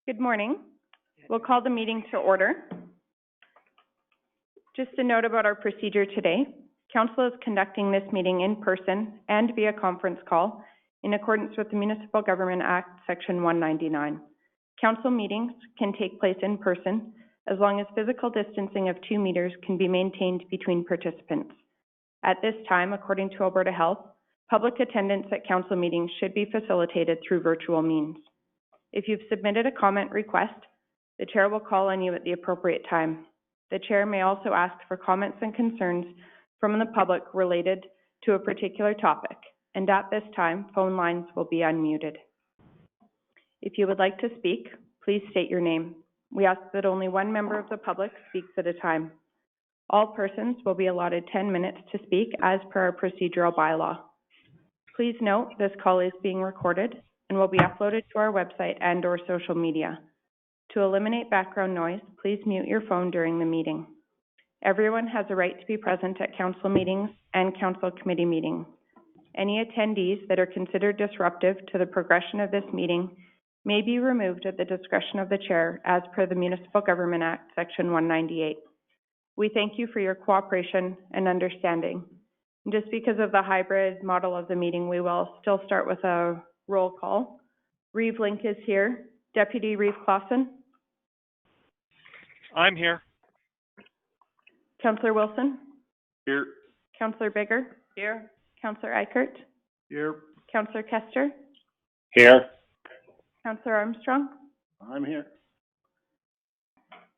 Good morning. We'll call the meeting to order. Just a note about our procedure today. Council is conducting this meeting in person and via conference call in accordance with the Municipal Government Act, Section 199. Council meetings can take place in person as long as physical distancing of 2 meters can be maintained between participants. At this time, according to Alberta Health, public attendance at council meetings should be facilitated through virtual means. If you've submitted a comment request, the chair will call on you at the appropriate time. The chair may also ask for comments and concerns from the public related to a particular topic, and at this time, phone lines will be unmuted. If you would like to speak, please state your name. We ask that only one member of the public speaks at a time. All persons will be allotted 10 minutes to speak as per our procedural bylaw. Please note this call is being recorded and will be uploaded to our website and/or social media. To eliminate background noise, please mute your phone during the meeting. Everyone has a right to be present at council meetings and council committee meetings. Any attendees that are considered disruptive to the progression of this meeting may be removed at the discretion of the chair as per the Municipal Government Act, Section 198. We thank you for your cooperation and understanding. Just because of the hybrid model of the meeting, we will still start with a roll call. Reeve Link is here. Deputy Reeve Clausen. I'm here. Councillor Wilson. Here. Councillor Bigger. Here. Councillor Eichert. Here. Councillor Kester. Here. Councillor Armstrong. I'm here.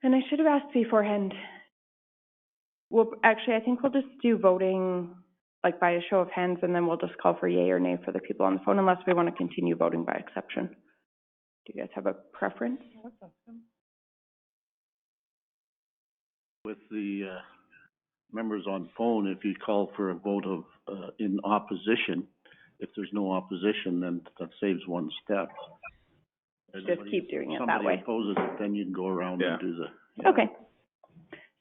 And I should have asked beforehand. I think we'll just do voting like by a show of hands, and then we'll just call for yay or nay for the people on the phone, unless we want to continue voting by exception. Do you guys have a preference? With the members on phone, if you call for a vote of in opposition, if there's no opposition, then that saves one step. Just keep doing it that way. Somebody opposes it, then you can go around and do the... Yeah. Okay.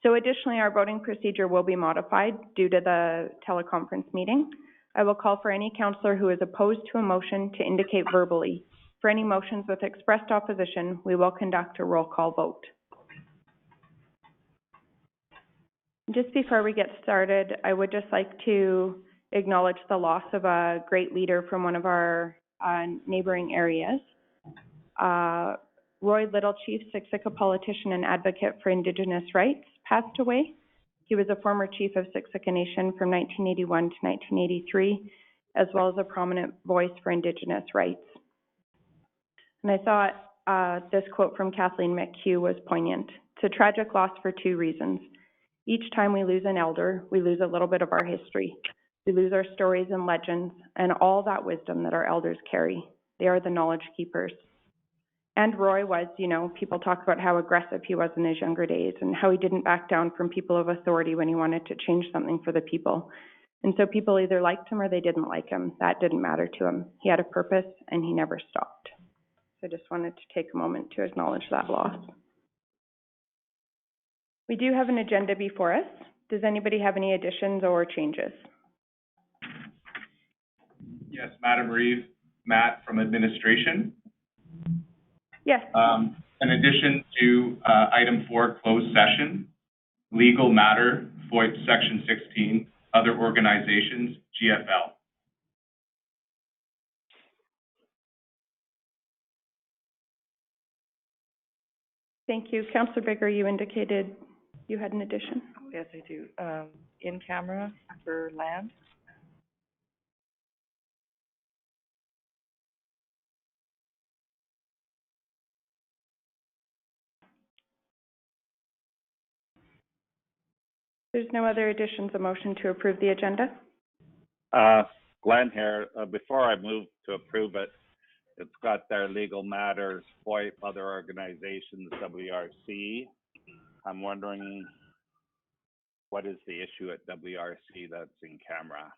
So additionally, our voting procedure will be modified due to the teleconference meeting. I will call for any councillor who is opposed to a motion to indicate verbally. For any motions with expressed opposition, we will conduct a roll call vote. Just before we get started, I would just like to acknowledge the loss of a great leader from one of our neighboring areas. Roy Littlechief, Siksika politician and advocate for Indigenous rights, passed away. He was a former chief of Siksika Nation from 1981 to 1983, as well as a prominent voice for Indigenous rights. And I thought this quote from Kathleen McHugh was poignant. It's a tragic loss for 2 reasons. Each time we lose an elder, we lose a little bit of our history. We lose our stories and legends and all that wisdom that our elders carry. They are the knowledge keepers. And Roy was, people talk about how aggressive he was in his younger days and how he didn't back down from people of authority when he wanted to change something for the people. And so people either liked him or they didn't like him. That didn't matter to him. He had a purpose and he never stopped. So I just wanted to take a moment to acknowledge that loss. We do have an agenda before us. Does anybody have any additions or changes? Yes, Madam Reeve, Matt from administration. Yes. In addition to item 4, closed session, legal matter, FOIP section 16, other organizations, GFL. Thank you. Councillor Bigger, you indicated you had an addition. Yes, I do. In camera for land. There's no other additions. A motion to approve the agenda? Glenn here. Before I move to approve it, it's got their legal matters, FOIP, other organizations, WRC. I'm wondering what is the issue at WRC that's in camera?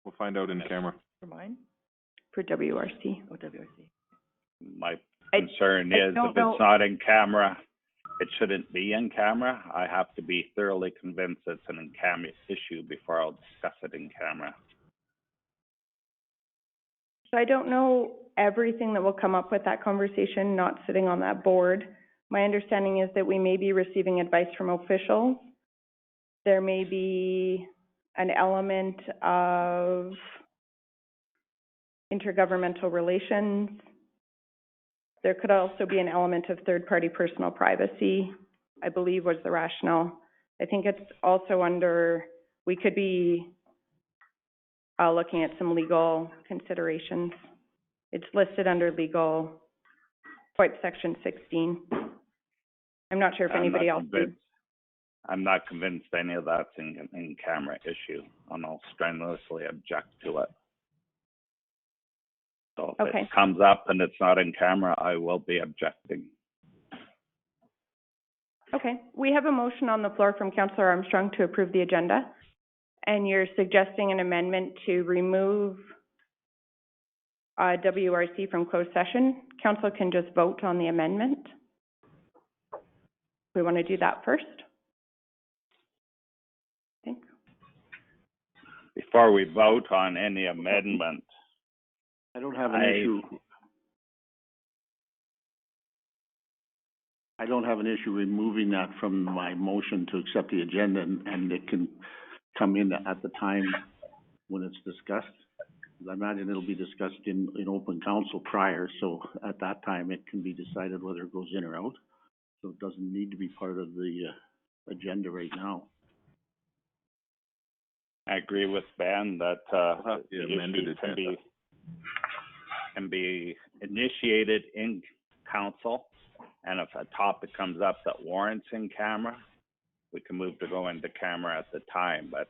We'll find out in camera. For mine? For WRC. Oh, WRC. My concern is if it's not in camera, it shouldn't be in camera. I have to be thoroughly convinced it's an in-camera issue before I'll discuss it in camera. So I don't know everything that will come up with that conversation, not sitting on that board. My understanding is that we may be receiving advice from officials. There may be an element of intergovernmental relations. There could also be an element of third-party personal privacy, I believe was the rationale. I think it's also under, we could be looking at some legal considerations. It's listed under legal, quite section 16. I'm not sure if anybody else is. I'm not convinced any of that's in camera issue, and I'll strenuously object to it. So if Okay. it comes up and it's not in camera, I will be objecting. Okay, we have a motion on the floor from Councillor Armstrong to approve the agenda. And you're suggesting an amendment to remove WRC from closed session. Council can just vote on the amendment. We want to do that first. I think. Before we vote on any amendment, I don't have an issue. I don't have an issue removing that from my motion to accept the agenda, and it can come in at the time when it's discussed. I imagine it'll be discussed in open council prior, so at that time it can be decided whether it goes in or out. So it doesn't need to be part of the agenda right now. I agree with Ben that the issue can be initiated in council, and if a topic comes up that warrants in camera, we can move to go into camera at the time, but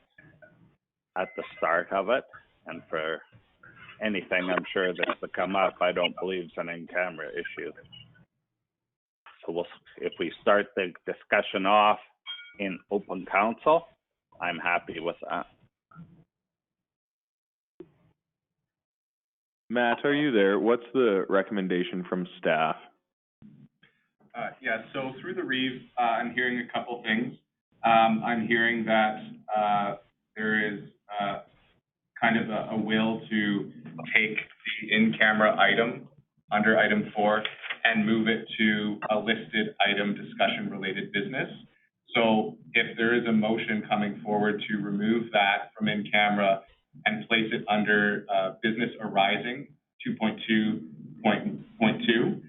at the start of it, and for anything I'm sure that's to come up, I don't believe it's an in-camera issue. So if we start the discussion off in open council, I'm happy with that. Matt, are you there? What's the recommendation from staff? Yeah, so through the Reeve, I'm hearing a couple things. I'm hearing that there is kind of a will to take the in-camera item under item 4 and move it to a listed item discussion-related business. So if there is a motion coming forward to remove that from in-camera and place it under business arising 2.2.2,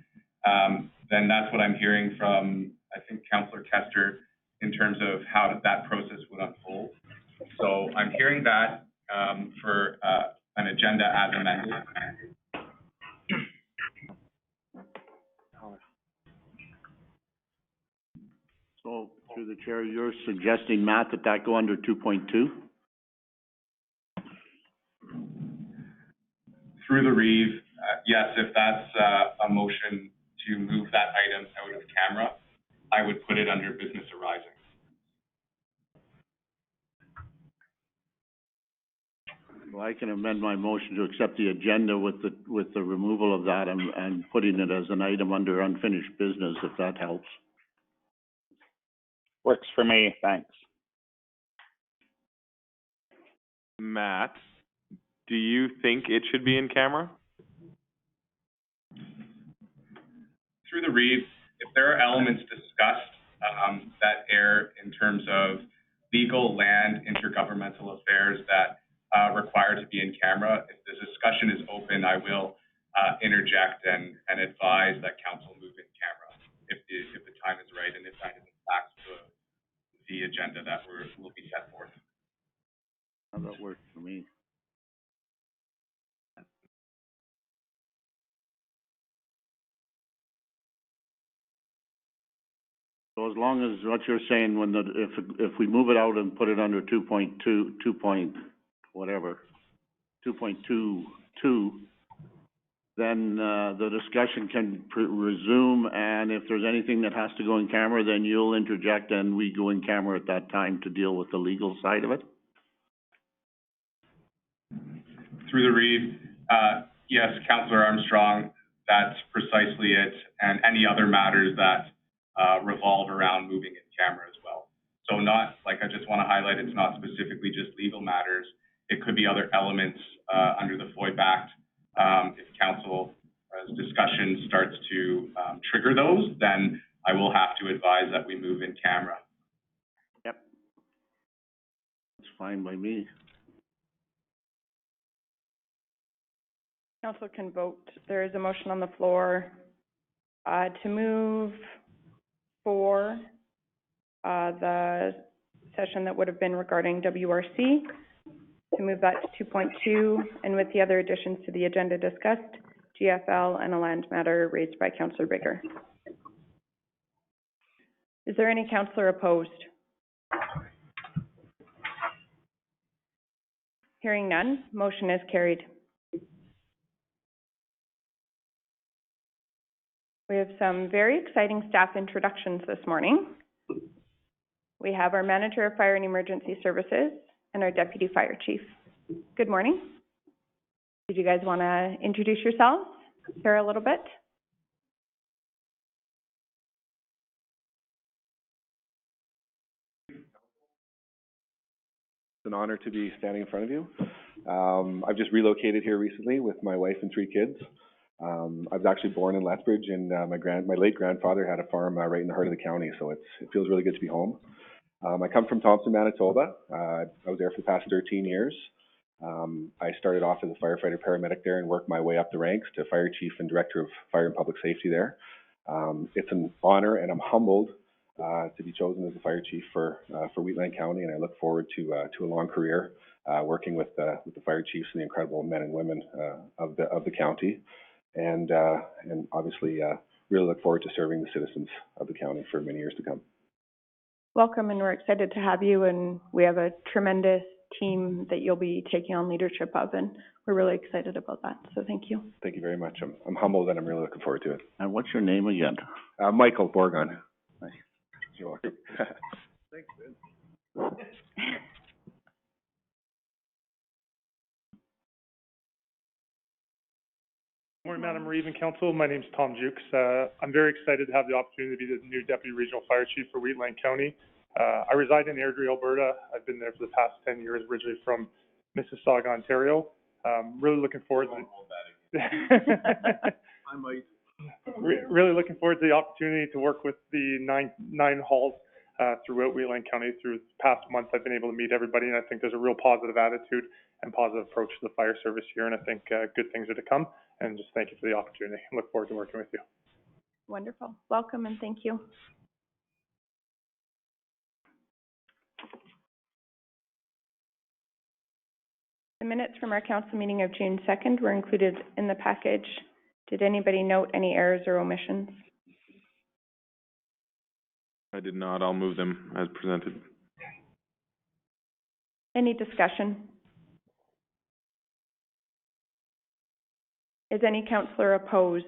then that's what I'm hearing from, I think, Councillor Kester in terms of how that process would unfold. So I'm hearing that for an agenda as amended. So through the chair, you're suggesting, Matt, that go under 2.2? Through the Reeve, yes, if that's a motion to move that item out of camera, I would put it under business arising. Well, I can amend my motion to accept the agenda with the removal of that and putting it as an item under unfinished business, if that helps. Works for me, thanks. Matt, do you think it should be in camera? Through the Reeve, if there are elements discussed that err in terms of legal, land, intergovernmental affairs that require to be in camera, if the discussion is open, I will interject and advise that council move in camera if the time is right and if that is in fact the agenda that will be set forth. That works for me. So as long as what you're saying, if we move it out and put it under 2.22, then the discussion can resume, and if there's anything that has to go in camera, then you'll interject and we go in camera at that time to deal with the legal side of it? Through the Reeve, yes, Councillor Armstrong, that's precisely it, and any other matters that revolve around moving in camera as well. So not, like, I just want to highlight, it's not specifically just legal matters. It could be other elements under the FOIP Act if council discussion starts to trigger those, then I will have to advise that we move in camera. Yep. It's fine by me. Council can vote. There is a motion on the floor to move for the session that would have been regarding WRC, to move that to 2.2, and with the other additions to the agenda discussed, GFL and a land matter raised by Councillor Bigger. Is there any councillor opposed? Hearing none, motion is carried. We have some very exciting staff introductions this morning. We have our Manager of Fire and Emergency Services and our Deputy Fire Chief. Good morning. Did you guys want to introduce yourselves, share a little bit? It's an honor to be standing in front of you. I've just relocated here recently with my wife and 3 kids. I was actually born in Lethbridge, and my late grandfather had a farm right in the heart of the county, so it feels really good to be home. I come from Thompson, Manitoba. I was there for the past 13 years. I started off as a firefighter paramedic there and worked my way up the ranks to fire chief and director of fire and public safety there. It's an honor, and I'm humbled to be chosen as the fire chief for Wheatland County, and I look forward to a long career working with the fire chiefs and the incredible men and women of the county, and obviously really look forward to serving the citizens of the county for many years to come. Welcome, and we're excited to have you, and we have a tremendous team that you'll be taking on leadership of, and we're really excited about that, so thank you. Thank you very much. I'm humbled, and I'm really looking forward to it. And what's your name again? Michael Borgon. Nice. You're welcome. Thanks, Ben. Morning, Madam Reeve and Council. My name is Tom Jukes. I'm very excited to have the opportunity to be the new Deputy Regional Fire Chief for Wheatland County. I reside in Airdrie, Alberta. I've been there for the past 10 years, originally from Mississauga, Ontario. Really looking forward to I might. really looking forward to the opportunity to work with the nine halls throughout Wheatland County. Through the past month, I've been able to meet everybody, and I think there's a real positive attitude and positive approach to the fire service here, and I think good things are to come. And just thank you for the opportunity. I look forward to working with you. Wonderful. Welcome, and thank you. The minutes from our council meeting of June 2nd were included in the package. Did anybody note any errors or omissions? I did not. I'll move them as presented. Any discussion? Is any councillor opposed?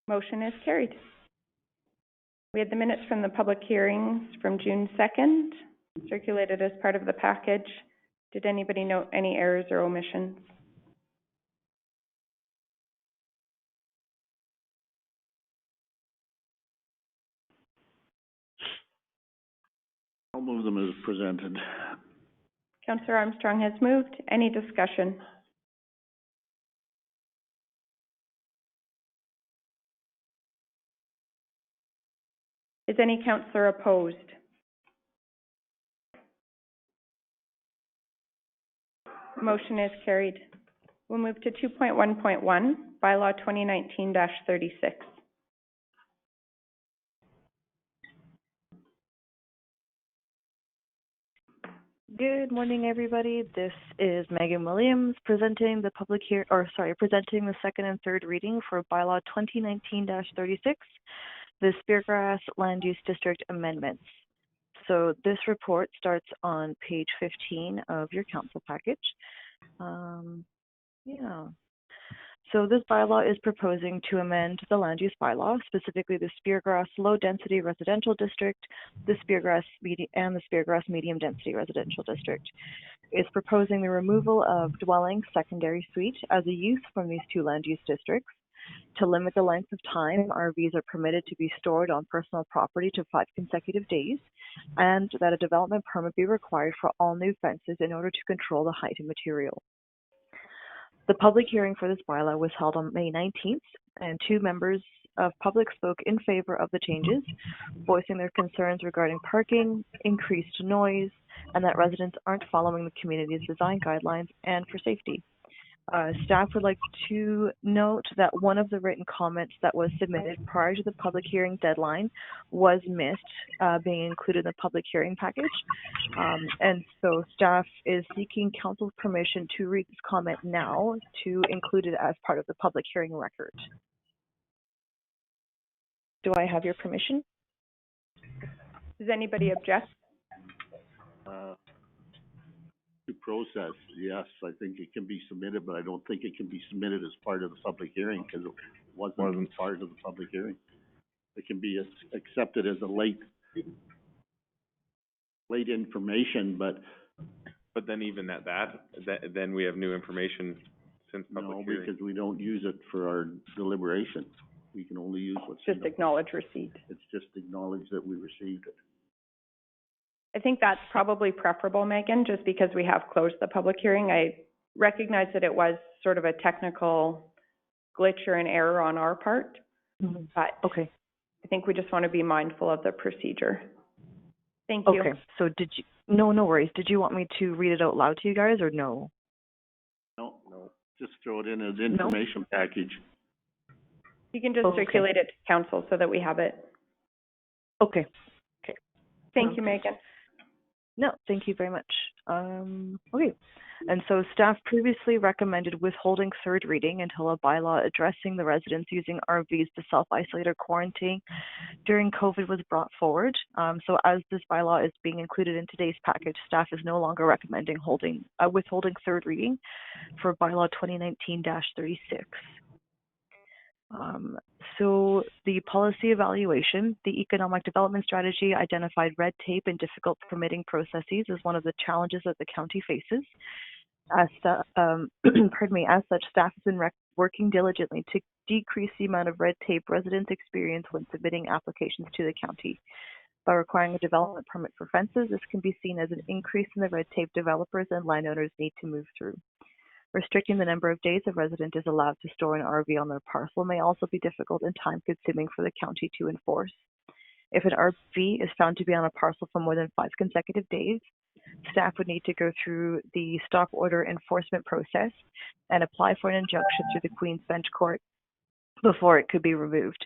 Motion is carried. We had the minutes from the public hearings from June 2nd, circulated as part of the package. Did anybody note any errors or omissions? I'll move them as presented. Councillor Armstrong has moved. Any discussion? Is any councillor opposed? Motion is carried. We'll move to 2.1.1, Bylaw 2019-36. Good morning, everybody. This is Megan Williams presenting presenting the second and third reading for Bylaw 2019-36, the Speargrass Land Use District Amendments. So this report starts on page 15 of your council package. So this bylaw is proposing to amend the land use bylaw, specifically the Speargrass Low Density Residential District, the Speargrass Medium Density Residential District. It's proposing the removal of dwelling secondary suite as a use from these two land use districts, to limit the length of time RVs are permitted to be stored on personal property to 5 consecutive days, and that a development permit be required for all new fences in order to control the height and material. The public hearing for this bylaw was held on May 19th, and 2 members of public spoke in favor of the changes, voicing their concerns regarding parking, increased noise, and that residents aren't following the community's design guidelines and for safety. Staff would like to note that one of the written comments that was submitted prior to the public hearing deadline was missed, being included in the public hearing package. And so staff is seeking council's permission to read this comment now to include it as part of the public hearing record. Do I have your permission? Does anybody object? To process, yes, I think it can be submitted, but I don't think it can be submitted as part of the public hearing because it wasn't part of the public hearing. It can be accepted as a late information, but then even at that, then we have new information since public no, hearing. because we don't use it for our deliberation. We can only use what's Just acknowledge receipt. It's just acknowledge that we received it. I think that's probably preferable, Megan, just because we have closed the public hearing. I recognize that it was sort of a technical glitch or an error on our part, but Okay. I think we just want to be mindful of the procedure. Thank you. Okay. So did you? No worries. Did you want me to read it out loud to you guys or no? No, just throw it in as information package. You can just Okay. circulate it to council so that we have it. Okay. Thank you, Megan. No, thank you very much. Okay. And so staff previously recommended withholding third reading until a bylaw addressing the residents using RVs to self-isolate or quarantine during COVID was brought forward. So as this bylaw is being included in today's package, staff is no longer recommending withholding third reading for bylaw 2019-36. So the policy evaluation, the economic development strategy identified red tape and difficult permitting processes as one of the challenges that the county faces. As such, staff has been working diligently to decrease the amount of red tape residents experience when submitting applications to the county. By requiring a development permit for fences, this can be seen as an increase in the red tape developers and landowners need to move through. Restricting the number of days a resident is allowed to store an RV on their parcel may also be difficult and time-consuming for the county to enforce. If an RV is found to be on a parcel for more than 5 consecutive days, staff would need to go through the stop order enforcement process and apply for an injunction through the Queen's Bench Court before it could be removed.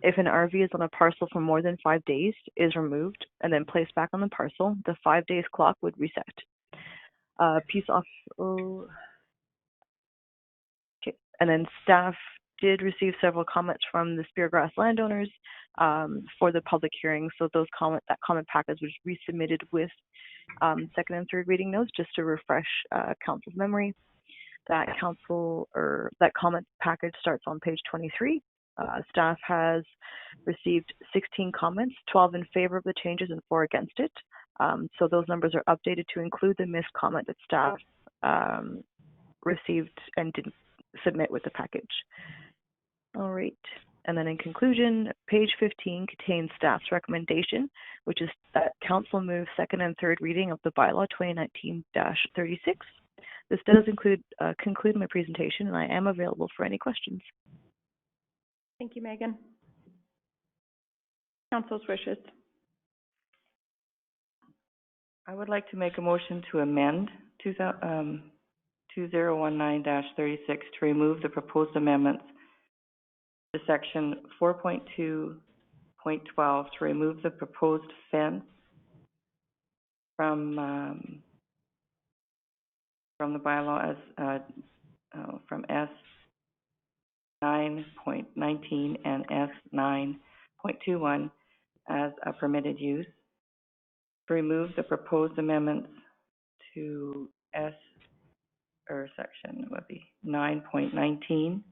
If an RV is on a parcel for more than 5 days, is removed, and then placed back on the parcel, the 5 days clock would reset. And then staff did receive several comments from the Speargrass landowners for the public hearing. So that comment package was resubmitted with second and third reading notes just to refresh council's memory. That comment package starts on page 23. Staff has received 16 comments, 12 in favor of the changes and 4 against it. So those numbers are updated to include the missed comment that staff received and didn't submit with the package. All right. And then in conclusion, page 15 contains staff's recommendation, which is that council move second and third reading of the bylaw 2019-36. This does conclude my presentation, and I am available for any questions. Thank you, Megan. Council's wishes. I would like to make a motion to amend 2019-36 to remove the proposed amendments to section 4.2.12 to remove the proposed fence from the bylaw as from S 9.19 and S 9.21 as a permitted use. To remove the proposed amendments to section would be 9.19,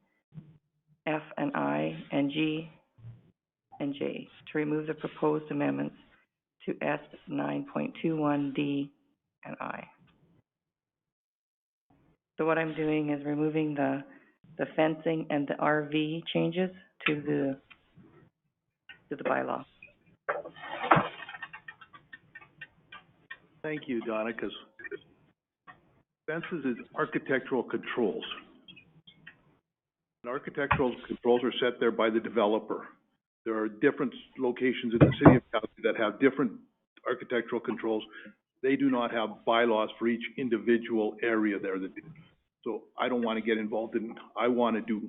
F and I and G and J. To remove the proposed amendments to S 9.21, D and I. So what I'm doing is removing the the fencing and the RV changes to the bylaw. Thank you, Donna, because fences is architectural controls. And architectural controls are set there by the developer. There are different locations in the city of Calgary that have different architectural controls. They do not have bylaws for each individual area there. So I don't want to get involved in, I want to do,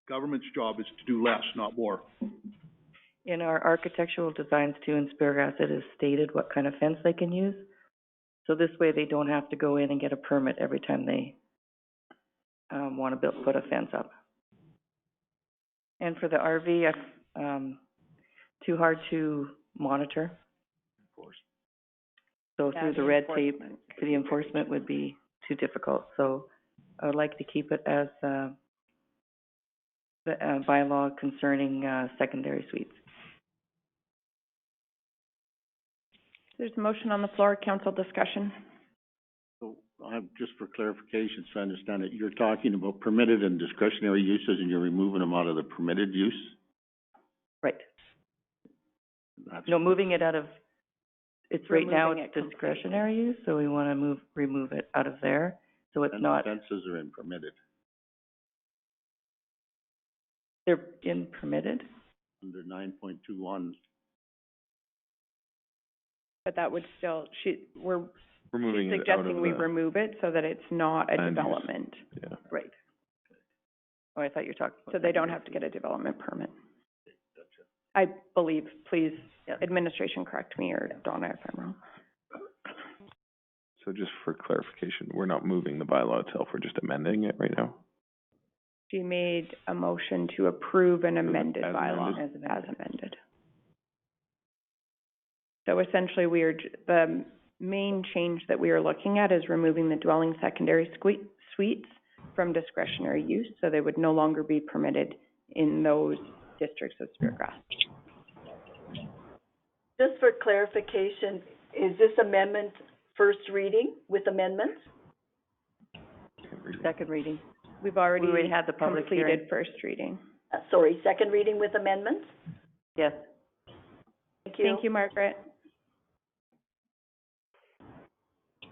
government's job is to do less, not more. In our architectural designs too, in Speargrass, it is stated what kind of fence they can use. So this way they don't have to go in and get a permit every time they want to put a fence up. And for the RV, too hard to monitor. Of course. So through the red tape, the enforcement would be too difficult. So I would like to keep it as the bylaw concerning secondary suites. There's a motion on the floor, council discussion. So, just for clarification, so I understand it, you're talking about permitted and discretionary uses, and you're removing them out of the permitted use? Right. That's- No, moving it out of, it's right now Removing it's it completely. discretionary use, so we want to remove it out of there, so it's And not, fences are in permitted, they're in permitted. under 9.21. But that would still, we're Removing she's it out of suggesting we the remove it so that it's not a land use. development. Yeah. Right. Oh, I thought you were talking about. So they don't have to get a development permit. Gotcha. I believe, please, Yeah. administration correct me or Donna if I'm wrong. So just for clarification, we're not moving the bylaw itself, we're just amending it right now? She made a motion to approve an amended As bylaw amended. as amended. So essentially, the main change that we are looking at is removing the dwelling secondary suites from discretionary use, so they would no longer be permitted in those districts of Speargrass. Just for clarification, is this amendment first reading with amendments? Second reading. We've already We already had the public hearing. completed first reading. Sorry, second reading with amendments? Yes. Thank you. Thank you, Margaret.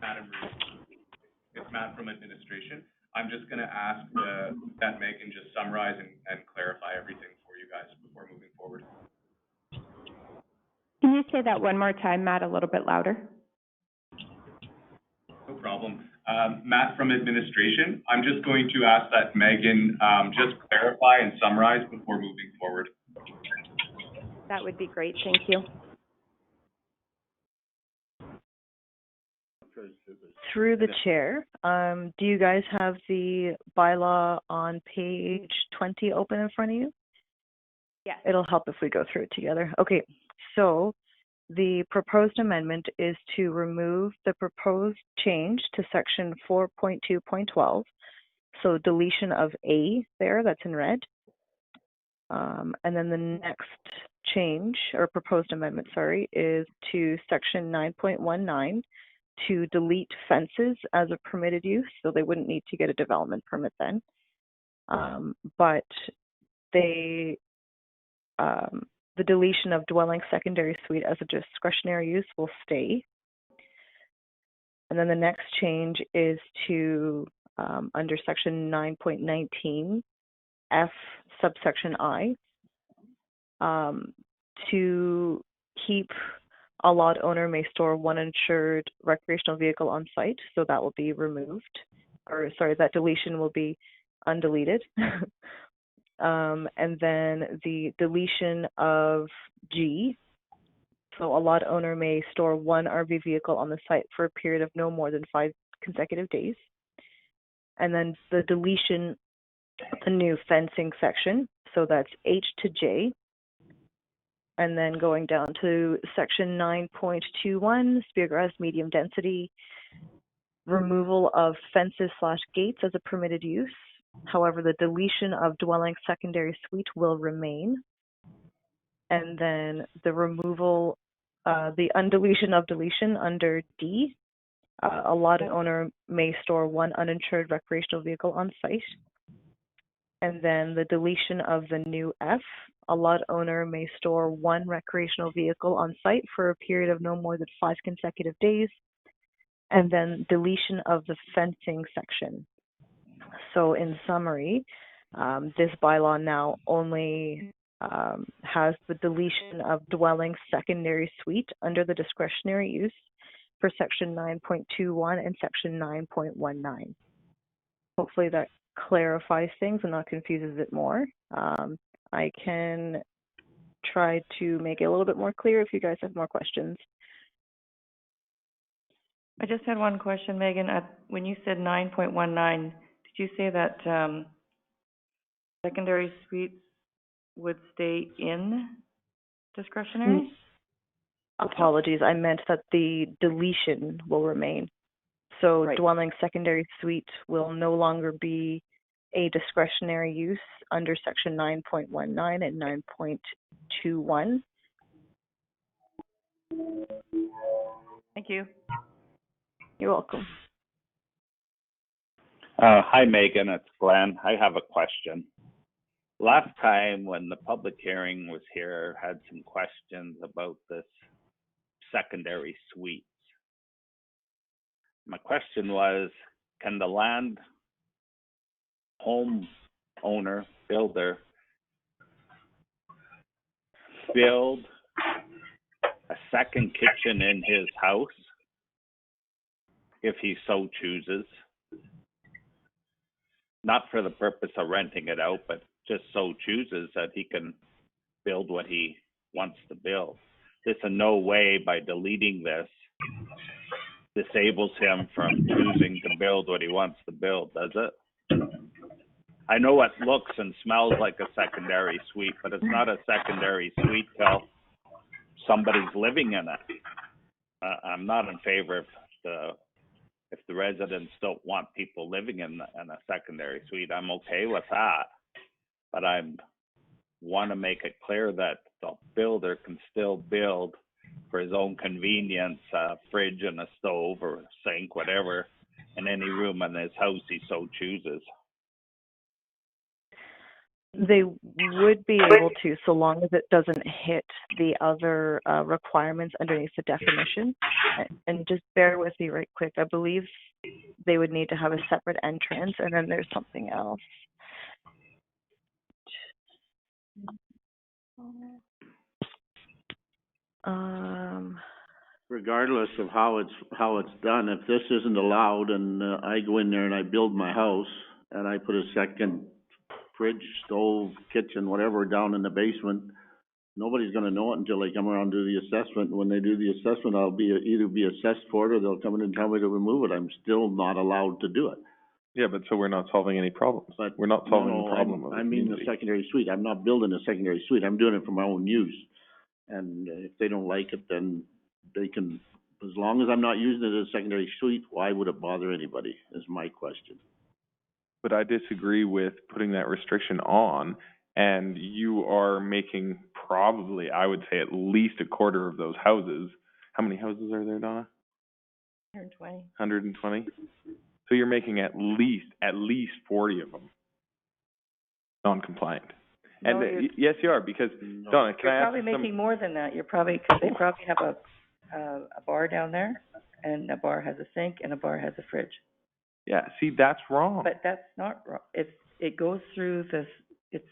Madam Reed, it's Matt from administration. I'm just gonna ask that Megan just summarize and clarify everything for you guys before moving forward. Can you say that one more time, Matt, a little bit louder? No problem. Matt from administration, I'm just going to ask that Megan, just clarify and summarize before moving forward. That would be great, thank you. Through the chair, do you guys have the bylaw on page 20 open in front of you? Yes. It'll help if we go through it together. Okay, so the proposed amendment is to remove the proposed change to section 4.2.12. So deletion of A there, that's in red. And then the next change, or proposed amendment, sorry, is to section 9.19 to delete fences as a permitted use, so they wouldn't need to get a development permit then. But they, the deletion of dwelling secondary suite as a discretionary use will stay. And then the next change is to, under section 9.19, F subsection I, to keep a lot owner may store one insured recreational vehicle on site, so that will be removed. Or sorry, that deletion will be undeleted. And then the deletion of G, so a lot owner may store one RV vehicle on the site for a period of no more than 5 consecutive days. And then the deletion of the new fencing section, so that's H to J. And then going down to section 9.21, Speargrass medium density, removal of fences / gates as a permitted use. However, the deletion of dwelling secondary suite will remain. And then the removal, the undeletion of deletion under D, a lot owner may store one uninsured recreational vehicle on site. And then the deletion of the new F, a lot owner may store one recreational vehicle on site for a period of no more than 5 consecutive days. And then deletion of the fencing section. So in summary, this bylaw now only has the deletion of dwelling secondary suite under the discretionary use for section 9.21 and section 9.19. Hopefully that clarifies things and not confuses it more. I can try to make it a little bit more clear if you guys have more questions. I just had one question, Megan. When you said 9.19, did you say that secondary suites would stay in discretionary? Apologies, I meant that the deletion will remain. So Right. dwelling secondary suite will no longer be a discretionary use under section 9.19 and 9.21. Thank you. You're welcome. Hi, Megan, it's Glenn. I have a question. Last time when the public hearing was here, I had some questions about this secondary suites. My question was, can the land home owner, builder, build a second kitchen in his house if he so chooses? Not for the purpose of renting it out, but just so chooses that he can build what he wants to build. This in no way, by deleting this, disables him from choosing to build what he wants to build, does it? I know it looks and smells like a secondary suite, but it's not a secondary suite till somebody's living in it. I'm not in favor of if the residents don't want people living in a secondary suite. I'm okay with that, but I want to make it clear that the builder can still build for his own convenience, a fridge and a stove or a sink, whatever, in any room in his house he so chooses. They would be able to, so long as it doesn't hit the other requirements underneath the definition. And just bear with me right quick. I believe they would need to have a separate entrance, and then there's something else. Regardless of how it's done, if this isn't allowed and I go in there and I build my house and I put a second fridge, stove, kitchen, whatever down in the basement, nobody's gonna know it until they come around and do the assessment. When they do the assessment, I'll either be assessed for it or they'll come in and tell me to remove it. I'm still not allowed to do it. Yeah, but so we're not solving any problems. But We're not solving the problem of the I mean the community. secondary suite. I'm not building a secondary suite. I'm doing it for my own use. And if they don't like it, then they can, as long as I'm not using it as a secondary suite, why would it bother anybody, is my question. But I disagree with putting that restriction on, and you are making probably, I would say, at least a quarter of those houses. How many houses are there, Donna? 120. 120? So you're making at least 40 of them non-compliant. No, And yes, you are, because, Donna, can You're I ask probably making more than that. You're probably, because they probably have a bar down there, and a bar has a sink, and a bar has a fridge. Yeah, see, that's wrong. But that's not wrong. It goes through this, it's,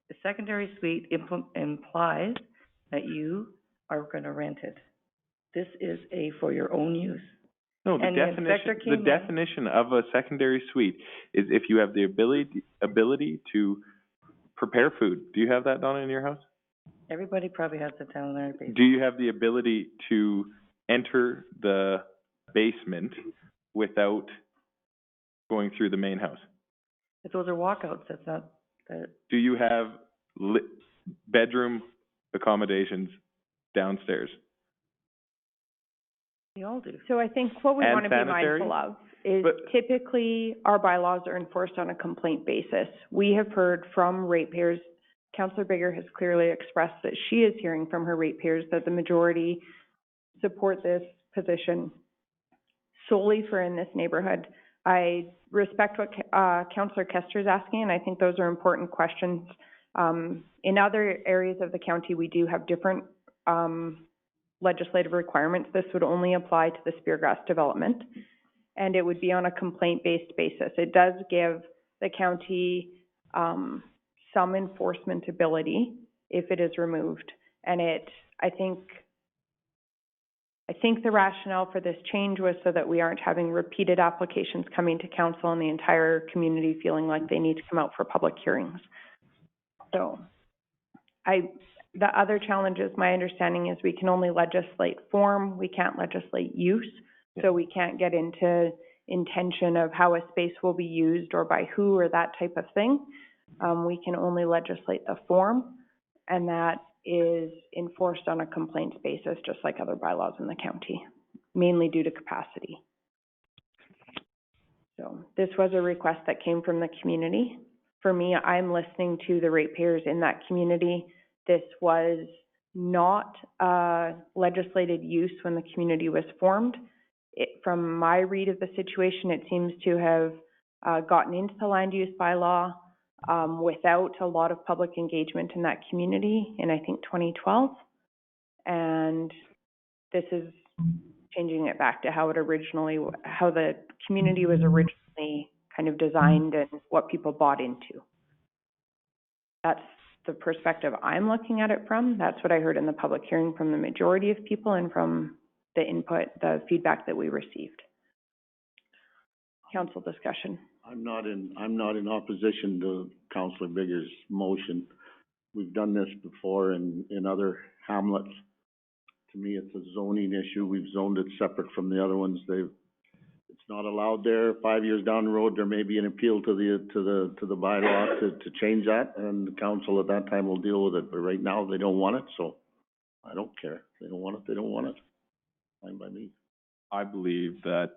the secondary suite implies that you are gonna rent it. This is for your own use. No, the And the inspector definition, came the in- definition of a secondary suite is if you have the ability to prepare food. Do you have that, Donna, in your house? Everybody probably has a down there basement. Do you have the ability to enter the basement without going through the main house? If those are walkouts, that's not, that, Do you have bedroom accommodations downstairs? we all do. So I think what we And want to be sanitary? mindful of is But- typically our bylaws are enforced on a complaint basis. We have heard from ratepayers, Councillor Bigger has clearly expressed that she is hearing from her ratepayers that the majority support this position solely for in this neighborhood. I respect what, Councillor Kester's asking, and I think those are important questions. In other areas of the county, we do have different, legislative requirements. This would only apply to the Speargrass development, and it would be on a complaint-based basis. It does give the county, some enforcement ability if it is removed. And I think the rationale for this change was so that we aren't having repeated applications coming to council and the entire community feeling like they need to come out for public hearings. So, the other challenge is, my understanding is we can only legislate form, we can't legislate use. So we can't get into intention of how a space will be used or by who or that type of thing. We can only legislate the form, and that is enforced on a complaints basis, just like other bylaws in the county, mainly due to capacity. So this was a request that came from the community. For me, I'm listening to the ratepayers in that community. This was not legislated use when the community was formed. From my read of the situation, it seems to have gotten into the land use bylaw without a lot of public engagement in that community in, I think, 2012. And this is changing it back to how the community was originally kind of designed and what people bought into. That's the perspective I'm looking at it from. That's what I heard in the public hearing from the majority of people and from the input, the feedback that we received. Council discussion. I'm not in opposition to Councillor Bigger's motion. We've done this before in other hamlets. To me, it's a zoning issue. We've zoned it separate from the other ones. It's not allowed there. 5 years down the road, there may be an appeal to the bylaw to change that, and the council at that time will deal with it. But right now, they don't want it, so I don't care. If they don't want it, they don't want it. Fine by me. I believe that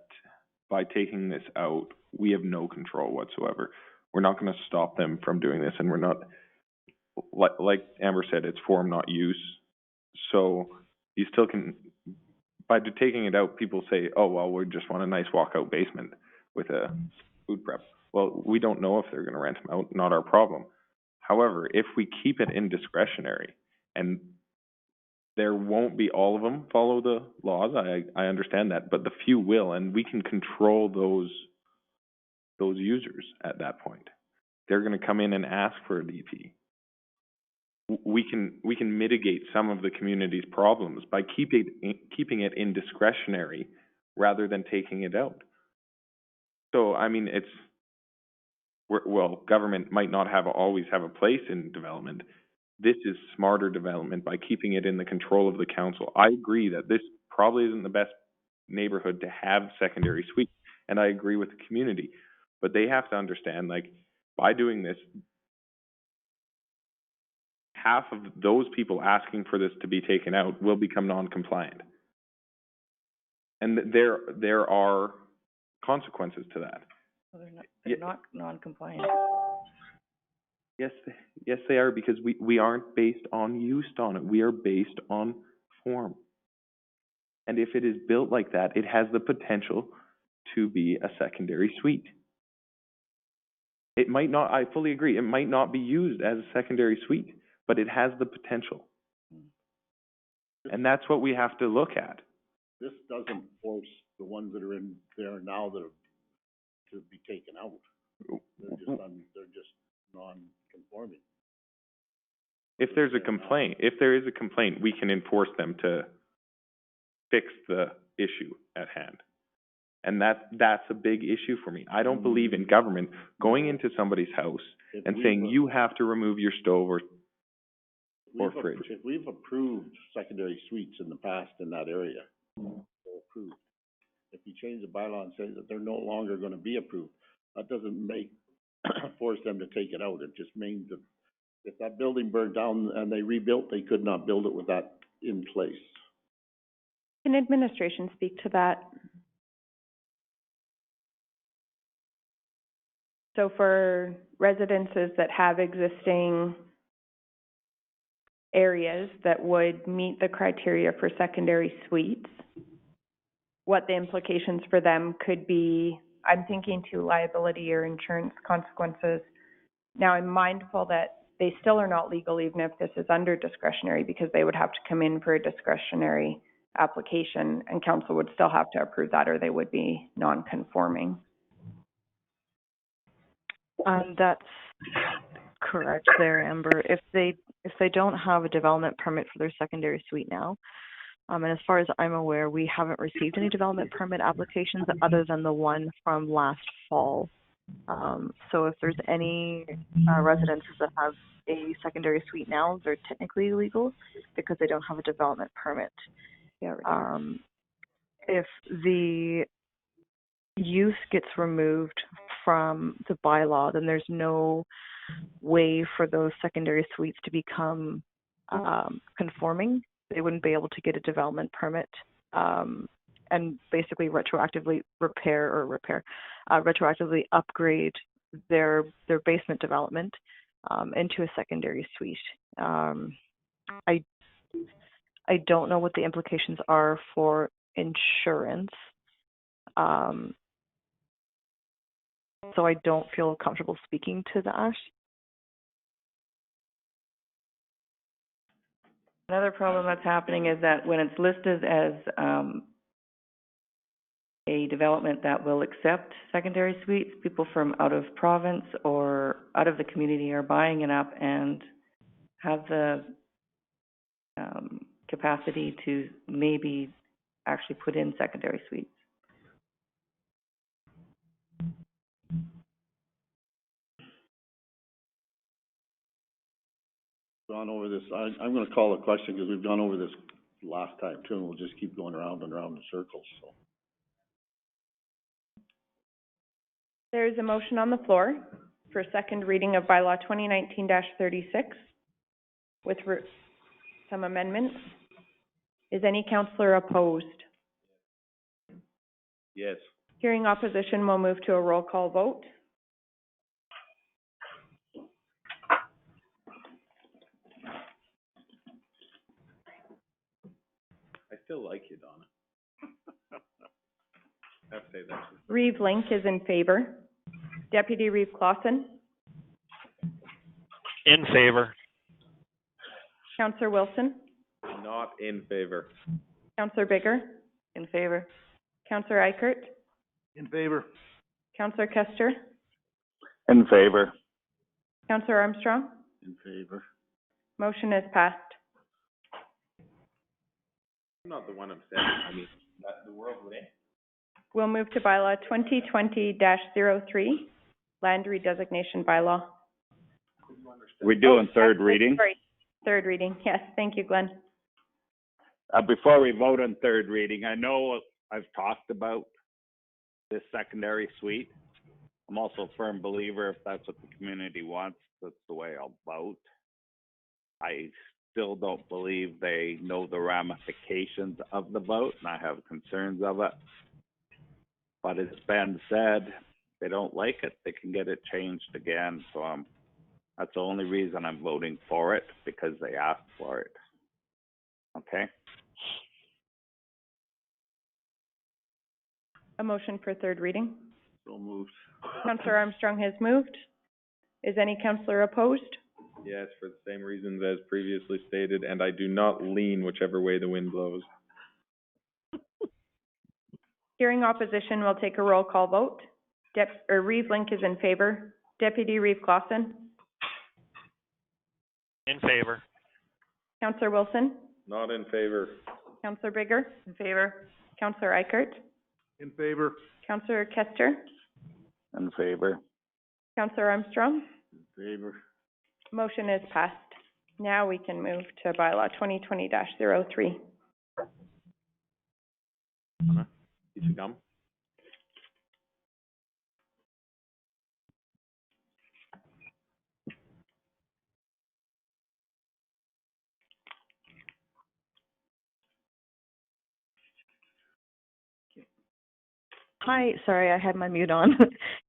by taking this out, we have no control whatsoever. We're not going to stop them from doing this, and we're not, like Amber said, it's form, not use. So you still can, by taking it out, people say, oh, well, we just want a nice walkout basement with a food prep. Well, we don't know if they're going to rent them out, not our problem. However, if we keep it in discretionary, and there won't be all of them follow the laws, I understand that, but the few will, and we can control those users at that point. They're going to come in and ask for a DP. We can mitigate some of the community's problems by keeping it in discretionary rather than taking it out. So, I mean, government might not always have a place in development. This is smarter development by keeping it in the control of the council. I agree that this probably isn't the best neighborhood to have secondary suites, and I agree with the community. But they have to understand, like, by doing this, half of those people asking for this to be taken out will become non-compliant. And there are consequences to that. Well, they're not non-compliant. Yes, they are, because we aren't based on use on it. We are based on form. And if it is built like that, it has the potential to be a secondary suite. It might not, I fully agree, it might not be used as a secondary suite, but it has the potential. And that's what we have to look at. This doesn't force the ones that are in there now that are to be taken out. They're just non-conforming. If there is a complaint, we can enforce them to fix the issue at hand. And that's a big issue for me. I don't believe in government going into somebody's house and saying you have to remove your stove or fridge. If we've approved secondary suites in the past in that area, they're approved. If you change the bylaw and say that they're no longer going to be approved, that doesn't force them to take it out. It just means that if that building burned down and they rebuilt, they could not build it with that in place. Can administration speak to that? So for residences that have existing areas that would meet the criteria for secondary suites, what the implications for them could be I'm thinking to liability or insurance consequences. Now, I'm mindful that they still are not legal even if this is under discretionary, because they would have to come in for a discretionary application and council would still have to approve that or they would be non-conforming. That's correct there, Amber. If they don't have a development permit for their secondary suite now, and as far as I'm aware, we haven't received any development permit applications other than the one from last fall. So if there's any residences that have a secondary suite now, they're technically illegal because they don't have a development permit. Yeah, right. If the use gets removed from the bylaw, then there's no way for those secondary suites to become conforming. They wouldn't be able to get a development permit and basically retroactively retroactively upgrade their basement development into a secondary suite. I don't know what the implications are for insurance. So I don't feel comfortable speaking to that. Another problem that's happening is that when it's listed as a development that will accept secondary suites, people from out of province or out of the community are buying it up and have the capacity to maybe actually put in secondary suites. Gone over this, I'm gonna call a question because we've gone over this last time too, and we'll just keep going around and around in circles, so. There is a motion on the floor for second reading of bylaw 2019-36 with some amendments. Is any councillor opposed? Yes. Hearing opposition, we'll move to a roll call vote. I still like you, Donna. I have to say that. Reeve Link is in favor. Deputy Reeve Clausen. In favor. Councillor Wilson. Not in favor. Councillor Bigger. In favor. Councillor Eichert. In favor. Councillor Kester. In favor. Councillor Armstrong. In favor. Motion is passed. I'm not the one upset. I mean, that's the world, eh? We'll move to bylaw 2020-03, land redesignation bylaw. We're doing third reading. Sorry, third reading. Yes, thank you, Glenn. Before we vote on third reading, I know I've talked about this secondary suite. I'm also a firm believer if that's what the community wants, that's the way I'll vote. I still don't believe they know the ramifications of the vote, and I have concerns of it. But it's been said, if they don't like it, they can get it changed again. So that's the only reason I'm voting for it, because they asked for it. Okay? A motion for third reading. So moved. Councillor Armstrong has moved. Is any councillor opposed? Yes, for the same reasons as previously stated, and I do not lean whichever way the wind blows. Hearing opposition, we'll take a roll call vote. Reeve Link is in favor. Deputy Reeve Clausen. In favor. Councillor Wilson. Not in favor. Councillor Bigger. In favor. Councillor Eichert. In favor. Councillor Kester. In favor. Councillor Armstrong. In favor. Motion is passed. Now we can move to bylaw 2020-03. You should come. Hi, sorry, I had my mute on.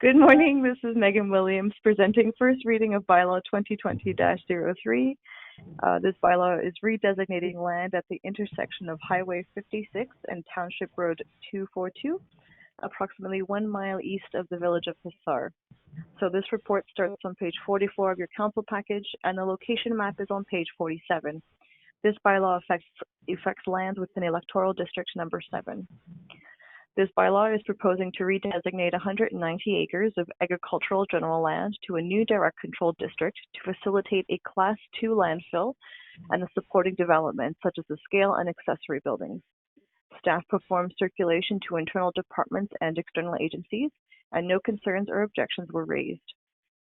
Good morning, this is Megan Williams presenting first reading of bylaw 2020-03. This bylaw is redesignating land at the intersection of Highway 56 and Township Road 242 approximately 1 mile east of the village of Hussar. So this report starts on page 44 of your council package, and the location map is on page 47. This bylaw affects land within electoral district number 7. This bylaw is proposing to redesignate 190 acres of agricultural general land to a new direct control district to facilitate a Class 2 landfill and the supporting developments such as the scale and accessory buildings. Staff performed circulation to internal departments and external agencies, and no concerns or objections were raised.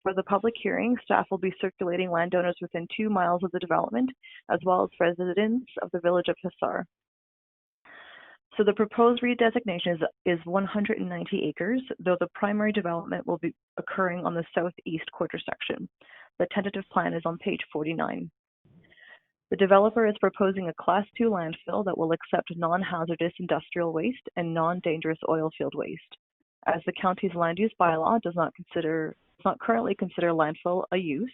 For the public hearing, staff will be circulating landowners within 2 miles of the development, as well as residents of the village of Hussar. So the proposed redesignation is 190 acres, though the primary development will be occurring on the southeast quarter section. The tentative plan is on page 49. The developer is proposing a Class 2 landfill that will accept non-hazardous industrial waste and non-dangerous oil field waste. As the county's land use bylaw does not currently consider landfill a use,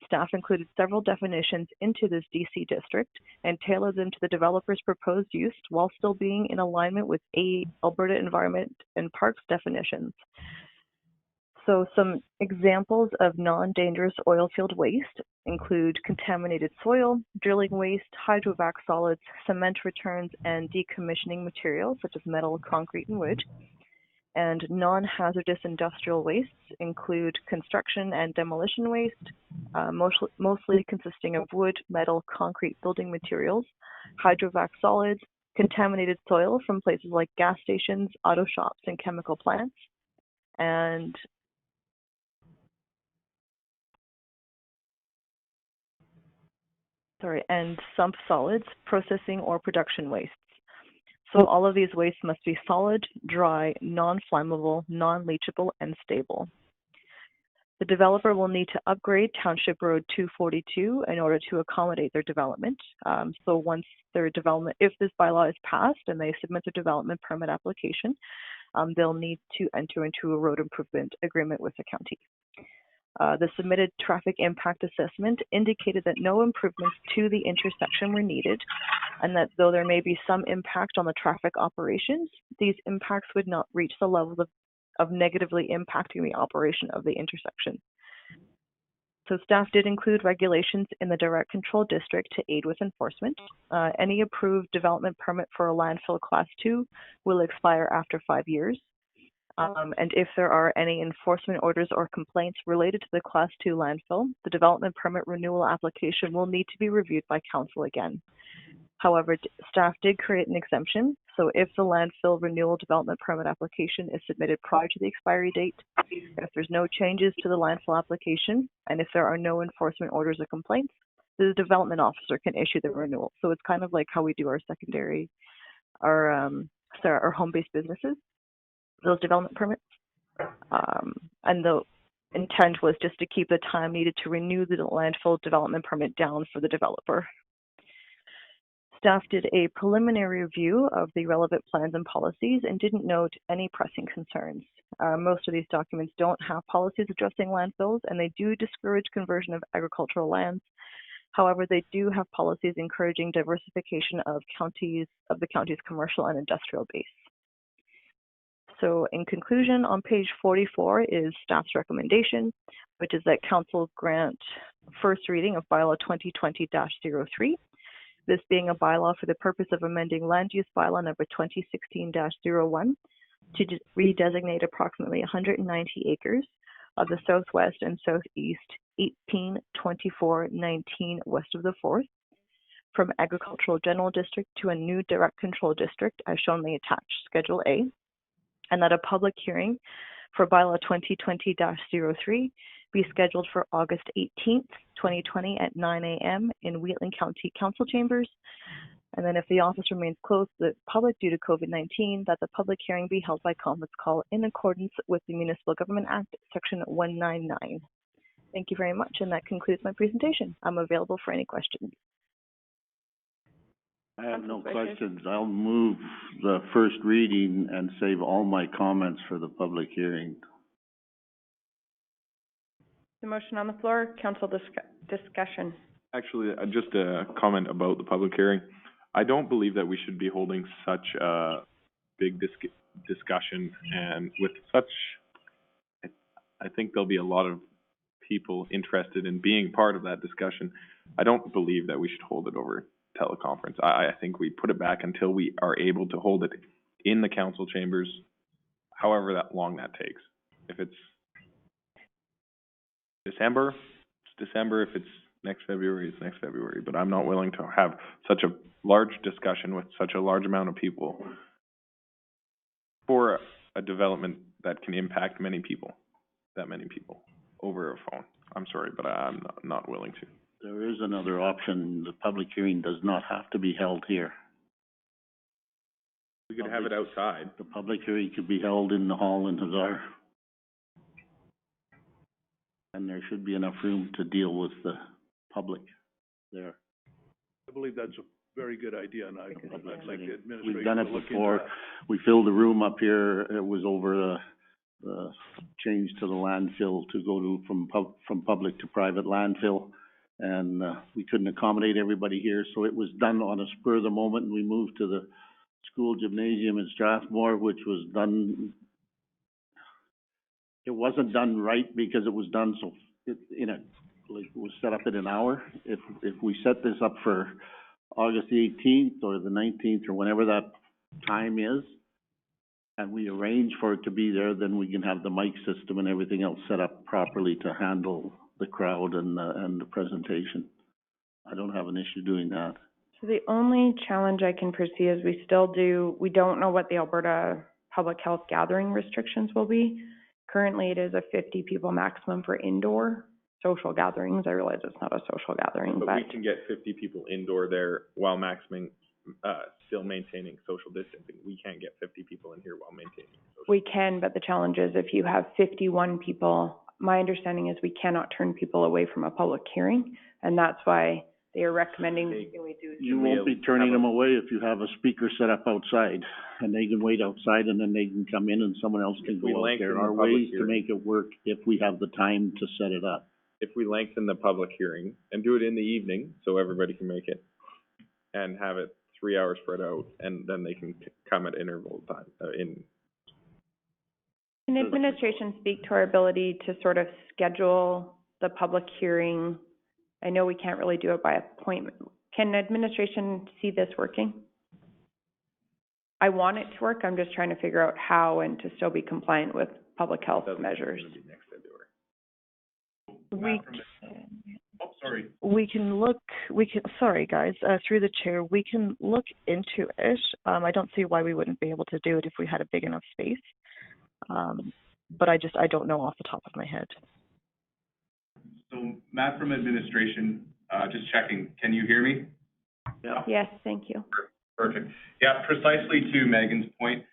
staff included several definitions into this DC district and tailored them to the developer's proposed use while still being in alignment with Alberta Environment and Parks definitions. So some examples of non-dangerous oil field waste include contaminated soil, drilling waste, hydrovac solids, cement returns, and decommissioning materials such as metal, concrete, and wood. And non-hazardous industrial wastes include construction and demolition waste, mostly consisting of wood, metal, concrete building materials, hydrovac solids, contaminated soil from places like gas stations, auto shops, and chemical plants, and sump solids, processing or production wastes. So all of these wastes must be solid, dry, non-flammable, non-leachable, and stable. The developer will need to upgrade Township Road 242 in order to accommodate their development. So once if this bylaw is passed and they submit their development permit application, they'll need to enter into a road improvement agreement with the county. The submitted traffic impact assessment indicated that no improvements to the intersection were needed, and that though there may be some impact on the traffic operations, these impacts would not reach the level of negatively impacting the operation of the intersection. So staff did include regulations in the direct control district to aid with enforcement. Any approved development permit for a landfill Class 2 will expire after 5 years. And if there are any enforcement orders or complaints related to the Class 2 landfill, the development permit renewal application will need to be reviewed by council again. However, staff did create an exemption, so if the landfill renewal development permit application is submitted prior to the expiry date, if there's no changes to the landfill application, and if there are no enforcement orders or complaints, the development officer can issue the renewal. So it's kind of like how we do our our home-based businesses, those development permits. And the intent was just to keep the time needed to renew the landfill development permit down for the developer. Staff did a preliminary review of the relevant plans and policies and didn't note any pressing concerns. Most of these documents don't have policies addressing landfills, and they do discourage conversion of agricultural lands. However, they do have policies encouraging diversification of the county's commercial and industrial base. So in conclusion, on page 44 is staff's recommendation, which is that council grant first reading of bylaw 2020-03. This being a bylaw for the purpose of amending land use bylaw number 2016-01 to redesignate approximately 190 acres of the southwest and southeast 1824-19 west of the 4th from agricultural general district to a new direct control district as shown in the attached Schedule A, and that a public hearing for bylaw 2020-03 be scheduled for August 18th, 2020 at 9 a.m. in Wheatland County Council Chambers. And then if the office remains closed to the public due to COVID-19, that the public hearing be held by conference call in accordance with the Municipal Government Act, Section 199. Thank you very much, and that concludes my presentation. I'm available for any questions. I have no questions. I'll move the first reading and save all my comments for the public hearing. The motion on the floor, council discussion. Actually, just a comment about the public hearing. I don't believe that we should be holding such a big discussion, and with such, I think there'll be a lot of people interested in being part of that discussion. I don't believe that we should hold it over teleconference. I think we put it back until we are able to hold it in the council chambers, however that long that takes. If it's December, it's December. If it's next February, it's next February. But I'm not willing to have such a large discussion with such a large amount of people for a development that can impact many people, over a phone. I'm sorry, but I'm not willing to. There is another option. The public hearing does not have to be held here. We could have it outside. The public hearing could be held in the hall in Hazar. And there should be enough room to deal with the public there. I believe that's a very good idea, and I'd like the administration We've done it to look into before. that. We filled the room up here. It was over the change to the landfill to go to from public to private landfill. And, we couldn't accommodate everybody here, so it was done on a spur of the moment, and we moved to the school gymnasium in Strathmore, which was done, it wasn't done right because it was done so, it was set up in an hour. If we set this up for August the 18th or the 19th or whenever that time is, and we arrange for it to be there, then we can have the mic system and everything else set up properly to handle the crowd and the presentation. I don't have an issue doing that. So the only challenge I can foresee is we don't know what the Alberta public health gathering restrictions will be. Currently, it is a 50 people maximum for indoor social gatherings. I realize it's not a social gathering, but we can get 50 people indoor there while still maintaining social distancing. We can't get 50 people in here while maintaining social we can, but the challenge is if you have 51 people, my understanding is we cannot turn people away from a public hearing, and that's why they are recommending You won't be turning them away if you have a speaker set up outside, and they can wait outside, and then they can come in and someone else can go out. There are ways to make it work if we have the time to set it up. If we lengthen the public hearing and do it in the evening so everybody can make it, and have it 3 hours spread out, and then they can come at interval time, Can administration speak to our ability to sort of schedule the public hearing? I know we can't really do it by appointment. Can administration see this working? I want it to work. I'm just trying to figure out how and to still be compliant with public health measures. Sorry guys, through the chair, we can look into it. I don't see why we wouldn't be able to do it if we had a big enough space. But I don't know off the top of my head. So Matt from administration, just checking, can you hear me? Yeah. Yes, thank you. Perfect. Yeah, precisely to Megan's point,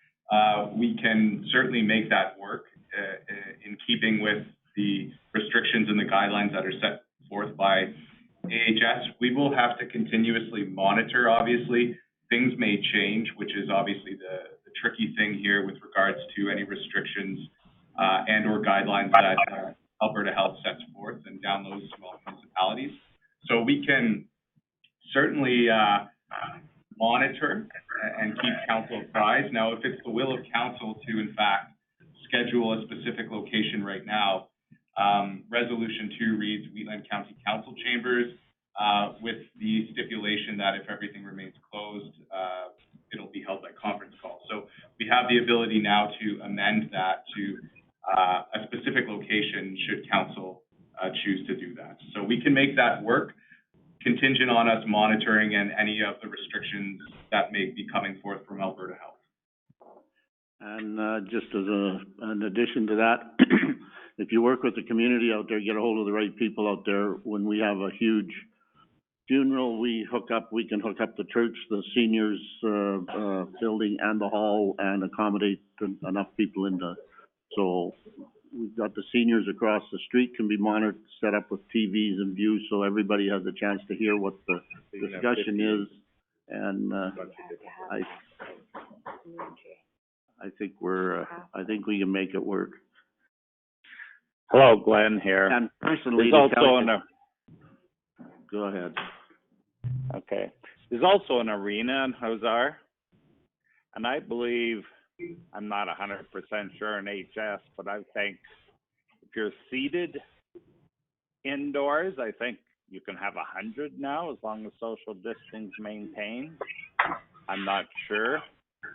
we can certainly make that work in keeping with the restrictions and the guidelines that are set forth by AHS. We will have to continuously monitor, obviously. Things may change, which is obviously the tricky thing here with regards to any restrictions and or guidelines that Alberta Health sets forth and downloads to all municipalities. So we can certainly monitor and keep council apprised. Now, if it's the will of council to, in fact, schedule a specific location right now, Resolution 2 reads Wheatland County Council Chambers with the stipulation that if everything remains closed, it'll be held by conference call. So we have the ability now to amend that to a specific location should council choose to do that. So we can make that work contingent on us monitoring and any of the restrictions that may be coming forth from Alberta Health. And just as an addition to that, if you work with the community out there, get a hold of the right people out there. When we have a huge funeral, we can hook up the church, the seniors building and the hall and accommodate enough people so we've got the seniors across the street can be monitored, set up with TVs and views so everybody has a chance to hear what the discussion is. And I think we can make it work. Hello, Glenn here. And personally, go ahead. Okay. There's also an arena in Hazar, and I believe I'm not 100% sure in HS, but I think if you're seated indoors, I think you can have 100 now as long as social distance maintained. I'm not sure.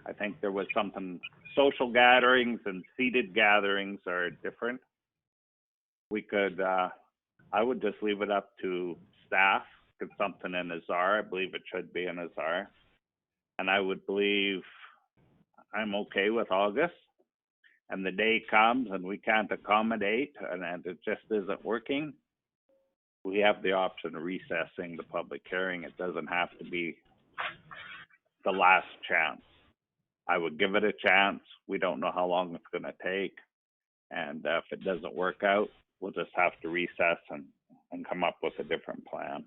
I think there was something, social gatherings and seated gatherings are different. We could, I would just leave it up to staff, get something in Azar. I believe it should be in Azar. And I would believe I'm okay with August. And the day comes and we can't accommodate and it just isn't working, we have the option of recessing the public hearing. It doesn't have to be the last chance. I would give it a chance. We don't know how long it's going to take. And if it doesn't work out, we'll just have to recess and come up with a different plan.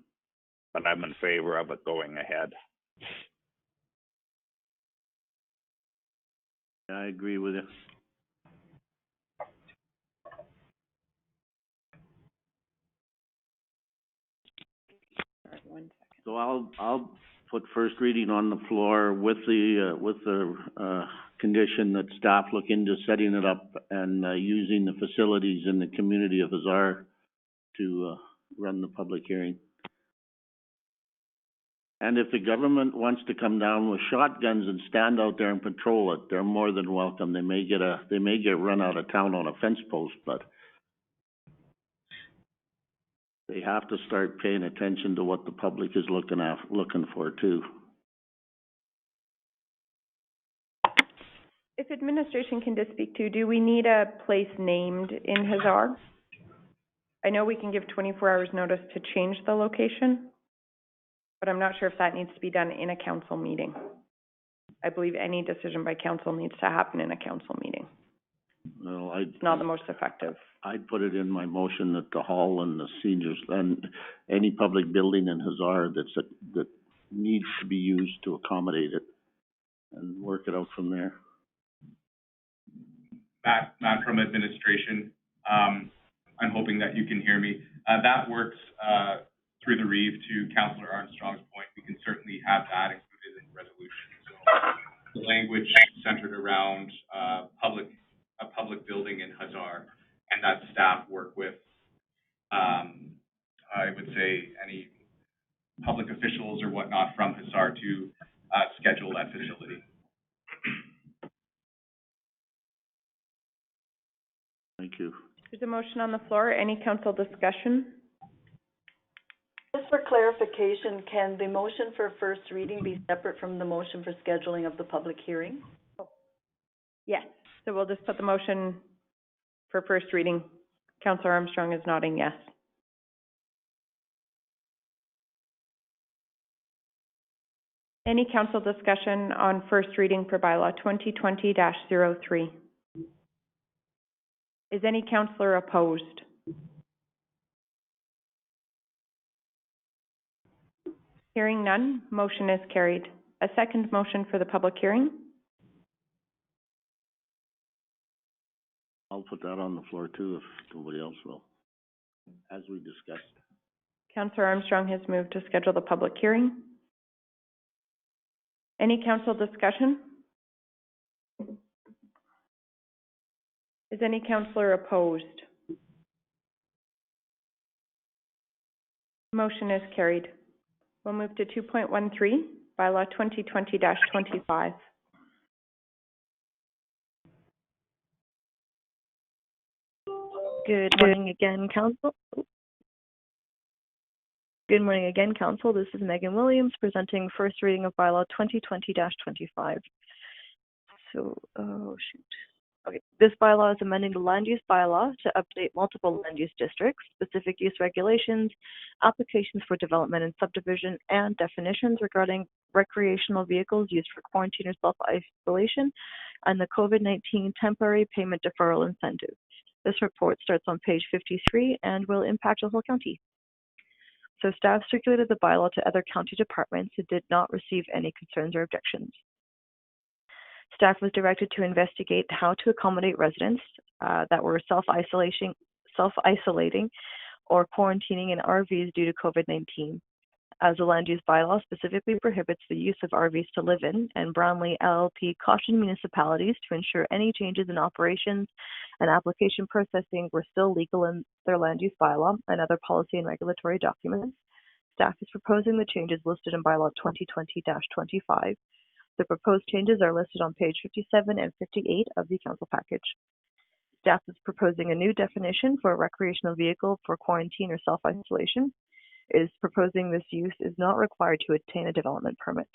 But I'm in favor of it going ahead. I agree with you. So I'll put first reading on the floor with the condition that staff look into setting it up and using the facilities in the community of Azar to run the public hearing. And if the government wants to come down with shotguns and stand out there and patrol it, they're more than welcome. They may get run out of town on a fence post, but they have to start paying attention to what the public is looking for too. If administration can just speak to, do we need a place named in Hazar? I know we can give 24 hours notice to change the location, but I'm not sure if that needs to be done in a council meeting. I believe any decision by council needs to happen in a council meeting. Well, It's not the most effective. I'd put it in my motion that the hall and the seniors and any public building in Hazar that needs to be used to accommodate it and work it out from there. Matt from administration, I'm hoping that you can hear me. That works through the Reeve to Councillor Armstrong's point. We can certainly have that included in the resolution. So the language centered around a public building in Hazar, and that staff work with, I would say, any public officials or whatnot from Hazar to schedule that facility. Thank you. There's a motion on the floor. Any council discussion? Just for clarification, can the motion for first reading be separate from the motion for scheduling of the public hearing? Yes. So we'll just put the motion for first reading. Councillor Armstrong is nodding yes. Any council discussion on first reading for bylaw 2020-03? Is any councillor opposed? Hearing none, motion is carried. A second motion for the public hearing? I'll put that on the floor too if nobody else will, as we discussed. Councillor Armstrong has moved to schedule the public hearing. Any council discussion? Is any councillor opposed? Motion is carried. We'll move to 2.13, bylaw 2020-25. Good morning again, Council. Good morning again, Council. This is Megan Williams presenting first reading of bylaw 2020-25. So, oh shoot. Okay, this bylaw is amending the land use bylaw to update multiple land use districts, specific use regulations, applications for development and subdivision, and definitions regarding recreational vehicles used for quarantine or self-isolation, and the COVID-19 temporary payment deferral incentive. This report starts on page 53 and will impact the whole county. So staff circulated the bylaw to other county departments and did not receive any concerns or objections. Staff was directed to investigate how to accommodate residents that were self-isolating or quarantining in RVs due to COVID-19. as the land use bylaw specifically prohibits the use of RVs to live in, and Brownlee LLP cautioned municipalities to ensure any changes in operations and application processing were still legal in their land use bylaw and other policy and regulatory documents. Staff is proposing the changes listed in bylaw 2020-25. The proposed changes are listed on page 57 and 58 of the council package. Staff is proposing a new definition for a recreational vehicle for quarantine or self-isolation. It is proposing this use is not required to obtain a development permit.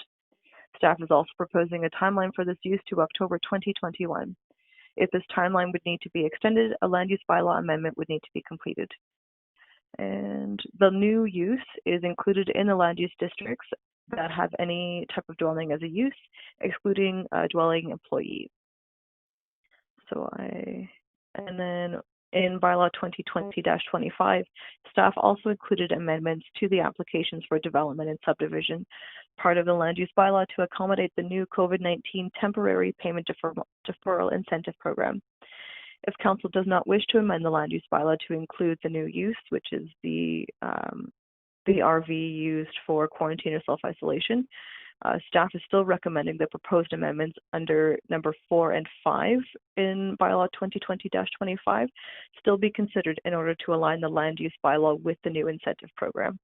Staff is also proposing a timeline for this use to October 2021. If this timeline would need to be extended, a land use bylaw amendment would need to be completed. And the new use is included in the land use districts that have any type of dwelling as a use, excluding a dwelling employee. And then in bylaw 2020-25, staff also included amendments to the applications for development and subdivision, part of the land use bylaw to accommodate the new COVID-19 temporary payment deferral incentive program. If council does not wish to amend the land use bylaw to include the new use, which is the RV used for quarantine or self-isolation, staff is still recommending the proposed amendments under number 4 and 5 in bylaw 2020-25 still be considered in order to align the land use bylaw with the new incentive program.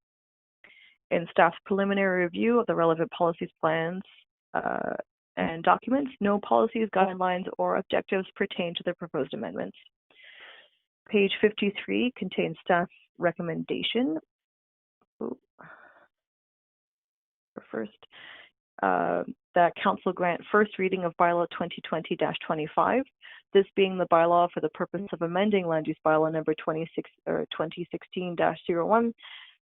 In staff's preliminary review of the relevant policies, plans, and documents, no policies, guidelines, or objectives pertain to the proposed amendments. Page 53 contains staff recommendation. First, that council grant first reading of bylaw 2020-25, this being the bylaw for the purpose of amending land use bylaw number 2016-01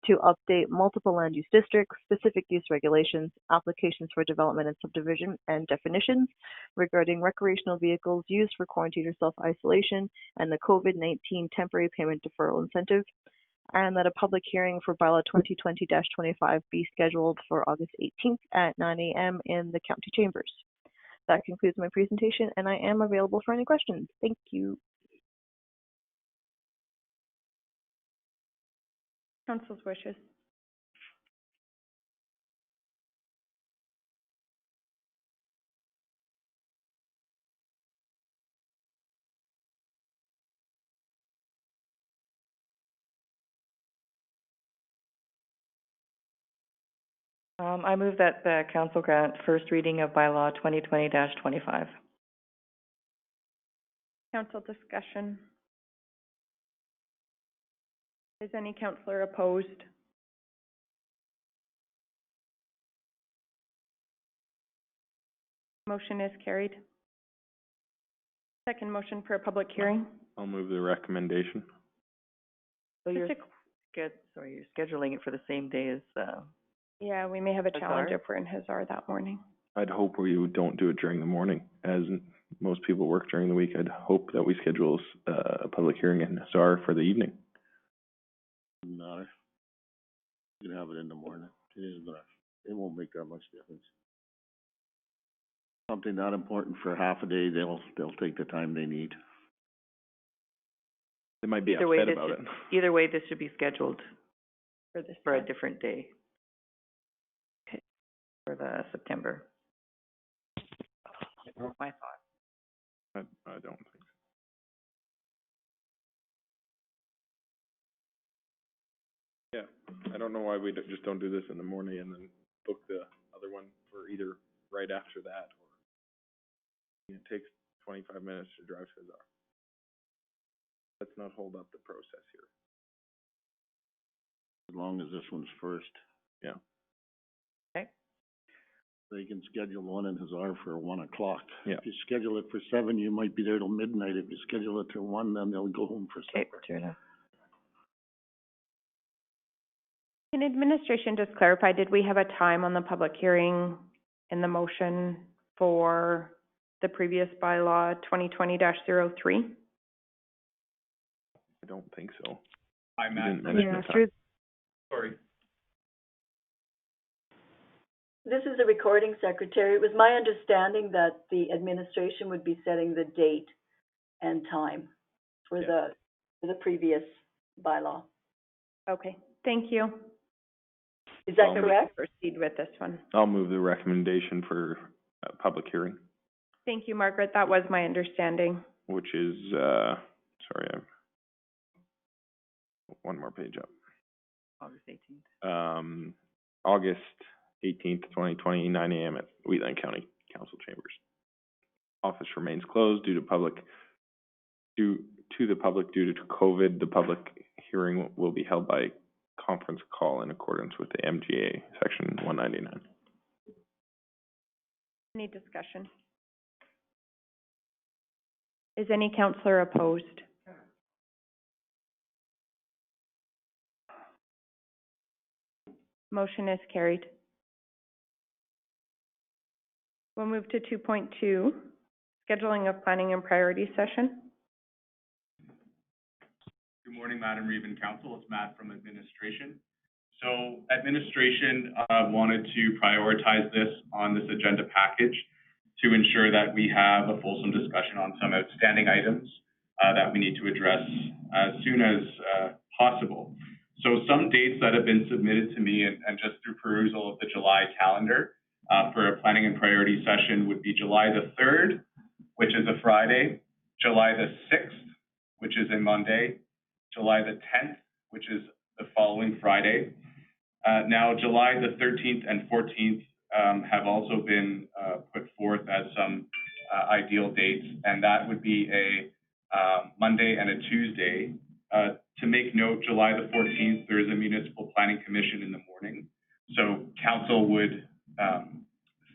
to update multiple land use districts, specific use regulations, applications for development and subdivision, and definitions regarding recreational vehicles used for quarantine or self-isolation and the COVID-19 temporary payment deferral incentive, and that a public hearing for bylaw 2020-25 be scheduled for August 18th at 9 a.m. in the county chambers. That concludes my presentation, and I am available for any questions. Thank you. Council's wishes. I move that the council grant first reading of bylaw 2020-25. Council discussion. Is any councillor opposed? Motion is carried. Second motion for a public hearing. I'll move the recommendation. So you're scheduling it for the same day as, Yeah, we may have a challenge Hazard? if we're in Hazard that morning. I'd hope we don't do it during the morning, as most people work during the week. I'd hope that we schedule a public hearing in SAR for the evening. Doesn't matter. You can have it in the morning. It won't make that much difference. Something not important for half a day, they'll take the time they need. They might be either way, upset about it. either way, this should be scheduled for a time. different day. Okay. For the September. My thought. I don't think so. Yeah, I don't know why we just don't do this in the morning and then book the other one for either right after that, or it takes 25 minutes to drive to Hazard. Let's not hold up the process here. As long as this one's first. Yeah. Okay. They can schedule one in Hazard for 1 o'clock. Yeah. If you schedule it for 7, you might be there till midnight. If you schedule it till 1, then they'll go home for Okay, supper. fair enough. Can administration just clarify, did we have a time on the public hearing in the motion for the previous bylaw 2020-03? I don't think so. Hi, You Matt. didn't mention Yeah, the time. through Sorry. This is the recording secretary. It was my understanding that the administration would be setting the date and time for the previous bylaw. Okay, thank you. Is that So we correct? can proceed with this one. I'll move the recommendation for a public hearing, Thank you, Margaret. That was my understanding. which is, sorry, I'm one more page up. August 18th. August 18th, 2020, 9 a.m. at Wheatland County Council Chambers. Office remains closed due to the public due to COVID. The public hearing will be held by conference call in accordance with the MGA Section 199. Any discussion? Is any counselor opposed? Motion is carried. We'll move to 2.2, scheduling of planning and priority session. Good morning, Madam Reeve and Council. It's Matt from Administration. So Administration wanted to prioritize this on this agenda package to ensure that we have a fulsome discussion on some outstanding items that we need to address as soon as possible. So some dates that have been submitted to me and just through perusal of the July calendar for a planning and priority session would be July the 3rd, which is a Friday, July the 6th, which is a Monday, July the 10th, which is the following Friday. Now, July the 13th and 14th have also been put forth as some ideal dates, and that would be a Monday and a Tuesday. To make note, July the 14th, there is a municipal planning commission in the morning, so council would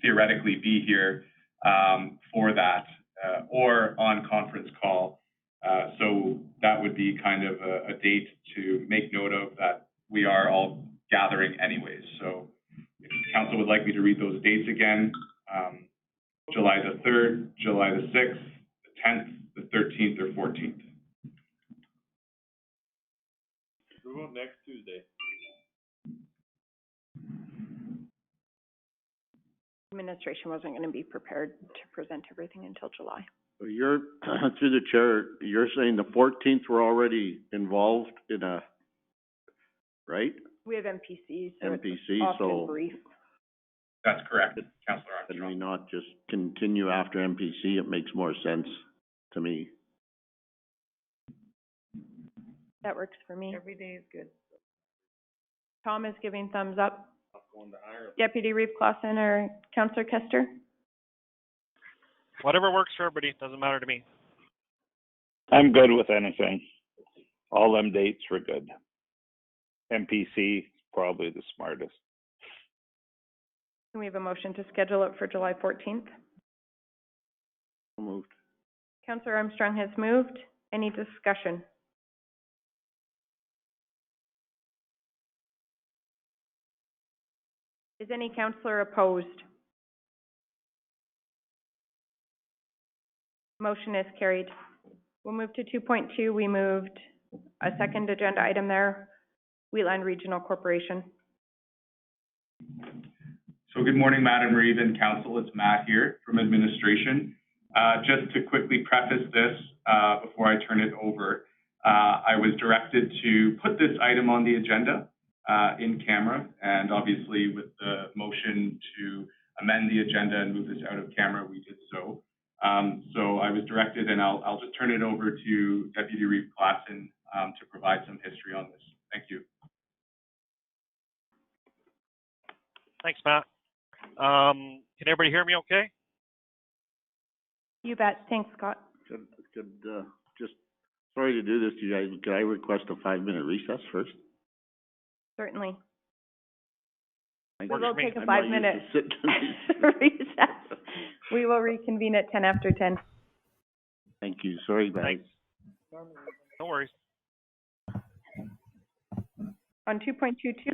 theoretically be here for that or on conference call. So that would be kind of a date to make note of that we are all gathering anyways. So if council would like me to read those dates again, July the 3rd, July the 6th, the 10th, the 13th, or 14th. What about next Tuesday? Administration wasn't going to be prepared to present everything until July. So you're, through the chair, you're saying the 14th we're already involved in a, right? We have MPCs, so MPC, it's often so brief. That's correct, Councillor can we Armstrong. not just continue after MPC? It makes more sense to me. That works for me. Every day is good. Tom is giving thumbs up. I'm going to Ireland. Deputy Reeve Clausen or Councillor Kester? Whatever works for everybody, doesn't matter to me. I'm good with anything. All them dates were good. MPC, probably the smartest. Can we have a motion to schedule it for July 14th? Moved. Councillor Armstrong has moved. Any discussion? Is any councillor opposed? Motion is carried. We'll move to 2.2. We moved a second agenda item there, Wheatland Regional Corporation. So good morning, Madam Reeve and Council. It's Matt here from Administration. Just to quickly preface this before I turn it over, I was directed to put this item on the agenda in camera, and obviously with the motion to amend the agenda and move this out of camera, we did so. So I was directed, and I'll just turn it over to Deputy Reeve Clausen to provide some history on this. Thank you. Thanks, Matt. Can everybody hear me okay? You bet. Thanks, Scott. Just, sorry to do this to you guys, but could I request a 5-minute recess first? Certainly. Thank We you. will take a I'm not 5-minute used to sitting. recess. We will reconvene at 10 after 10. Thank you, sorry, guys. Thanks. No worries. On 2.22,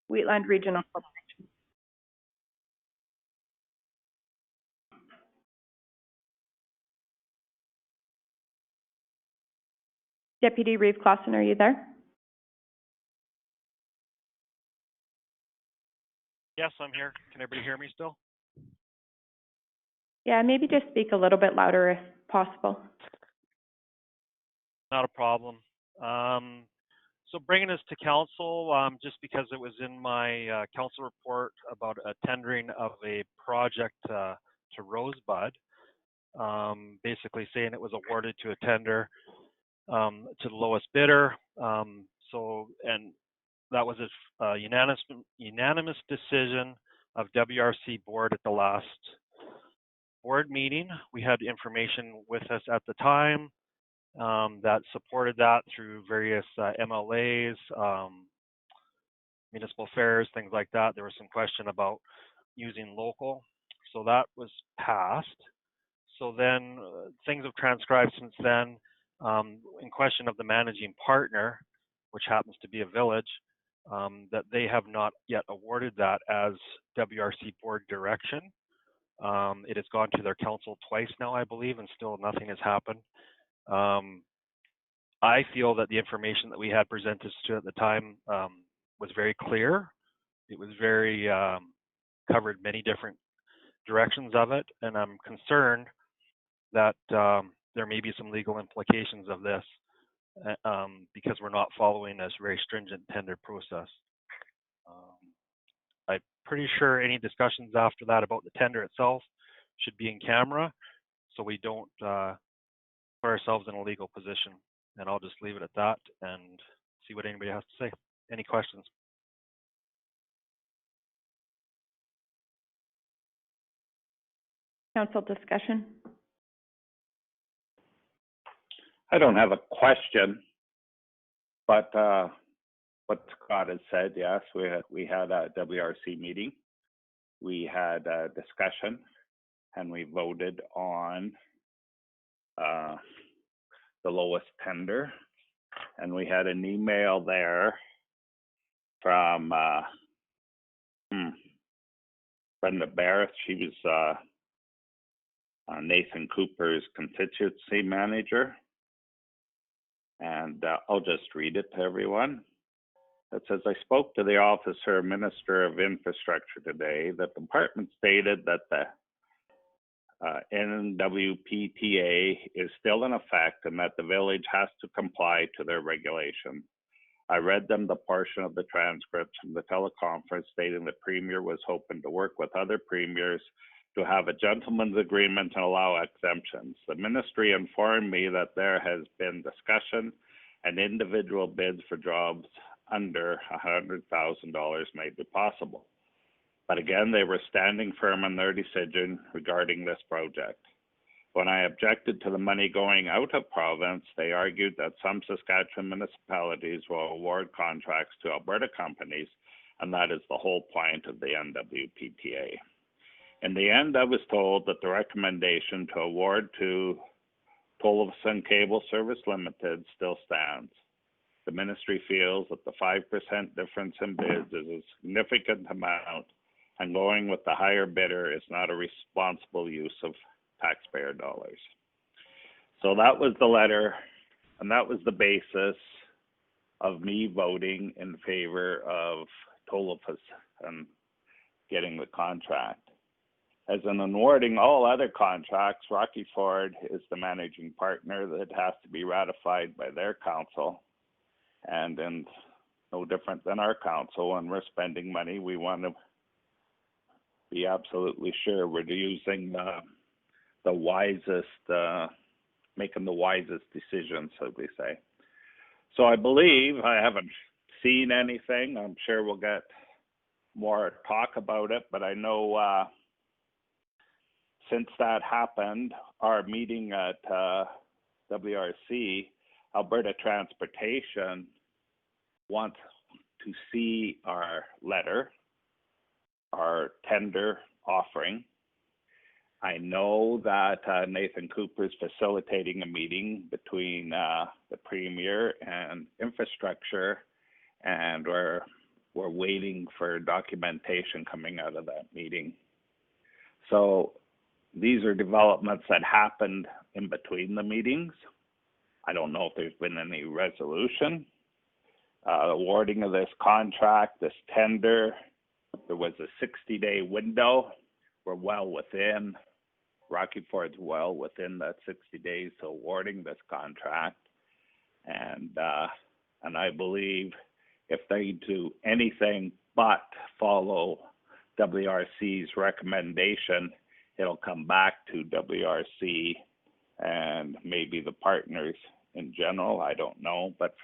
Wheatland Regional Corporation. Deputy Reeve Clausen, are you there? Yes, I'm here. Can everybody hear me still? Yeah, maybe just speak a little bit louder if possible. Not a problem. So bringing this to council, just because it was in my council report about a tendering of a project to Rosebud, basically saying it was awarded to a tender to the lowest bidder. And that was a unanimous decision of WRC board at the last board meeting. We had information with us at the time that supported that through various MLAs, municipal affairs, things like that. There was some question about using local, so that was passed. So then things have transcribed since then. In question of the managing partner, which happens to be a village, that they have not yet awarded that as WRC board direction. It has gone to their council twice now, I believe, and still nothing has happened. I feel that the information that we had presented to at the time was very clear. It was very covered many different directions of it, and I'm concerned that there may be some legal implications of this because we're not following this very stringent tender process. I'm pretty sure any discussions after that about the tender itself should be in camera, so we don't put ourselves in a legal position. And I'll just leave it at that and see what anybody has to say. Any questions? Council discussion? I don't have a question, but what Scott has said, yes, we had a WRC meeting. We had a discussion, and we voted on the lowest tender. And we had an email there from Brenda Barrett. She was Nathan Cooper's constituency manager. And I'll just read it to everyone. It says, I spoke to the officer Minister of Infrastructure today. The department stated that the NWPTA is still in effect and that the village has to comply to their regulation. I read them the portion of the transcripts from the teleconference stating the Premier was hoping to work with other premiers to have a gentleman's agreement and allow exemptions. The ministry informed me that there has been discussion and individual bids for jobs under $100,000 may be possible. But again, they were standing firm on their decision regarding this project. When I objected to the money going out of province, they argued that some Saskatchewan municipalities will award contracts to Alberta companies, and that is the whole point of the NWPTA. In the end, I was told that the recommendation to award to Tolleson Cable Service Limited still stands. The ministry feels that the 5% difference in bids is a significant amount, and going with the higher bidder is not a responsible use of taxpayer dollars. So that was the letter, and that was the basis of me voting in favor of Tolleson and getting the contract. As in awarding all other contracts, Rocky Ford is the managing partner that has to be ratified by their council. And no different than our council, when we're spending money, we want to be absolutely sure we're using the wisest, making the wisest decisions, so we say. So I believe, I haven't seen anything. I'm sure we'll get more talk about it, but I know since that happened, our meeting at WRC, Alberta Transportation wants to see our letter, our tender offering. I know that Nathan Cooper is facilitating a meeting between the Premier and Infrastructure, and we're waiting for documentation coming out of that meeting. So these are developments that happened in between the meetings. I don't know if there's been any resolution. Awarding of this contract, this tender, there was a 60-day window. We're well within, Rocky Ford's well within that 60 days to awarding this contract. And And I believe if they do anything but follow WRC's recommendation, it'll come back to WRC and maybe the partners in general. I don't know, but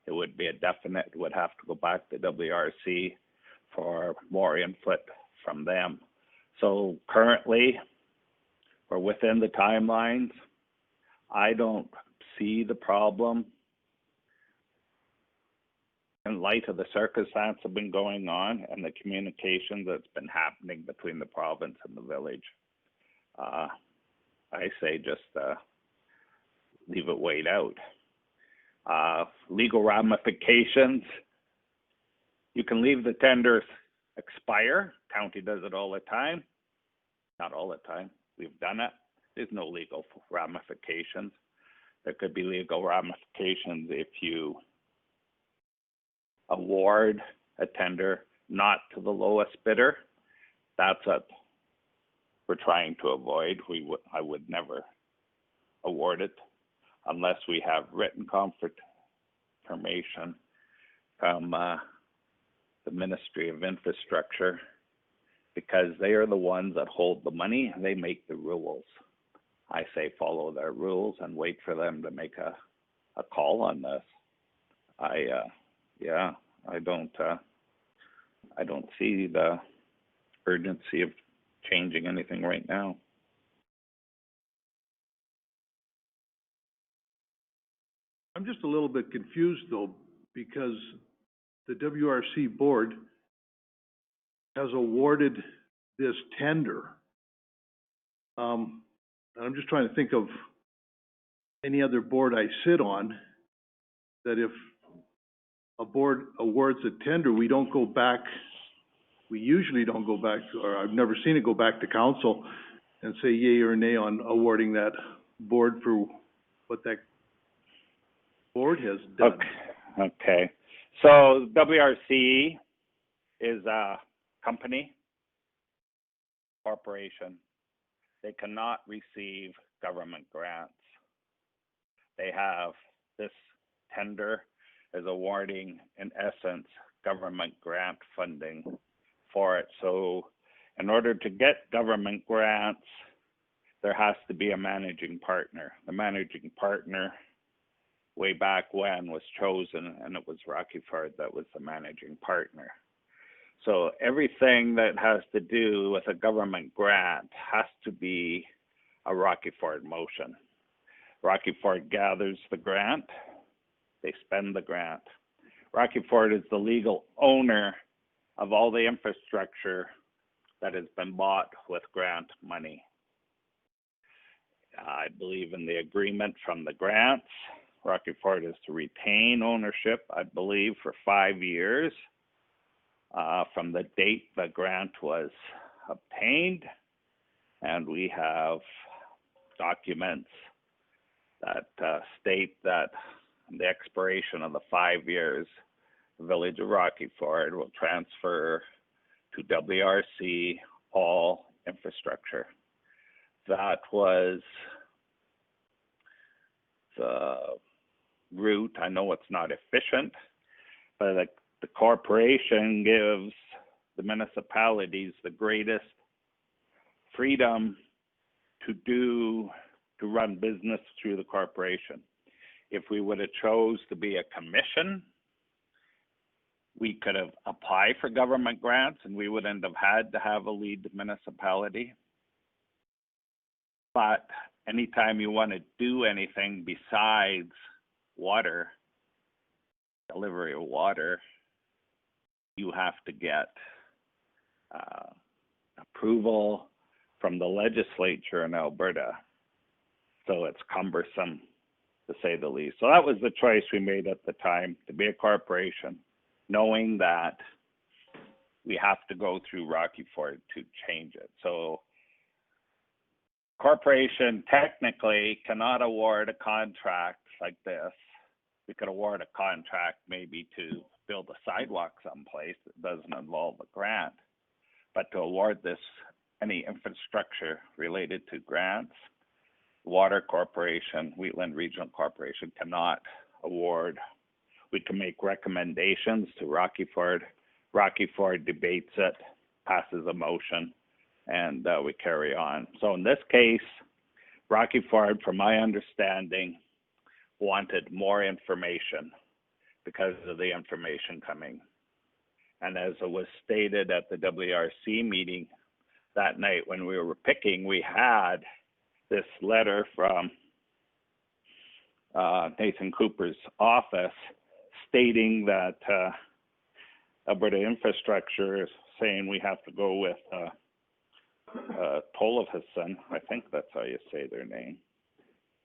it would be a definite, would have to go back to WRC for more input from them. So currently, we're within the timelines. I don't see the problem in light of the circumstance that have been going on and the communication that's been happening between the province and the village. I say just leave it wait out. Legal ramifications, you can leave the tenders expire. County does it all the time. Not all the time. We've done it. There's no legal ramifications. There could be legal ramifications if you award a tender not to the lowest bidder. That's what we're trying to avoid. I would never award it unless we have written confirmation from the Ministry of Infrastructure, because they are the ones that hold the money and they make the rules. I say follow their rules and wait for them to make a call on this. I don't see the urgency of changing anything right now. I'm just a little bit confused though, because the WRC board has awarded this tender. And I'm just trying to think of any other board I sit on, that if a board awards a tender, we don't go back, we usually don't go back, or I've never seen it go back to council and say yay or nay on awarding that board for what that board has done. Okay. So WRC is a company, corporation. They cannot receive government grants. They have this tender is awarding, in essence, government grant funding for it. So in order to get government grants, there has to be a managing partner. The managing partner, way back when, was chosen, and it was Rocky Ford that was the managing partner. So everything that has to do with a government grant has to be a Rocky Ford motion. Rocky Ford gathers the grant, they spend the grant. Rocky Ford is the legal owner of all the infrastructure that has been bought with grant money. I believe in the agreement from the grants. Rocky Ford is to retain ownership, I believe, for 5 years from the date the grant was obtained. And we have documents that state that the expiration of the 5 years, the village of Rocky Ford will transfer to WRC all infrastructure. That was the route. I know it's not efficient, but the corporation gives the municipalities the greatest freedom to run business through the corporation. If we would have chose to be a commission, we could have applied for government grants and we wouldn't have had to have a lead municipality. But anytime you want to do anything besides water, delivery of water, you have to get approval from the legislature in Alberta. So it's cumbersome, to say the least. So that was the choice we made at the time, to be a corporation, knowing that we have to go through Rocky Ford to change it. So corporation technically cannot award a contract like this. We could award a contract maybe to build a sidewalk someplace that doesn't involve a grant, but to award this, any infrastructure related to grants, Water Corporation, Wheatland Regional Corporation cannot award we can make recommendations to Rocky Ford. Rocky Ford debates it, passes a motion, and we carry on. So in this case, Rocky Ford, from my understanding, wanted more information because of the information coming. And as it was stated at the WRC meeting that night when we were picking, we had this letter from Nathan Cooper's office stating that Alberta Infrastructure is saying we have to go with Tollefson, I think that's how you say their name,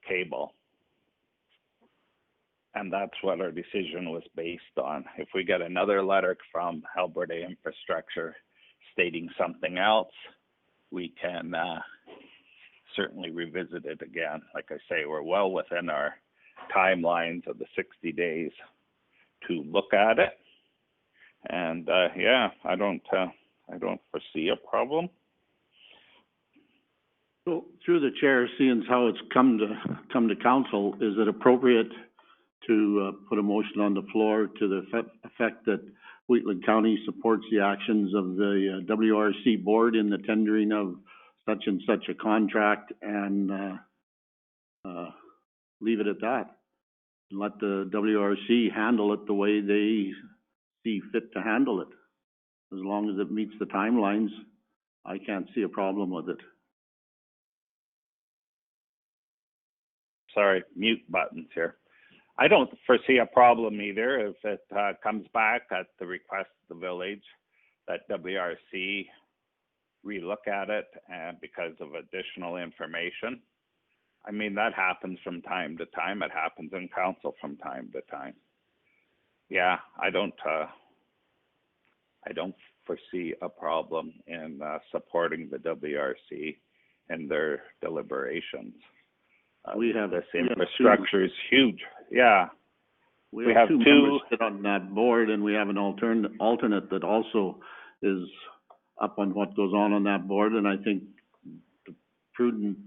cable. And that's what our decision was based on. If we get another letter from Alberta Infrastructure stating something else, we can certainly revisit it again. Like I say, we're well within our timelines of the 60 days to look at it. And yeah, I don't foresee a problem. So through the chair, seeing how it's come to council, is it appropriate to put a motion on the floor to the effect that Wheatland County supports the actions of the WRC board in the tendering of such and such a contract, and leave it at that? And let the WRC handle it the way they see fit to handle it. As long as it meets the timelines, I can't see a problem with it. Sorry, mute buttons here. I don't foresee a problem either if it comes back at the request of the village that WRC relook at it because of additional information. I mean, that happens from time to time. It happens in council from time to time. Yeah, I don't foresee a problem in supporting the WRC in their deliberations. We have this infrastructure is huge. Yeah. We have two members sit on that board, and we have an alternate that also is up on what goes on that board. And I think the prudent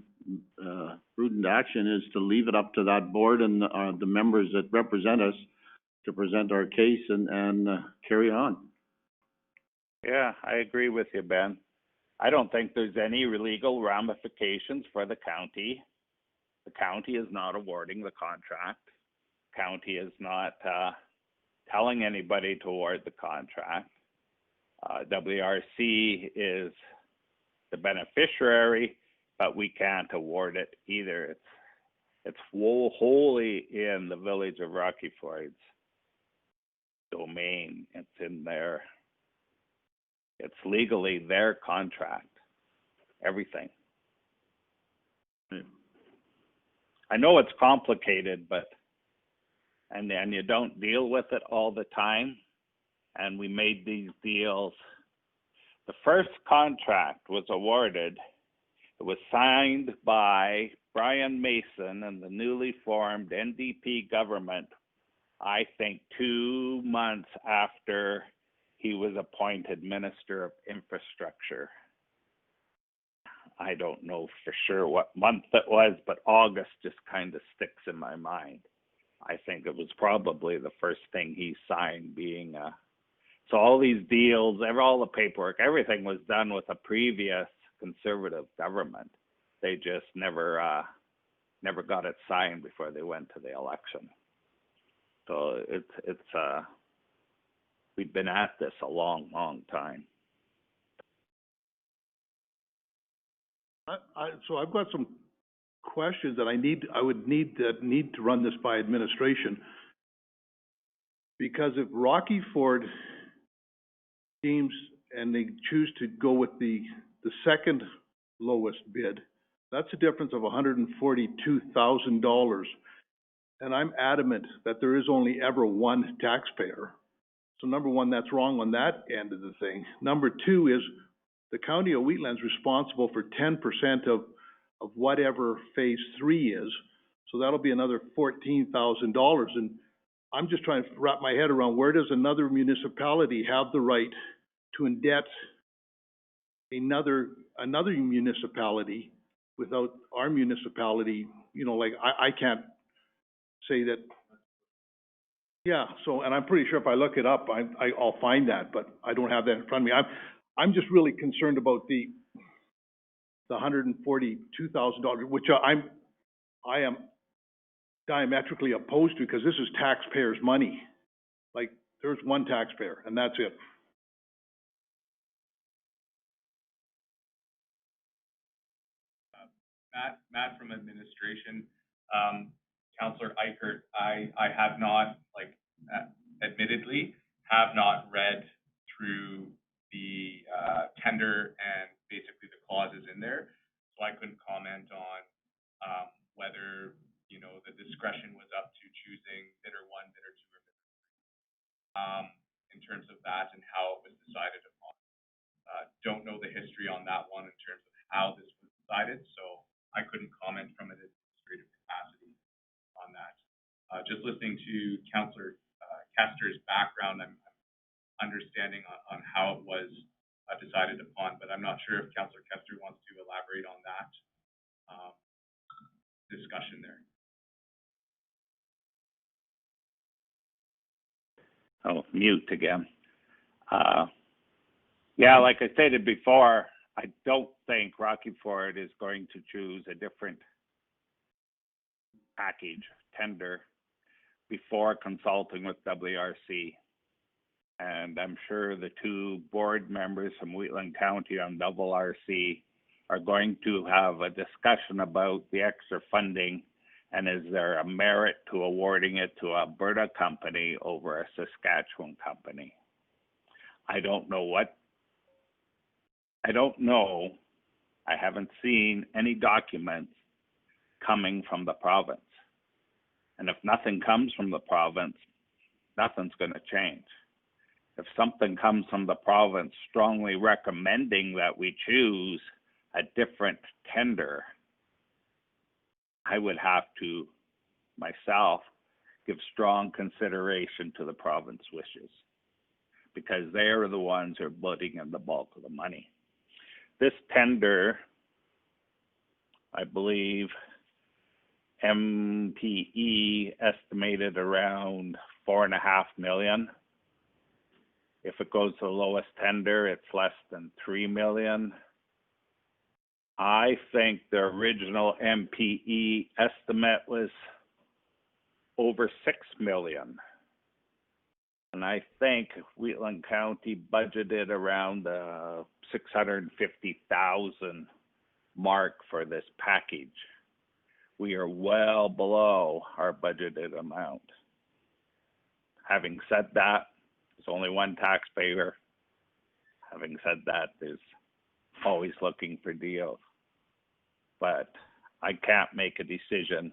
action is to leave it up to that board and the members that represent us to present our case and carry on. Yeah, I agree with you, Ben. I don't think there's any legal ramifications for the county. The county is not awarding the contract. County is not telling anybody to award the contract. WRC is the beneficiary, but we can't award it either. It's wholly in the village of Rocky Ford's domain. It's in their, it's legally their contract, everything. I know it's complicated, but, and you don't deal with it all the time. And we made these deals. The first contract was awarded. It was signed by Brian Mason and the newly formed NDP government, I think 2 months after he was appointed Minister of Infrastructure. I don't know for sure what month it was, but August just kind of sticks in my mind. I think it was probably the first thing he signed, being so all these deals, all the paperwork, everything was done with a previous conservative government. They just never got it signed before they went to the election. So it's we've been at this a long, long time. So I've got some questions that I would need to run this by administration. Because if Rocky Ford teams and they choose to go with the second lowest bid, that's a difference of $142,000. And I'm adamant that there is only ever one taxpayer. So number one, that's wrong on that end of the thing. Number two is the county of Wheatland's responsible for 10% of whatever phase 3 is. So that'll be another $14,000. And I'm just trying to wrap my head around, where does another municipality have the right to indebt another municipality without our municipality, like I can't say that Yeah, so, and I'm pretty sure if I look it up, I'll find that, but I don't have that in front of me. I'm just really concerned about the $142,000, which I am diametrically opposed to, because this is taxpayers' money. Like, there's one taxpayer, and that's it. Matt from administration. Counselor Eichert, I have not, admittedly, have not read through the tender and basically the clauses in there, so I couldn't comment on whether, the discretion was up to choosing bidder one, bidder two, or bidder three, in terms of that and how it was decided upon. Don't know the history on that one in terms of how this was decided, so I couldn't comment from an administrative capacity on that. Just listening to Councillor Kester's background, I'm understanding on how it was decided upon, but I'm not sure if Councillor Kester wants to elaborate on that discussion there. Oh, mute again. Yeah, like I stated before, I don't think Rocky Ford is going to choose a different package tender before consulting with WRC. And I'm sure the two board members from Wheatland County on WRC are going to have a discussion about the extra funding, and is there a merit to awarding it to a Alberta company over a Saskatchewan company? I don't know. I haven't seen any documents coming from the province. And if nothing comes from the province, nothing's going to change. If something comes from the province strongly recommending that we choose a different tender, I would have to, myself, give strong consideration to the province wishes, because they are the ones who are putting in the bulk of the money. This tender, I believe, MPE estimated around $4.5 million. If it goes to the lowest tender, it's less than $3 million. I think the original MPE estimate was over $6 million. And I think Wheatland County budgeted around the $650,000 mark for this package. We are well below our budgeted amount. Having said that, there's only one taxpayer. Having said that, there's always looking for deals. But I can't make a decision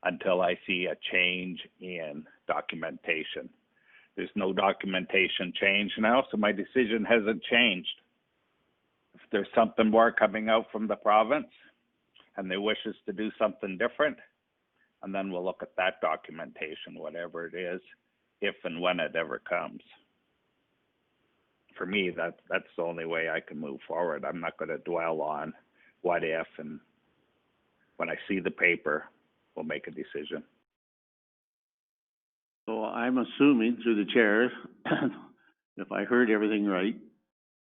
until I see a change in documentation. There's no documentation change now, so my decision hasn't changed. If there's something more coming out from the province and they wish us to do something different, and then we'll look at that documentation, whatever it is, if and when it ever comes. For me, that's the only way I can move forward. I'm not going to dwell on what if, and when I see the paper, we'll make a decision. So I'm assuming through the chair, if I heard everything right,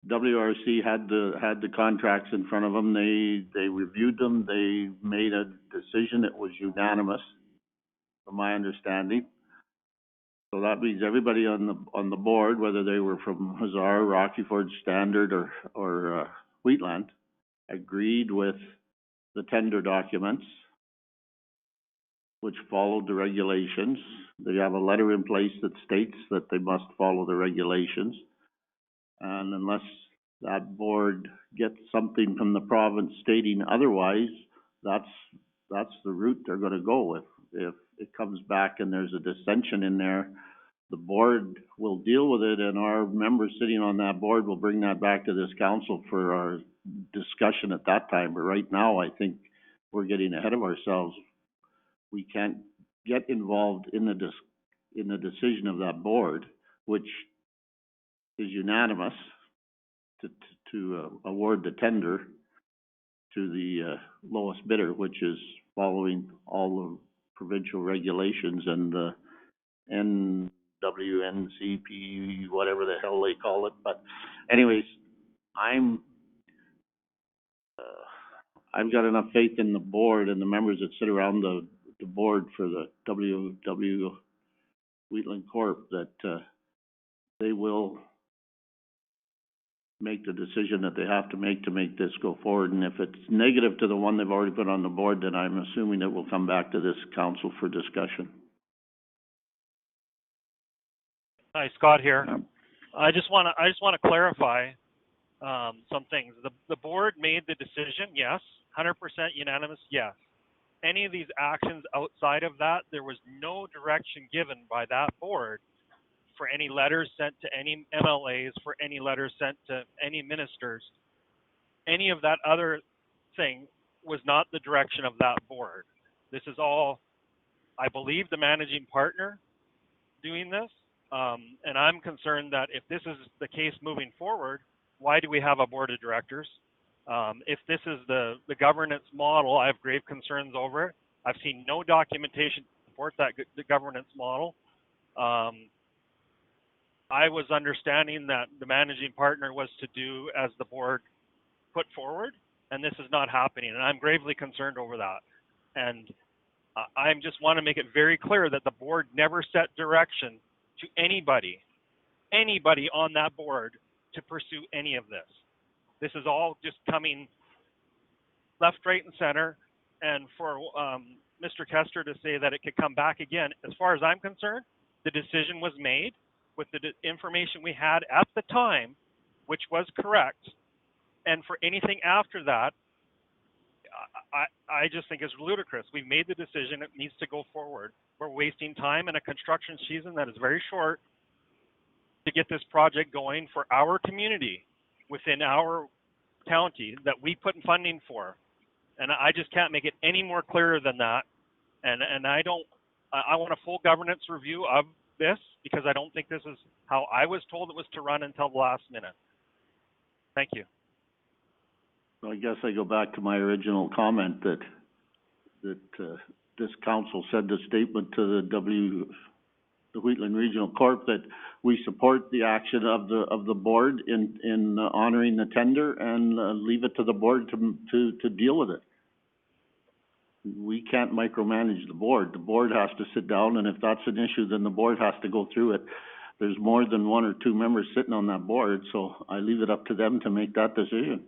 WRC had the contracts in front of them. They reviewed them. They made a decision. It was unanimous, from my understanding. So that means everybody on the board, whether they were from Hussar, Rocky Ford, Standard, or Wheatland, agreed with the tender documents, which followed the regulations. They have a letter in place that states that they must follow the regulations. And unless that board gets something from the province stating otherwise, that's the route they're gonna go with. If it comes back and there's a dissension in there, the board will deal with it, and our members sitting on that board will bring that back to this council for our discussion at that time. But right now, I think we're getting ahead of ourselves. We can't get involved in the decision of that board, which is unanimous to award the tender to the lowest bidder, which is following all the provincial regulations and WNCP, whatever the hell they call it, but anyways, I've got enough faith in the board and the members that sit around the board for the WW Wheatland Corp. that, they will make the decision that they have to make this go forward. And if it's negative to the one they've already put on the board, then I'm assuming it will come back to this council for discussion. Hi, Scott here. I just want to clarify some things. The board made the decision, yes. 100% unanimous, yes. Any of these actions outside of that, there was no direction given by that board for any letters sent to any MLAs, for any letters sent to any ministers. Any of that other thing was not the direction of that board. This is all, I believe, the managing partner doing this. And I'm concerned that if this is the case moving forward, why do we have a board of directors? If this is the governance model, I have grave concerns over it. I've seen no documentation to support that the governance model. I was understanding that the managing partner was to do as the board put forward, and this is not happening, and I'm gravely concerned over that. And I just want to make it very clear that the board never set direction to anybody on that board to pursue any of this. This is all just coming left, right, and center. And for Mr. Kester to say that it could come back again, as far as I'm concerned, the decision was made with the information we had at the time, which was correct. And for anything after that, I just think is ludicrous. We've made the decision, it needs to go forward. We're wasting time in a construction season that is very short to get this project going for our community within our county that we put in funding for. And I just can't make it any more clearer than that. And I want a full governance review of this, because I don't think this is how I was told it was to run until the last minute. Thank you. I guess I go back to my original comment that this council said the statement to the Wheatland Regional Corp that we support the action of the board in honoring the tender and leave it to the board to deal with it. We can't micromanage the board. The board has to sit down, and if that's an issue, then the board has to go through it. There's more than one or two members sitting on that board, so I leave it up to them to make that decision.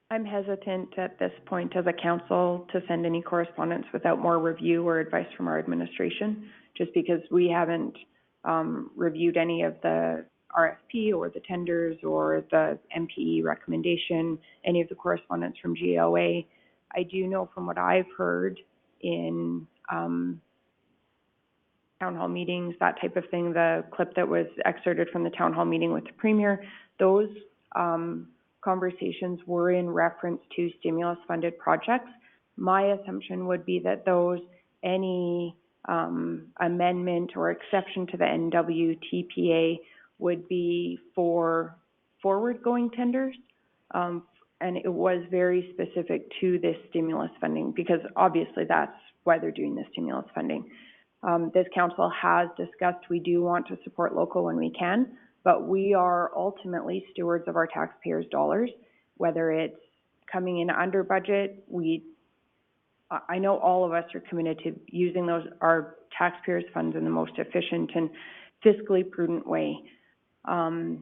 I'm hesitant at this point as a council to send any correspondence without more review or advice from our administration, just because we haven't reviewed any of the RFP or the tenders or the MPE recommendation, any of the correspondence from GOA. I do know from what I've heard in town hall meetings, that type of thing, the clip that was excerpted from the town hall meeting with the Premier, those conversations were in reference to stimulus-funded projects. My assumption would be that any amendment or exception to the NWTPA would be for forward-going tenders, and it was very specific to this stimulus funding, because obviously that's why they're doing the stimulus funding. This council has discussed we do want to support local when we can, but we are ultimately stewards of our taxpayers' dollars, whether it's coming in under budget. I know all of us are committed to using our taxpayers' funds in the most efficient and fiscally prudent way. And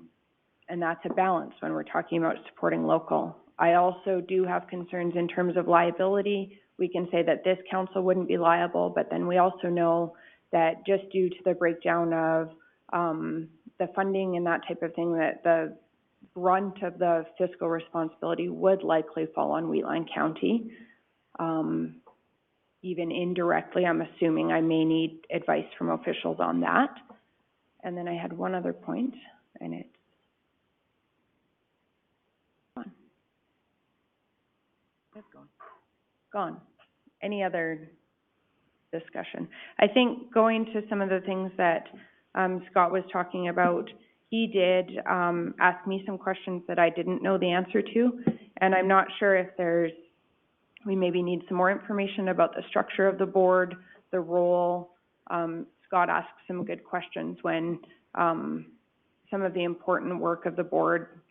that's a balance when we're talking about supporting local. I also do have concerns in terms of liability. We can say that this council wouldn't be liable, but then we also know that just due to the breakdown of the funding and that type of thing, that the brunt of the fiscal responsibility would likely fall on Wheatland County. Even indirectly, I'm assuming I may need advice from officials on that. And then I had one other point, and it's gone. It's gone. Any other discussion? I think going to some of the things that Scott was talking about, he did ask me some questions that I didn't know the answer to, and I'm not sure if we maybe need some more information about the structure of the board, the role. Scott asked some good questions when, some of the important work of the board,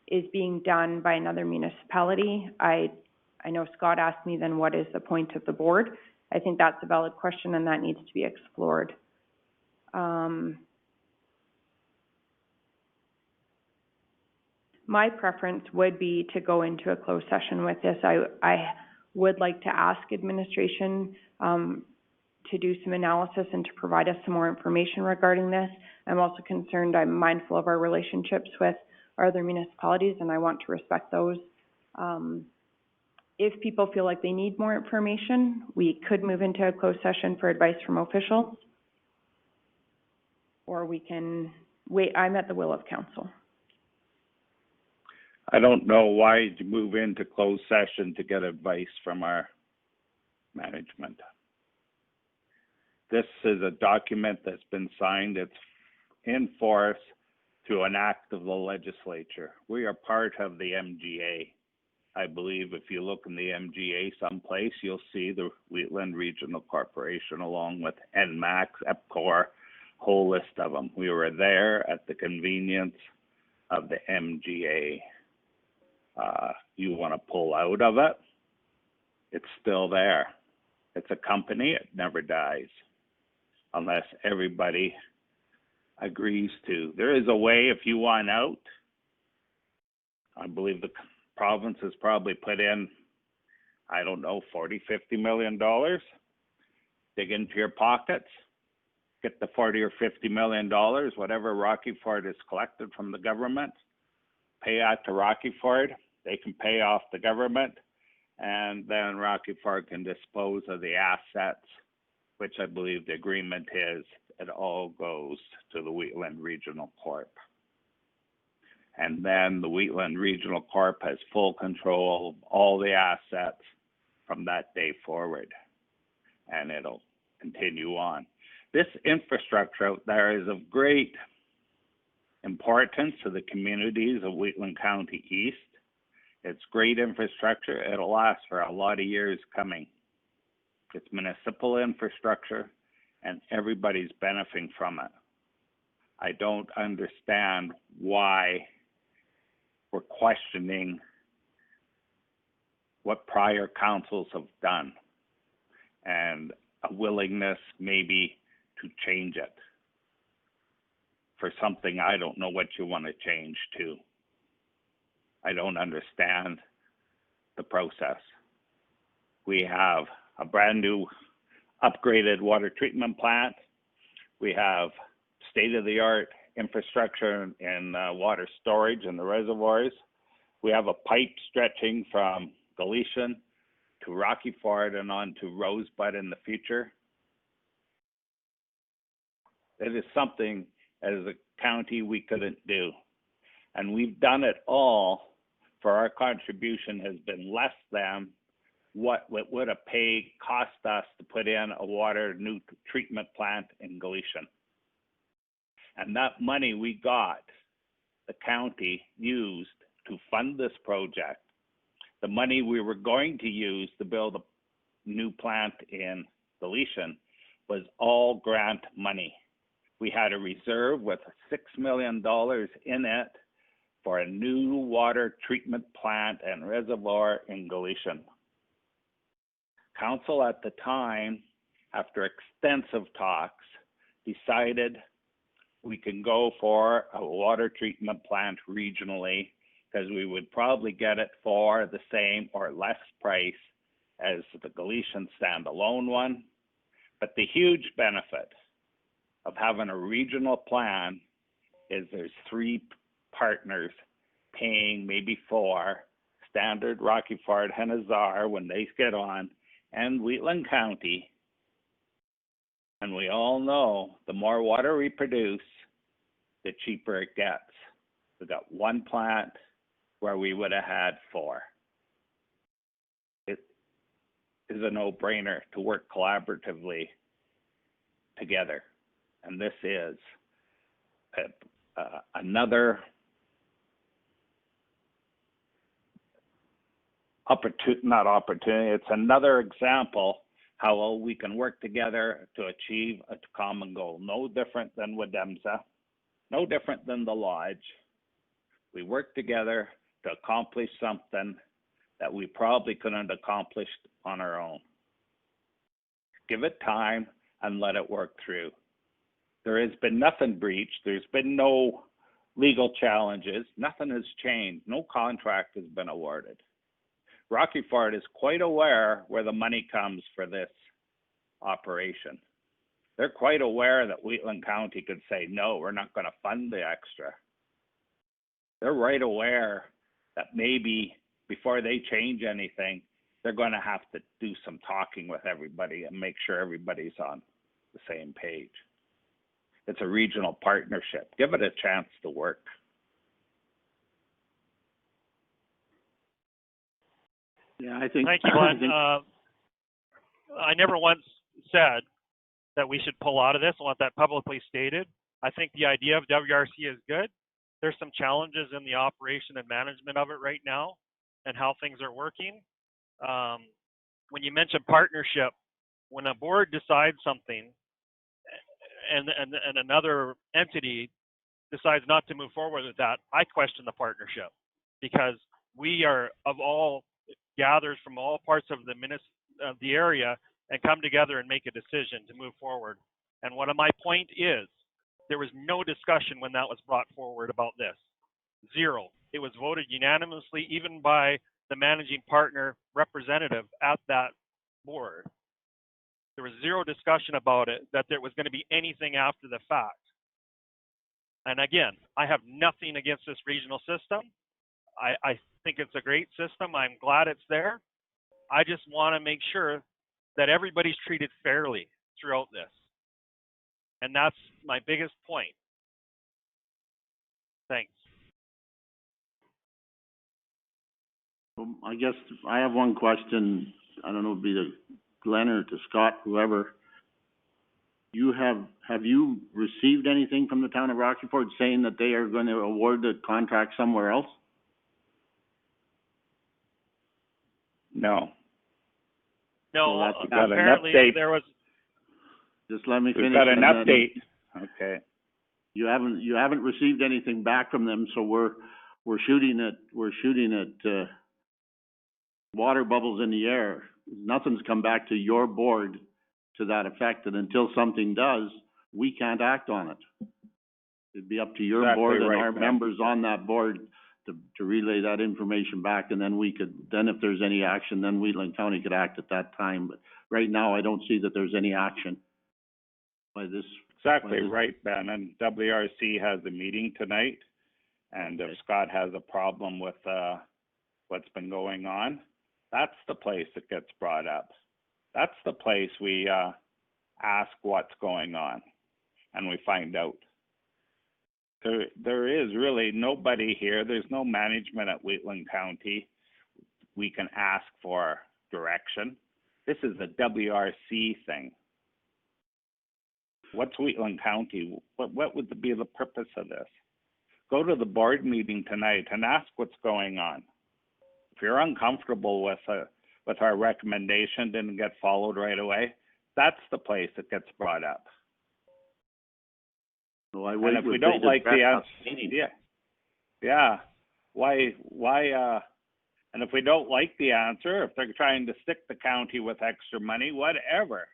is being done by another municipality. I know Scott asked me then, what is the point of the board? I think that's a valid question and that needs to be explored. My preference would be to go into a closed session with this. I would like to ask administration to do some analysis and to provide us some more information regarding this. I'm also concerned, I'm mindful of our relationships with our other municipalities and I want to respect those. If people feel like they need more information, we could move into a closed session for advice from officials. Or we can wait. I'm at the will of council. I don't know why you move into closed session to get advice from our management. This is a document that's been signed. It's in force through an act of the legislature. We are part of the MGA. I believe if you look in the MGA someplace, you'll see the Wheatland Regional Corporation along with NMAX, EPCOR, whole list of them. We were there at the convenience of the MGA. You want to pull out of it, it's still there. It's a company, it never dies, unless everybody agrees to. There is a way if you want out. I believe the province has probably put in, I don't know, $40, $50 million. Dig into your pockets, get the $40 or $50 million, whatever Rocky Ford has collected from the government, pay out to Rocky Ford. They can pay off the government, and then Rocky Ford can dispose of the assets, which I believe the agreement is it all goes to the Wheatland Regional Corp. And then the Wheatland Regional Corp has full control of all the assets from that day forward, and it'll continue on. This infrastructure out there is of great importance to the communities of Wheatland County East. It's great infrastructure. It'll last for a lot of years coming. It's municipal infrastructure, and everybody's benefiting from it. I don't understand why we're questioning what prior councils have done and a willingness maybe to change it for something I don't know what you want to change to. I don't understand the process. We have a brand new upgraded water treatment plant. We have state-of-the-art infrastructure in water storage in the reservoirs. We have a pipe stretching from Galician to Rocky Ford and on to Rosebud in the future. It is something as a county we couldn't do. And we've done it all for our contribution has been less than what it would have cost us to put in a new treatment plant in Galician. And that money we got, the county used to fund this project. The money we were going to use to build a new plant in Galician was all grant money. We had a reserve with $6 million in it for a new water treatment plant and reservoir in Galician. Council at the time, after extensive talks, decided we can go for a water treatment plant regionally because we would probably get it for the same or less price as the Galician standalone one. But the huge benefit of having a regional plan is there's 3 partners paying maybe 4, Standard, Rocky Ford, Henazar when they get on, and Wheatland County. And we all know the more water we produce, the cheaper it gets. We got 1 plant where we would have had 4. It is a no-brainer to work collaboratively together. And this is another it's another example how well we can work together to achieve a common goal. No different than Wademsa, no different than the Lodge. We work together to accomplish something that we probably couldn't have accomplished on our own. Give it time and let it work through. There has been nothing breached. There's been no legal challenges. Nothing has changed. No contract has been awarded. Rocky Ford is quite aware where the money comes for this operation. They're quite aware that Wheatland County could say, no, we're not going to fund the extra. They're right aware that maybe before they change anything, they're going to have to do some talking with everybody and make sure everybody's on the same page. It's a regional partnership. Give it a chance to work. Yeah, I think. Thank you, Glenn. I never once said that we should pull out of this. I want that publicly stated. I think the idea of WRC is good. There's some challenges in the operation and management of it right now and how things are working. When you mention partnership, when a board decides something and another entity decides not to move forward with that, I question the partnership, because we are gathered from all parts of the area and come together and make a decision to move forward. And one of my point is, there was no discussion when that was brought forward about this. Zero. It was voted unanimously, even by the managing partner representative at that board. There was zero discussion about it, that there was going to be anything after the fact. And again, I have nothing against this regional system. I think it's a great system. I'm glad it's there. I just want to make sure that everybody's treated fairly throughout this. And that's my biggest point. Thanks. Well, I guess I have one question. I don't know, it'd be to Glenn or to Scott, whoever. Have you received anything from the town of Rocky Ford saying that they are going to award the contract somewhere else? No. No, Well, apparently there was. Just let me finish. We've got an update. Okay. You haven't received anything back from them, so we're shooting at water bubbles in the air. Nothing's come back to your board to that effect, and until something does, we can't act on it. It'd be up to your board and our members on that board to relay that information back, and then if there's any action, then Wheatland County could act at that time. But right now, I don't see that there's any action by this. Exactly right, Ben. And WRC has a meeting tonight, and if Scott has a problem with what's been going on, that's the place that gets brought up. That's the place we ask what's going on, and we find out. There is really nobody here. There's no management at Wheatland County. We can ask for direction. This is a WRC thing. What's Wheatland County? What would be the purpose of this? Go to the board meeting tonight and ask what's going on. If you're uncomfortable with our recommendation, didn't get followed right away, that's the place that gets brought up. So and if we don't like the answer, and if we don't like the answer, if they're trying to stick the county with extra money, whatever,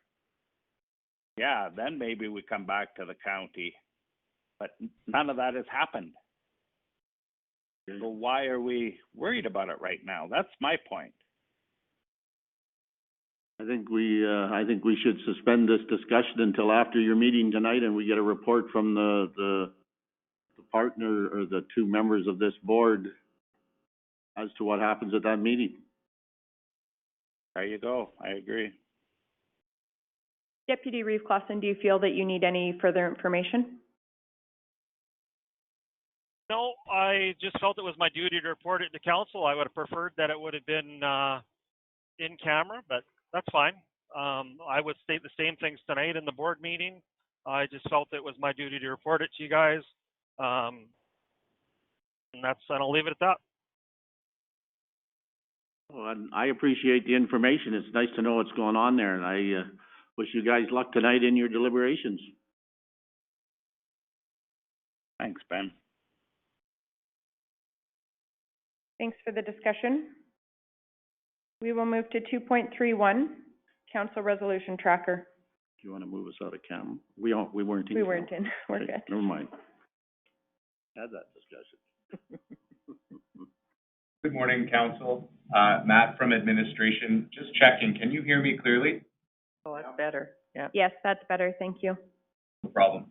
then maybe we come back to the county. But none of that has happened. So why are we worried about it right now? That's my point. I think we should suspend this discussion until after your meeting tonight, and we get a report from the partner or the two members of this board as to what happens at that meeting. There you go. I agree. Deputy Reeve Clausen, do you feel that you need any further information? No, I just felt it was my duty to report it to council. I would have preferred that it would have been in camera, but that's fine. I would state the same things tonight in the board meeting. I just felt it was my duty to report it to you guys. And I'll leave it at that. Well, and I appreciate the information. It's nice to know what's going on there, and I, wish you guys luck tonight in your deliberations. Thanks, Ben. Thanks for the discussion. We will move to 2.31, Council Resolution Tracker. Do you wanna move us out of cam? We weren't in. We cam. weren't in, we're Okay, good. Never mind. Had that discussion. Good morning, council. Matt from administration. Just checking, can you hear me clearly? Oh, that's better, yeah. Yes, that's better, thank you. No problem.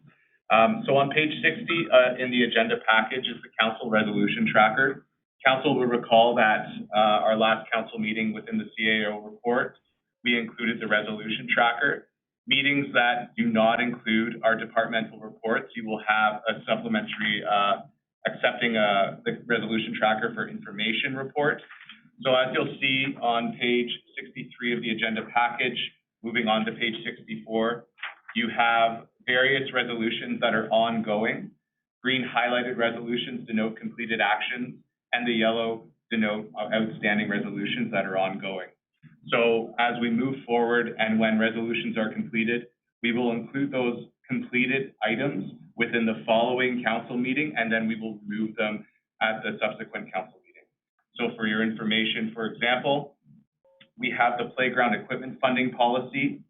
So on page 60, in the agenda package is the council resolution tracker. Council will recall that, our last council meeting within the CAO report, we included the resolution tracker. Meetings that do not include our departmental reports, you will have a supplementary, accepting, the resolution tracker for information report. So as you'll see on page 63 of the agenda package, moving on to page 64, you have various resolutions that are ongoing. Green highlighted resolutions denote completed actions, and the yellow denote outstanding resolutions that are ongoing. So as we move forward and when resolutions are completed, we will include those completed items within the following council meeting, and then we will remove them at the subsequent council meeting. So for your information, for example, we have the playground equipment funding policy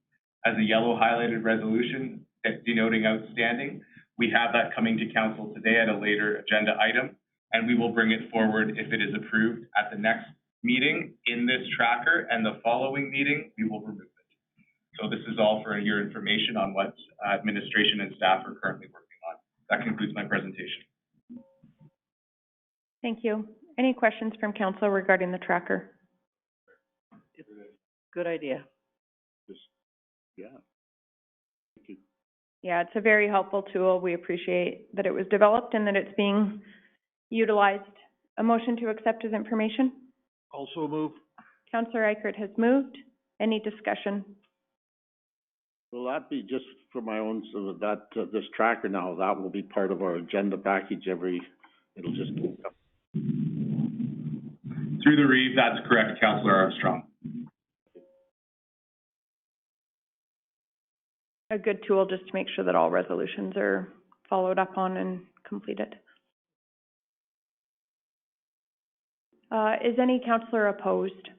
as a yellow highlighted resolution denoting outstanding. We have that coming to council today at a later agenda item, and we will bring it forward if it is approved at the next meeting in this tracker, and the following meeting, we will remove it. So this is all for your information on what administration and staff are currently working on. That concludes my presentation. Thank you. Any questions from council regarding the tracker? Good idea. Yeah. Thank you. Yeah, it's a very helpful tool. We appreciate that it was developed and that it's being utilized. A motion to accept as information? Also move. Councillor Eichert has moved. Any discussion? Will that be just for my own, so that, this tracker now, that will be part of our agenda package it'll just keep up. Through the Reeve, that's correct, Councillor Armstrong. A good tool just to make sure that all resolutions are followed up on and completed. Is any councillor opposed?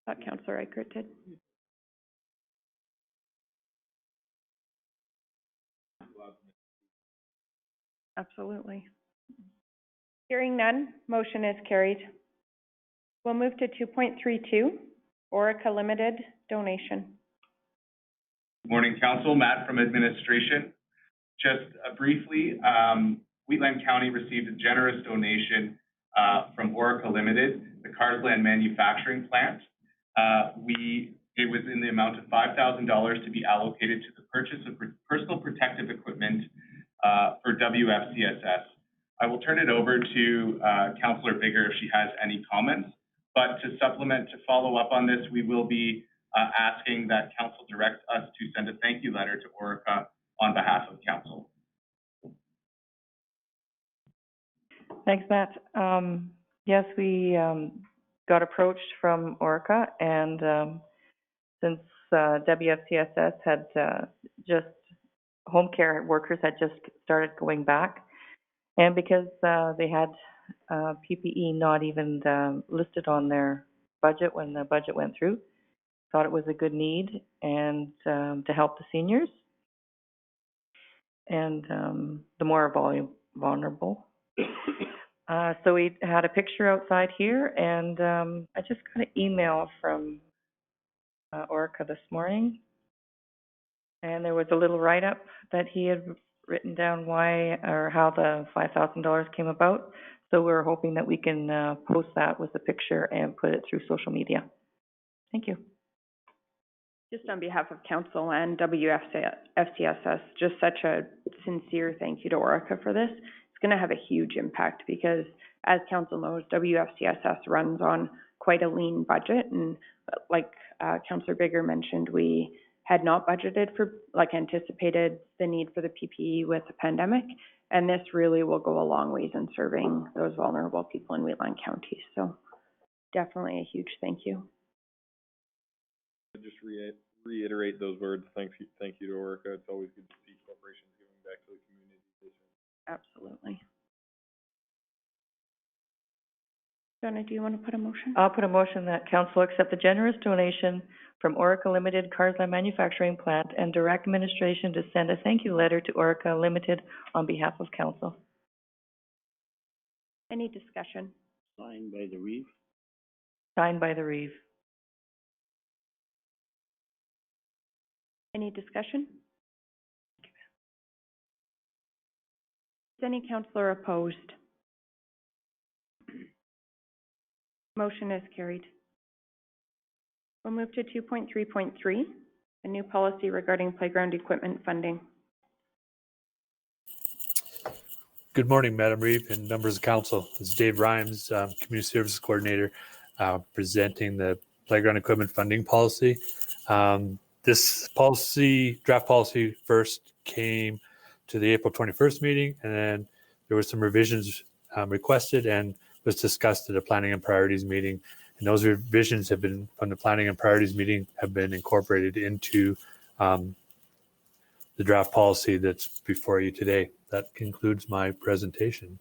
Thought Councillor Eichert did. Absolutely. Hearing none, motion is carried. We'll move to 2.32, Orica Limited donation. Good morning, Council. Matt from administration. Just briefly, Wheatland County received a generous donation from Orica Limited, the Carsland manufacturing plant. It was in the amount of $5,000 to be allocated to the purchase of personal protective equipment for WFCSS. I will turn it over to Councillor Bigger if she has any comments. But to supplement, to follow up on this, we will be asking that Council direct us to send a thank you letter to Orica on behalf of Council. Thanks, Matt. Yes, we got approached from Orica, and since WFCSS had home care workers had just started going back, and because they had PPE not even listed on their budget when the budget went through, thought it was a good need and to help the seniors and the more vulnerable. So we had a picture outside here, and I just got an email from Orica this morning, and there was a little write-up that he had written down why or how the $5,000 came about. So we're hoping that we can post that with a picture and put it through social media. Thank you. Just on behalf of Council and WFCSS, just such a sincere thank you to Orica for this. It's going to have a huge impact because, as Council knows, WFCSS runs on quite a lean budget, and like Councillor Bigger mentioned, we had not budgeted for, like, anticipated the need for the PPE with the pandemic. And this really will go a long ways in serving those vulnerable people in Wheatland County. So definitely a huge thank you. Just reiterate those words. Thank you to Orica. It's always good to see corporations giving back to the community. Absolutely. Donna, do you want to put a motion? I'll put a motion that council accept the generous donation from Orica Limited Carsland Manufacturing Plant and direct administration to send a thank you letter to Orica Limited on behalf of council. Any discussion? Signed by the Reeve. Signed by the Reeve. Any discussion? Is any councillor opposed? Motion is carried. We'll move to 2.3.3, a new policy regarding playground equipment funding. Good morning, Madam Reeve and members of council. This is Dave Rhymes, Community Services Coordinator, presenting the playground equipment funding policy. This policy, draft policy, first came to the April 21st meeting, and then there were some revisions requested and was discussed at a planning and priorities meeting. And those revisions have been, from the planning and priorities meeting, have been incorporated into the draft policy that's before you today. That concludes my presentation.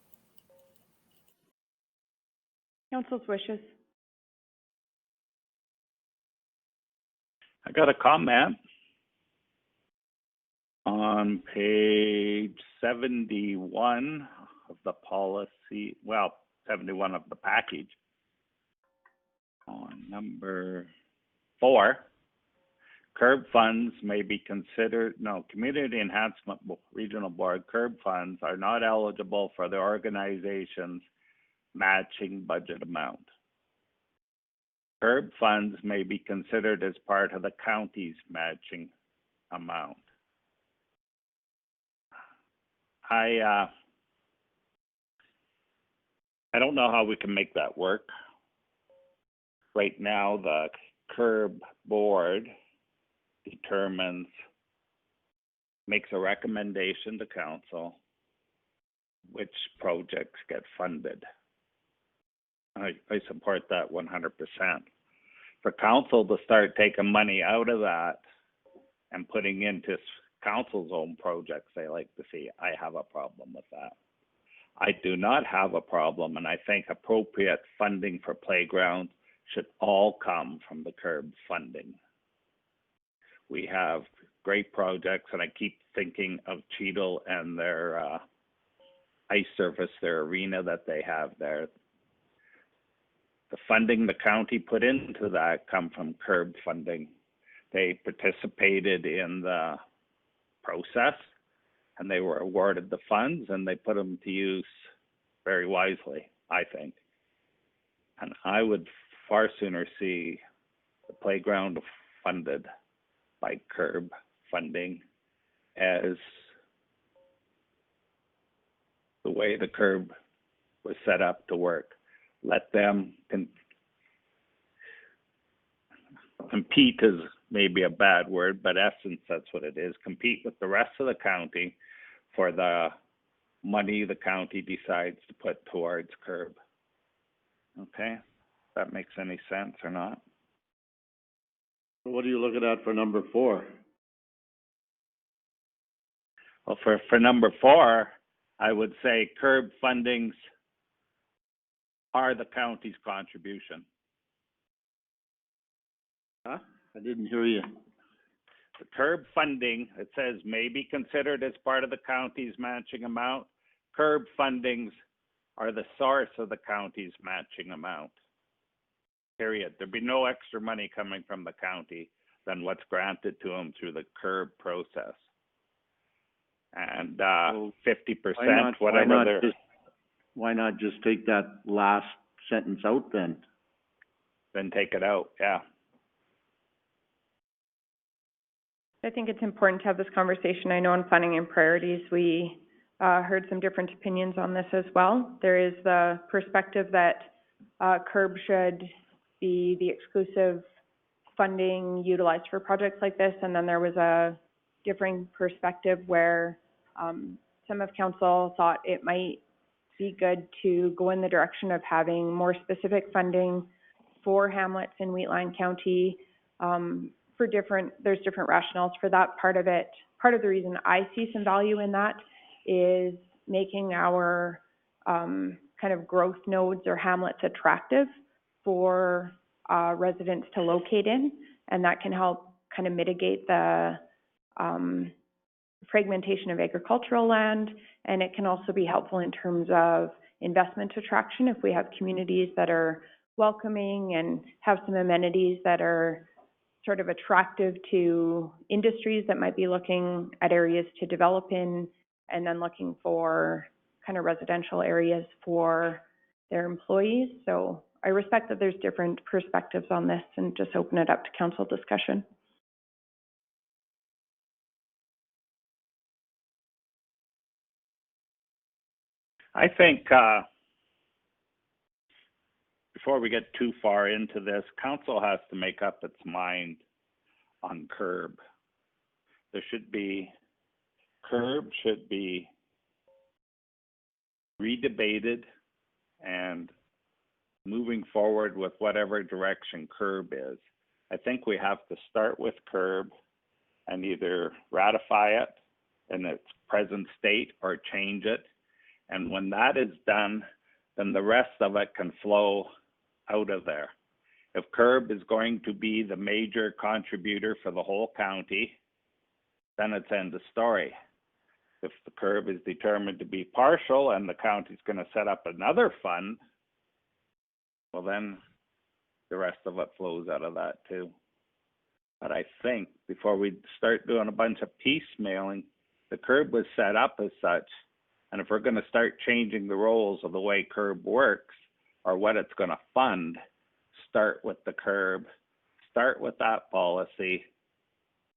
Council's wishes. I got a comment on page 71 of the policy, well, 71 of the package. On number 4, curb funds may be considered, Community Enhancement Regional Board curb funds are not eligible for the organization's matching budget amount. Curb funds may be considered as part of the county's matching amount. I don't know how we can make that work. Right now, the curb board makes a recommendation to council which projects get funded. I support that 100%. For council to start taking money out of that and putting into council's own projects they like to see, I have a problem with that. I do not have a problem, and I think appropriate funding for playgrounds should all come from the curb funding. We have great projects, and I keep thinking of Cheadle and their ice surface, their arena that they have there. The funding the county put into that come from curb funding. They participated in the process, and they were awarded the funds, and they put them to use very wisely, I think. And I would far sooner see the playground funded by curb funding as the way the curb was set up to work. Let them compete is maybe a bad word, but essence, that's what it is. Compete with the rest of the county for the money the county decides to put towards curb. Okay, if that makes any sense or not. What are you looking at for number 4? Well, for number 4, I would say curb fundings are the county's contribution. Huh? I didn't hear you. The curb funding, it says may be considered as part of the county's matching amount. Curb fundings are the source of the county's matching amount. Period. There'd be no extra money coming from the county than what's granted to them through the curb process. And 50%, why not just take that last sentence out then? Then take it out, yeah. I think it's important to have this conversation. I know in planning and priorities, we heard some different opinions on this as well. There is the perspective that curb should be the exclusive funding utilized for projects like this, and then there was a differing perspective where, some of council thought it might be good to go in the direction of having more specific funding for hamlets in Wheatland County, there's different rationales for that part of it. Part of the reason I see some value in that is making our, kind of growth nodes or hamlets attractive for, residents to locate in, and that can help kind of mitigate the, fragmentation of agricultural land, and it can also be helpful in terms of investment attraction if we have communities that are welcoming and have some amenities that are sort of attractive to industries that might be looking at areas to develop in, and then looking for kind of residential areas for their employees. So I respect that there's different perspectives on this and just open it up to council discussion. I think, before we get too far into this, council has to make up its mind on CURB. CURB should be redebated and moving forward with whatever direction CURB is. I think we have to start with CURB and either ratify it in its present state or change it. And when that is done, then the rest of it can flow out of there. If CURB is going to be the major contributor for the whole county, then it's end of story. If the CURB is determined to be partial and the county's going to set up another fund, well then the rest of it flows out of that too. But I think before we start doing a bunch of piecemealing, the CURB was set up as such. And if we're going to start changing the roles of the way CURB works or what it's going to fund, start with the CURB, start with that policy,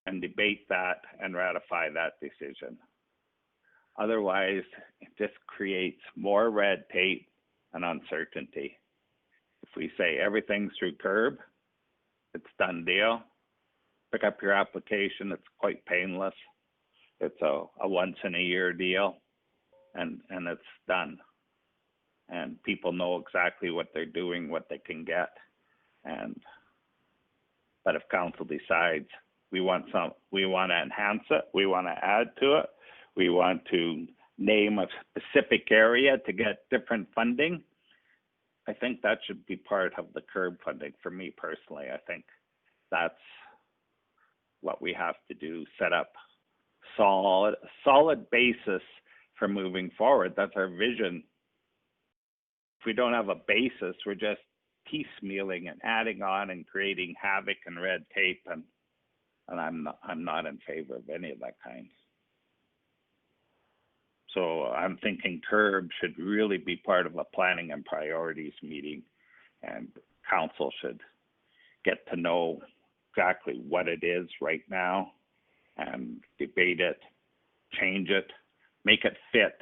and debate that and ratify that decision. Otherwise, it just creates more red tape and uncertainty. If we say everything's through CURB, it's done deal. Pick up your application, it's quite painless. It's a once in a year deal, and it's done. And people know exactly what they're doing, what they can get. But if council decides we want to enhance it, we want to add to it, we want to name a specific area to get different funding, I think that should be part of the CURB funding. For me personally, I think that's what we have to do, set up solid basis for moving forward. That's our vision. If we don't have a basis, we're just piecemealing and adding on and creating havoc and red tape, and I'm not in favor of any of that kind. So I'm thinking CURB should really be part of a planning and priorities meeting, and council should get to know exactly what it is right now and debate it, change it, make it fit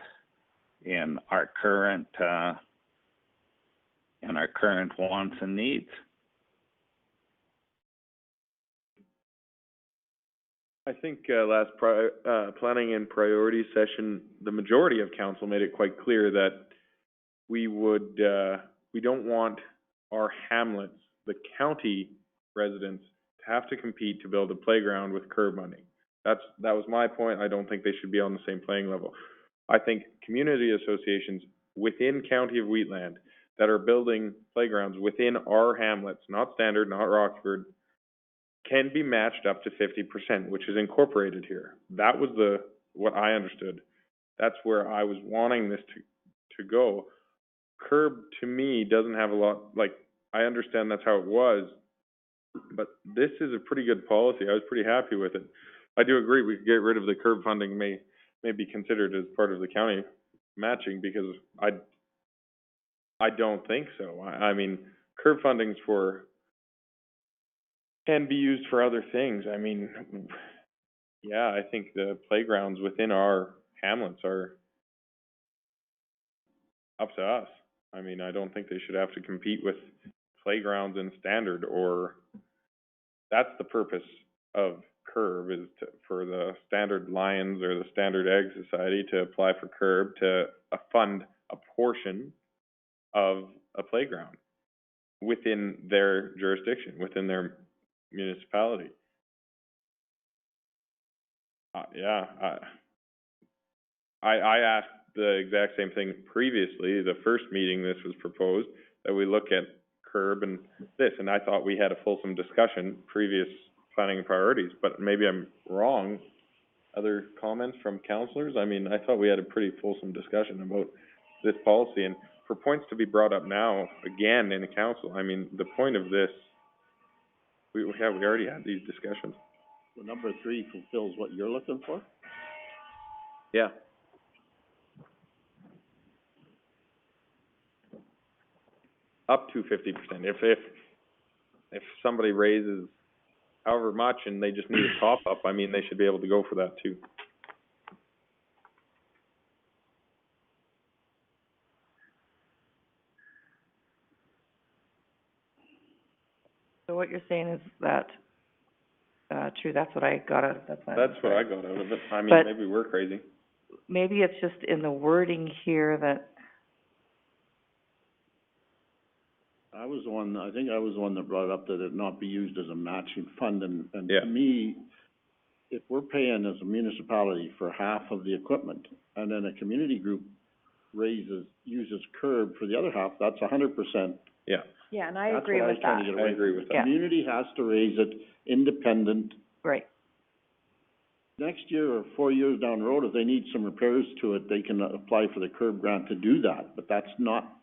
in our current wants and needs. I think last planning and priority session, the majority of council made it quite clear that we don't want our hamlets, the county residents, to have to compete to build a playground with CURB money. That was my point. I don't think they should be on the same playing level. I think community associations within County of Wheatland that are building playgrounds within our hamlets, not Standard, not Rockford, can be matched up to 50%, which is incorporated here. That was what I understood. That's where I was wanting this to go. CURB to me doesn't have a lot, like, I understand that's how it was, but this is a pretty good policy. I was pretty happy with it. I do agree we could get rid of the CURB funding, may be considered as part of the county matching, because I don't think so. I mean, CURB funding's can be used for other things. I mean, yeah, I think the playgrounds within our hamlets are up to us. I mean, I don't think they should have to compete with playgrounds in Standard or that's the purpose of CURB, is for the Standard Lions or the Standard Egg Society to apply for CURB to fund a portion of a playground within their jurisdiction, within their municipality. I asked the exact same thing previously, the first meeting this was proposed, that we look at CURB and this, and I thought we had a fulsome discussion, previous planning and priorities, but maybe I'm wrong. Other comments from councillors? I mean, I thought we had a pretty fulsome discussion about this policy, and for points to be brought up now, again, in the council, I mean, the point of this, we already had these discussions. So number 3 fulfills what you're looking for? Yeah. Up to 50%. If somebody raises however much and they just need a top up, I mean, they should be able to go for that too. So what you're saying is that, true, that's what I got out of that plan. That's what I got out of it. I mean, But maybe we're crazy. maybe it's just in the wording here that, I think I was the one that brought up that it not be used as a matching fund, and Yeah. to me, if we're paying as a municipality for half of the equipment, and then a community group uses CURB for the other half, that's 100%. Yeah. Yeah, and I That's agree what I with was trying to that. get away I agree from. with The that. community has to raise it independent. right, Next year or 4 years down the road, if they need some repairs to it, they can apply for the CURB grant to do that, but that's not,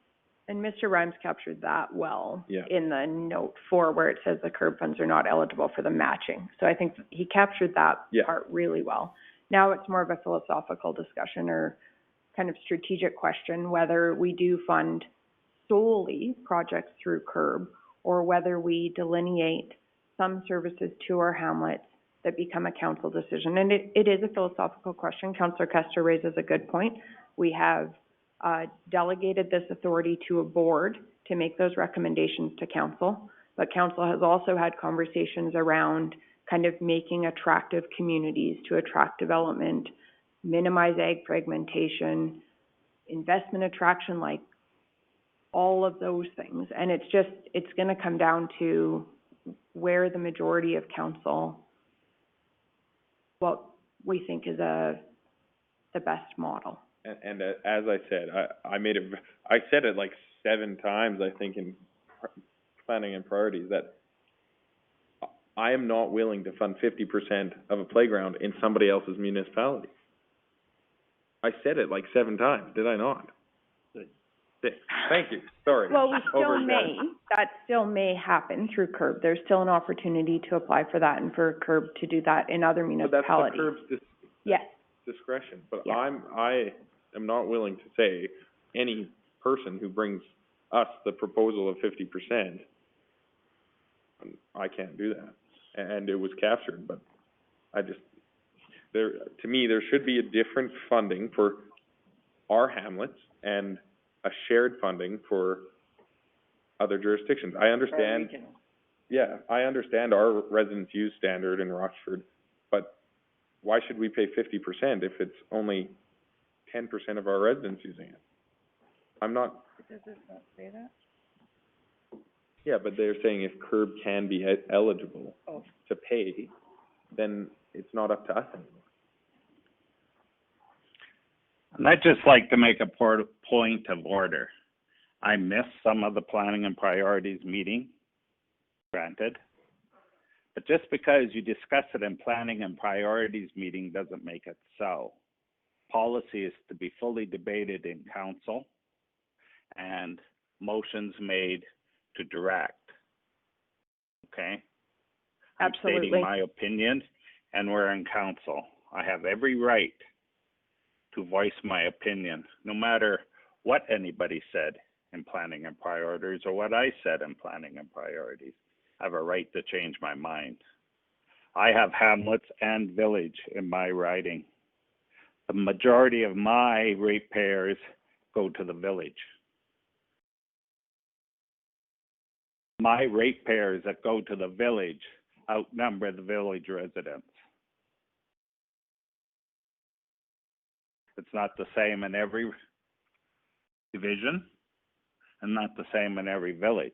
And Mr. Rhymes captured that well Yeah. in the note 4 where it says the CURB funds are not eligible for the matching. So I think he captured that Yeah. part really well. Now it's more of a philosophical discussion or kind of strategic question, whether we do fund solely projects through CURB or whether we delineate some services to our hamlets that become a council decision. And it is a philosophical question. Councillor Kester raises a good point. We have delegated this authority to a board to make those recommendations to council, but council has also had conversations around kind of making attractive communities to attract development, minimize ag fragmentation, investment attraction, like all of those things. And it's gonna come down to where the majority of council, what we think is the best model. And as I said, I said it like 7 times, I think, in planning and priorities, that I am not willing to fund 50% of a playground in somebody else's municipality. I said it like 7 times, did I not? 6. Thank you, sorry. Well, that still may happen through CURB. There's still an opportunity to apply for that and for CURB to do that in other But that's municipalities. the CURB's Yes, discretion, but Yeah. I am not willing to say any person who brings us the proposal of 50%, I can't do that. And it was captured, but to me, there should be a different funding for our hamlets and a shared funding for other jurisdictions. I understand. Yeah, I understand our residents use standard in Rochford, but why should we pay 50% if it's only 10% of our residents using it? I'm not. does this not say that? Yeah, but they're saying if CURB can be eligible to pay, then it's not up to us anymore. And I'd just like to make a point of order. I missed some of the planning and priorities meeting, granted. But just because you discuss it in planning and priorities meeting doesn't make it so. Policy is to be fully debated in council and motions made to direct. Okay? I'm absolutely. stating my opinion, and we're in council. I have every right to voice my opinion, no matter what anybody said in planning and priorities or what I said in planning and priorities. I have a right to change my mind. I have hamlets and village in my riding. The majority of my ratepayers go to the village. My ratepayers that go to the village outnumber the village residents. It's not the same in every division and not the same in every village.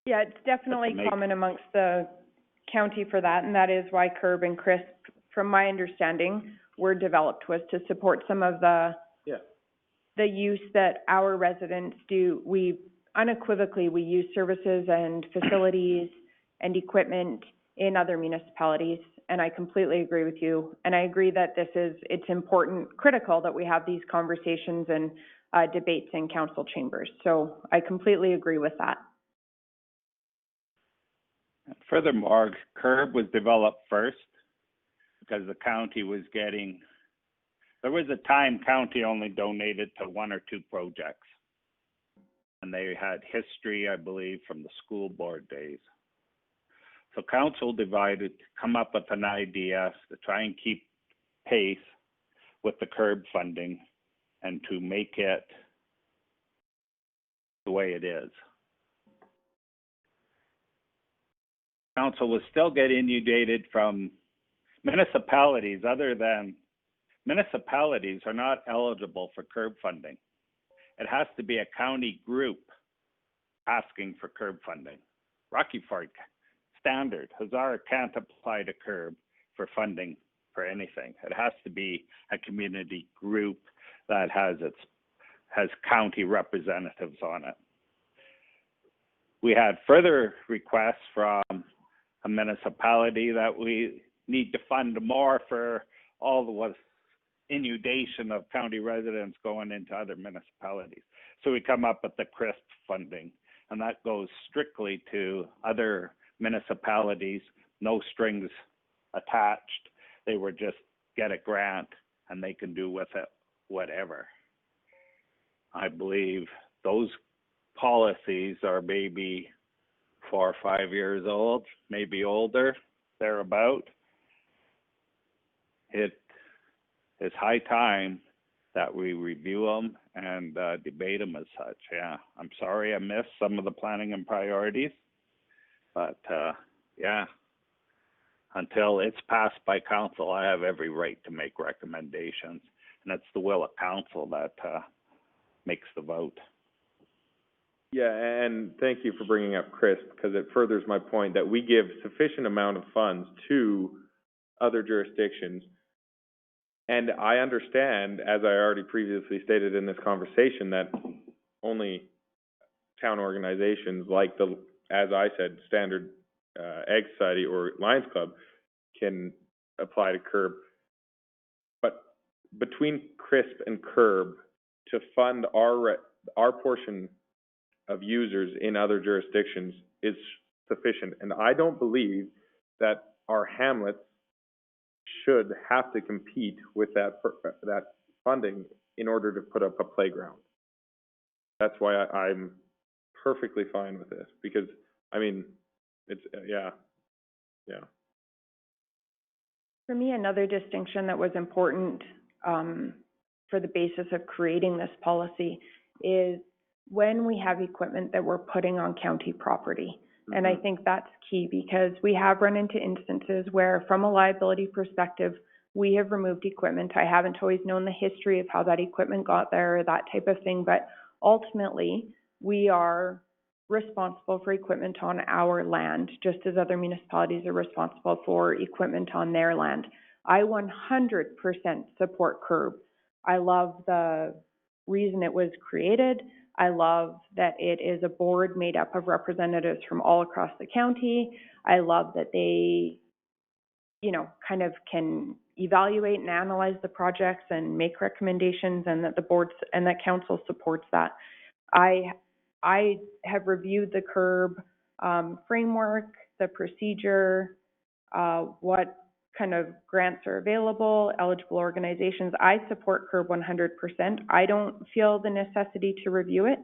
Yeah, it's definitely But to make- common amongst the county for that, and that is why CURB and CRISP, from my understanding, were developed, was to support some of the the use that our residents do. We unequivocally, we use services and facilities and equipment in other municipalities, and I completely agree with you. And I agree that it's important, critical that we have these conversations and debates in council chambers. So I completely agree with that. Furthermore, CURB was developed first because the county was getting, there was a time county only donated to 1 or 2 projects. And they had history, I believe, from the school board days. So council divided, come up with an idea to try and keep pace with the CURB funding and to make it the way it is. Council was still getting inundated from municipalities municipalities are not eligible for CURB funding. It has to be a county group asking for CURB funding. Rocky Ford standard, Hazara can't apply to CURB for funding for anything. It has to be a community group that has county representatives on it. We had further requests from a municipality that we need to fund more for all the inundation of county residents going into other municipalities. So we come up with the CRISP funding, and that goes strictly to other municipalities, no strings attached. They were just get a grant and they can do with it whatever. I believe those policies are maybe 4 or 5 years old, maybe older, thereabout. It is high time that we review them and debate them as such. Yeah, I'm sorry I missed some of the planning and priorities, but yeah, until it's passed by council, I have every right to make recommendations, and it's the will of council that makes the vote. Yeah, and thank you for bringing up CRISP, because it furthers my point that we give sufficient amount of funds to other jurisdictions. And I understand, as I already previously stated in this conversation, that only town organizations like the, as I said, Standard Ag Society or Lions Club can apply to CURB. But between CRISP and CURB, to fund our portion of users in other jurisdictions is sufficient. And I don't believe that our hamlets should have to compete with that funding in order to put up a playground. That's why I'm perfectly fine with this, because, I mean, it's, yeah. For me, another distinction that was important for the basis of creating this policy is when we have equipment that we're putting on county property. And I think that's key, because we have run into instances where, from a liability perspective, we have removed equipment. I haven't always known the history of how that equipment got there or that type of thing, but ultimately, we are responsible for equipment on our land, just as other municipalities are responsible for equipment on their land. I 100% support CURB. I love the reason it was created. I love that it is a board made up of representatives from all across the county. I love that they, kind of can evaluate and analyze the projects and make recommendations, and that the board and that council supports that. I have reviewed the CURB framework, the procedure, what kind of grants are available, eligible organizations. I support CURB 100%. I don't feel the necessity to review it.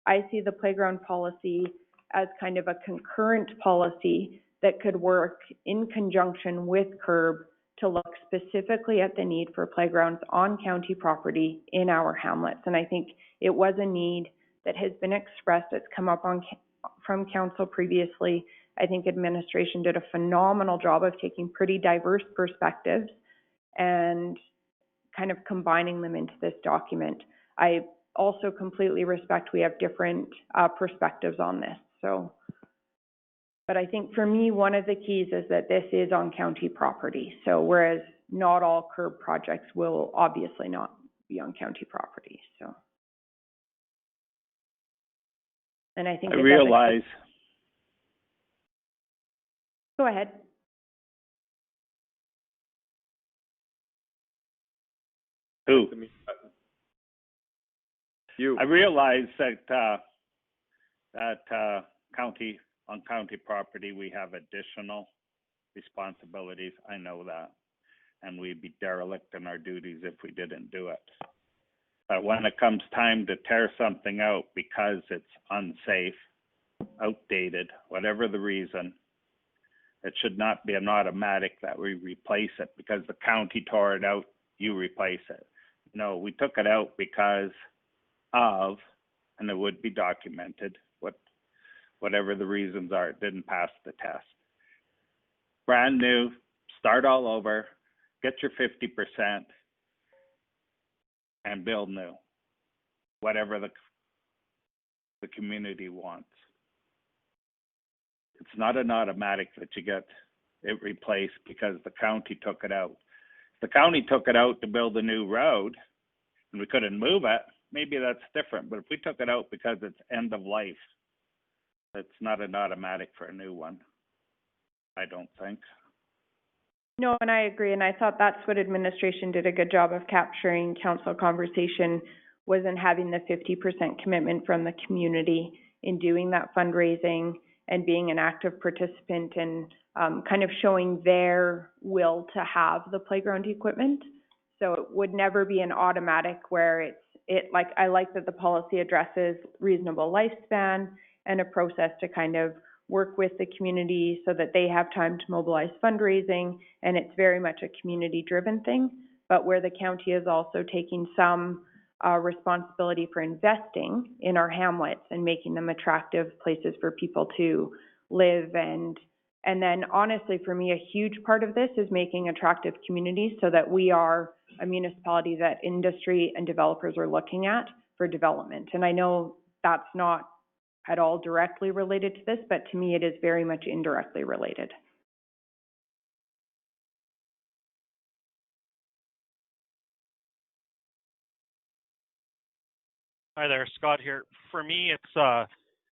I see the playground policy as kind of a concurrent policy that could work in conjunction with CURB to look specifically at the need for playgrounds on county property in our hamlets. And I think it was a need that has been expressed. It's come up from council previously. I think administration did a phenomenal job of taking pretty diverse perspectives and kind of combining them into this document. I also completely respect we have different perspectives on this. So, but I think for me, one of the keys is that this is on county property. So whereas not all curb projects will obviously not be on county property. So, and I think I realize. Go ahead. Who? You. I realize that county, on county property, we have additional responsibilities. I know that. And we'd be derelict in our duties if we didn't do it. But when it comes time to tear something out because it's unsafe, outdated, whatever the reason, it should not be an automatic that we replace it because the county tore it out, you replace it. No, we took it out because of, and it would be documented, whatever the reasons are, it didn't pass the test. Brand new, start all over, get your 50% and build new, whatever the community wants. It's not an automatic that you get it replaced because the county took it out. If the county took it out to build a new road and we couldn't move it, maybe that's different. But if we took it out because it's end of life, it's not an automatic for a new one, I don't think. No, and I agree. And I thought that's what administration did a good job of capturing. Council conversation was in having the 50% commitment from the community in doing that fundraising and being an active participant and kind of showing their will to have the playground equipment. So it would never be an automatic where I like that the policy addresses reasonable lifespan and a process to kind of work with the community so that they have time to mobilize fundraising, and it's very much a community-driven thing, but where the county is also taking some responsibility for investing in our hamlets and making them attractive places for people to live. And then honestly, for me, a huge part of this is making attractive communities so that we are a municipality that industry and developers are looking at for development. And I know that's not at all directly related to this, but to me it is very much indirectly related. Hi there, Scott here. For me, it's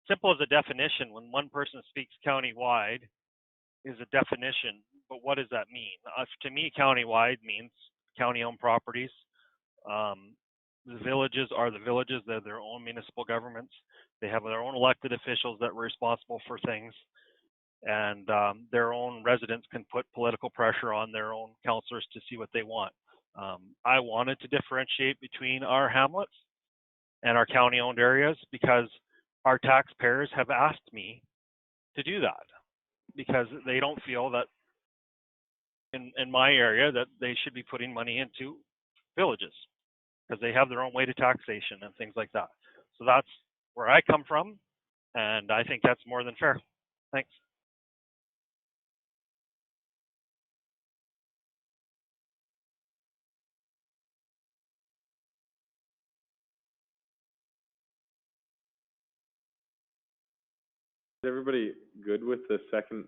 simple as a definition. When one person speaks countywide, is a definition, but what does that mean? To me, countywide means county-owned properties. The villages are the villages. They're their own municipal governments. They have their own elected officials that were responsible for things, and their own residents can put political pressure on their own councillors to see what they want. I wanted to differentiate between our hamlets and our county-owned areas because our taxpayers have asked me to do that because they don't feel that in my area that they should be putting money into villages because they have their own way to taxation and things like that. So that's where I come from, and I think that's more than fair. Thanks. Is everybody good with the second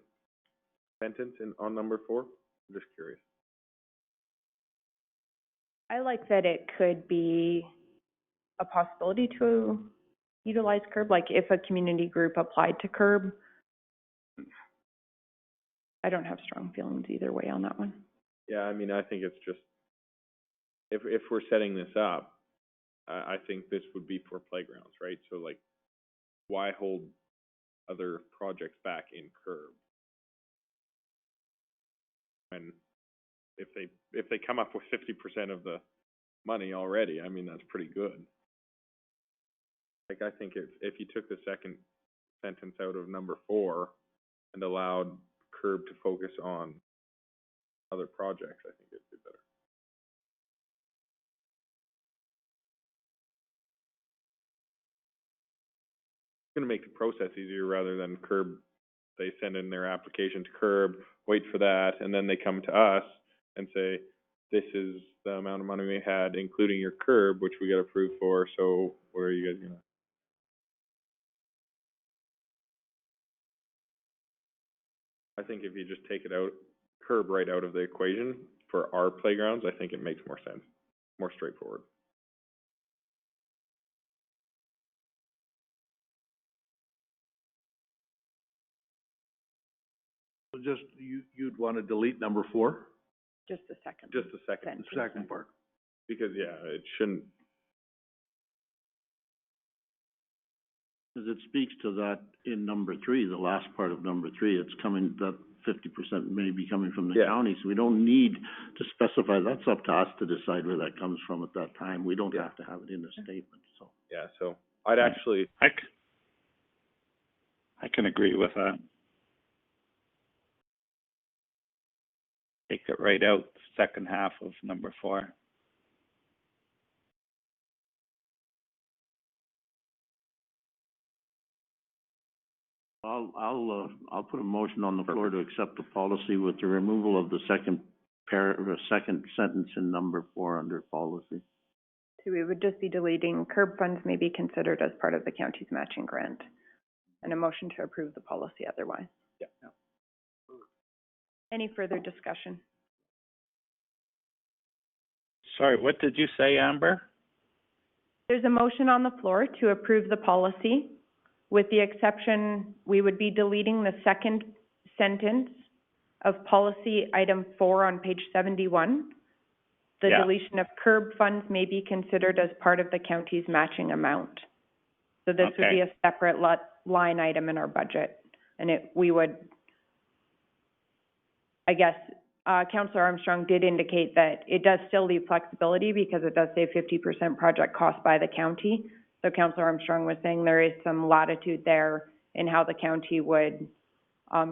sentence on number 4? I'm just curious. I like that it could be a possibility to utilize curb, like if a community group applied to curb. I don't have strong feelings either way on that one. Yeah, I mean, I think it's just, if we're setting this up, I think this would be for playgrounds, right? So like, why hold other projects back in curb? And if they come up with 50% of the money already, I mean, that's pretty good. Like, I think if you took the second sentence out of number 4 and allowed curb to focus on other projects, I think it'd be better. gonna make the process easier rather than curb, they send in their application to curb, wait for that, and then they come to us and say, this is the amount of money we had, including your curb, which we got approved for, so where are you guys gonna? I think if you just take it out, curb right out of the equation for our playgrounds, I think it makes more sense, more straightforward. So just, you'd want to delete number 4? Just the second. Just the second, The second part. because yeah, it shouldn't, Because it speaks to that in number 3, the last part of number 3, it's coming, that 50% may be coming from the Yeah. county, so we don't need to specify, that's up to us to decide where that comes from at that time. We don't have to have it in the statement, so. yeah, so I'd actually, I can agree with that. Take it right out, second half of number 4. I'll put a motion on the floor to accept the policy with the removal of the second sentence in number 4 under policy. So we would just be deleting curb funds may be considered as part of the county's matching grant, and a motion to approve the policy otherwise. Yeah. Any further discussion? Sorry, what did you say, Amber? There's a motion on the floor to approve the policy. With the exception, we would be deleting the second sentence of policy item 4 on page 71. The Yeah. deletion of curb funds may be considered as part of the county's matching amount. So this would be a separate line item in our budget. And we would, I guess, Councillor Armstrong did indicate that it does still leave flexibility because it does say 50% project cost by the county. So Councillor Armstrong was saying there is some latitude there in how the county would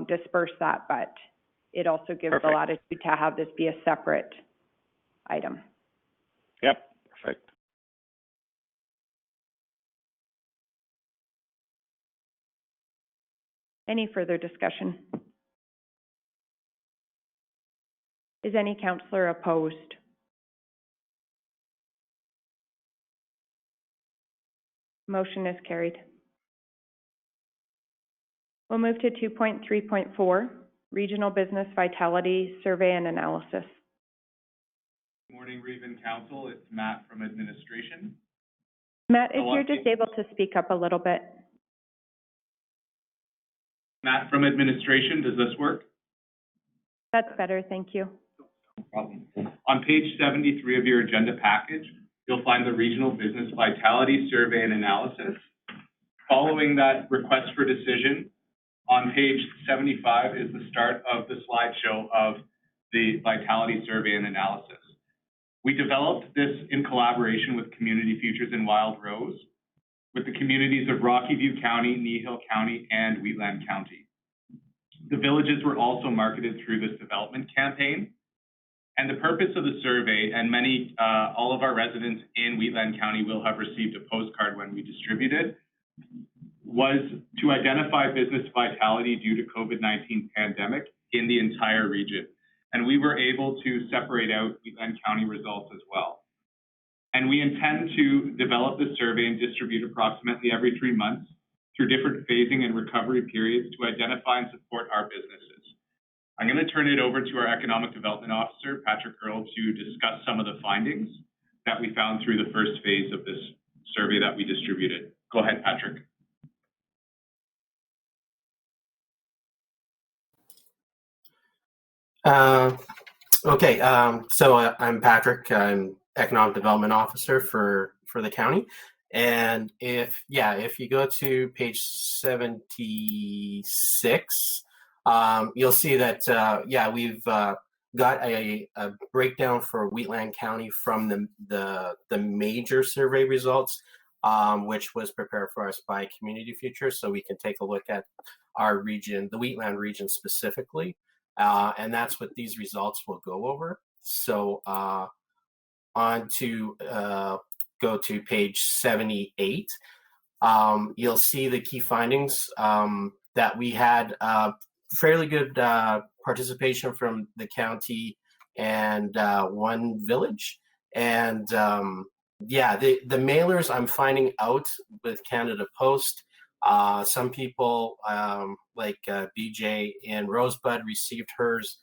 disperse that, but it also gives the latitude to have this be a separate item. Yep, perfect. Any further discussion? Is any councillor opposed? Motion is carried. We'll move to 2.3.4, Regional Business Vitality Survey and Analysis. Good morning, Reeve Council. It's Matt from administration. Matt, if you're just able to speak up a little bit. Matt from administration, does this work? That's better, thank you. No problem. On page 73 of your agenda package, you'll find the Regional Business Vitality Survey and Analysis. Following that request for decision, on page 75 is the start of the slideshow of the Vitality Survey and Analysis. We developed this in collaboration with Community Futures in Wild Rose, with the communities of Rocky View County, Kneehill County, and Wheatland County. The villages were also marketed through this development campaign. And the purpose of the survey, and all of our residents in Wheatland County will have received a postcard when we distribute it, was to identify business vitality due to COVID-19 pandemic in the entire region. And we were able to separate out Wheatland County results as well. And we intend to develop this survey and distribute approximately every 3 months through different phasing and recovery periods to identify and support our businesses. I'm going to turn it over to our Economic Development Officer, Patrick Earle, to discuss some of the findings that we found through the first phase of this survey that we distributed. Go ahead, Patrick. So I'm Patrick. I'm Economic Development Officer for the county. And if you go to page 76, you'll see that, we've got a breakdown for Wheatland County from the major survey results, which was prepared for us by Community Futures. So we can take a look at our region, the Wheatland region specifically. And that's what these results will go over. So on to go to page 78. you'll see the key findings that we had fairly good participation from the county and one village. And yeah, the mailers I'm finding out with Canada Post, some people like BJ in Rosebud received hers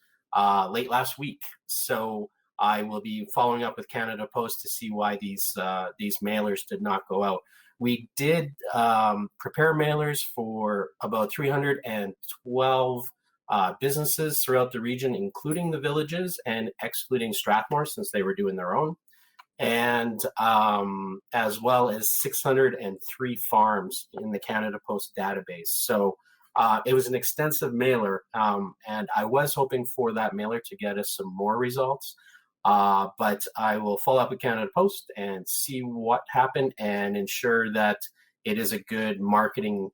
late last week. So I will be following up with Canada Post to see why these mailers did not go out. We did prepare mailers for about 312 businesses throughout the region, including the villages and excluding Strathmore since they were doing their own, and as well as 603 farms in the Canada Post database. So it was an extensive mailer, and I was hoping for that mailer to get us some more results. But I will follow up with Canada Post and see what happened and ensure that it is a good marketing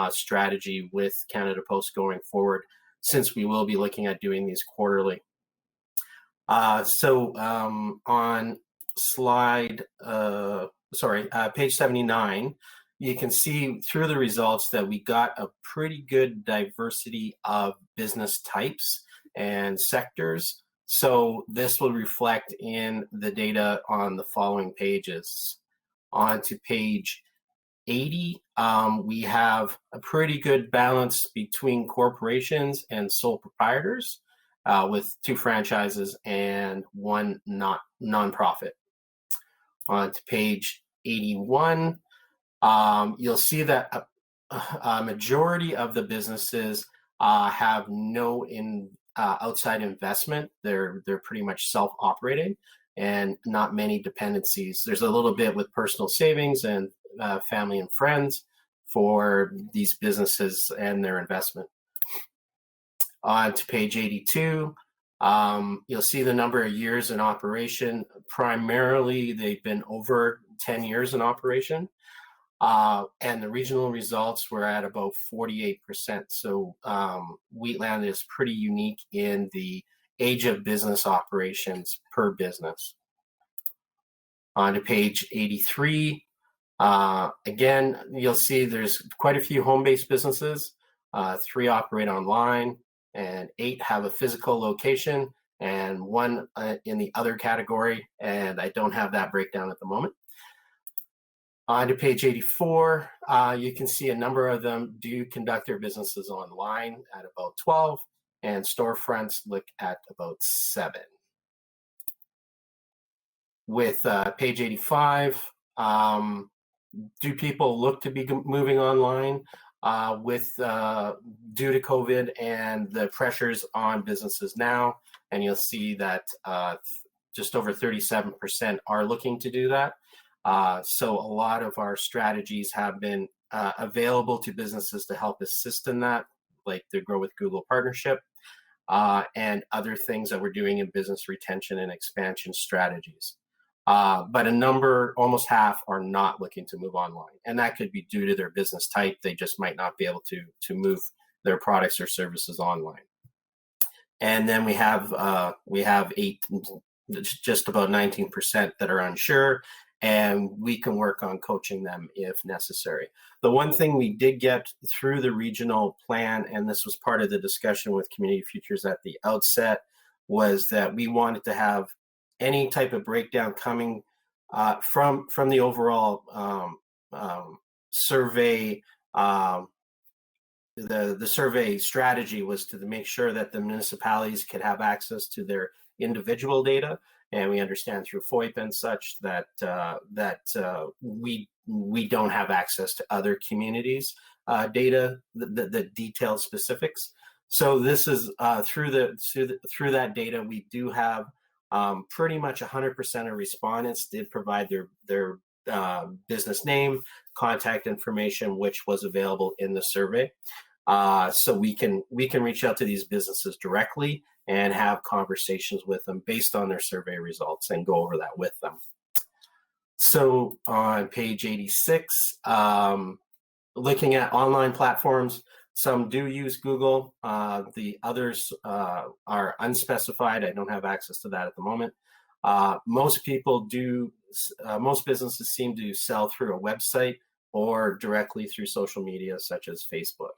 strategy with Canada Post going forward, since we will be looking at doing these quarterly. So on slide, page 79, you can see through the results that we got a pretty good diversity of business types and sectors. So this will reflect in the data on the following pages. On to page 80, we have a pretty good balance between corporations and sole proprietors, with 2 franchises and 1 nonprofit. On to page 81, you'll see that a majority of the businesses have no outside investment. They're pretty much self-operating and not many dependencies. There's a little bit with personal savings and family and friends for these businesses and their investment. On to page 82, you'll see the number of years in operation. Primarily, they've been over 10 years in operation. And the regional results were at about 48%. So Wheatland is pretty unique in the age of business operations per business. On to page 83. Again, you'll see there's quite a few home-based businesses. 3 operate online, and 8 have a physical location, and 1 in the other category, and I don't have that breakdown at the moment. On to page 84, you can see a number of them do conduct their businesses online at about 12, and storefronts look at about 7. With page 85, do people look to be moving online due to COVID and the pressures on businesses now? And you'll see that just over 37% are looking to do that. So a lot of our strategies have been available to businesses to help assist in that, like the Grow with Google partnership, and other things that we're doing in business retention and expansion strategies. But a number, almost half, are not looking to move online. And that could be due to their business type. They just might not be able to move their products or services online. And then we have just about 19% that are unsure, and we can work on coaching them if necessary. The one thing we did get through the regional plan, and this was part of the discussion with Community Futures at the outset, was that we wanted to have any type of breakdown coming from the overall survey. The survey strategy was to make sure that the municipalities could have access to their individual data. And we understand through FOIP and such that we don't have access to other communities' data, the detailed specifics. So this is through that data, we do have pretty much 100% of respondents did provide their business name, contact information, which was available in the survey. So we can reach out to these businesses directly and have conversations with them based on their survey results and go over that with them. So on page 86, looking at online platforms, some do use Google. The others are unspecified. I don't have access to that at the moment. Most people do, most businesses seem to sell through a website or directly through social media such as Facebook.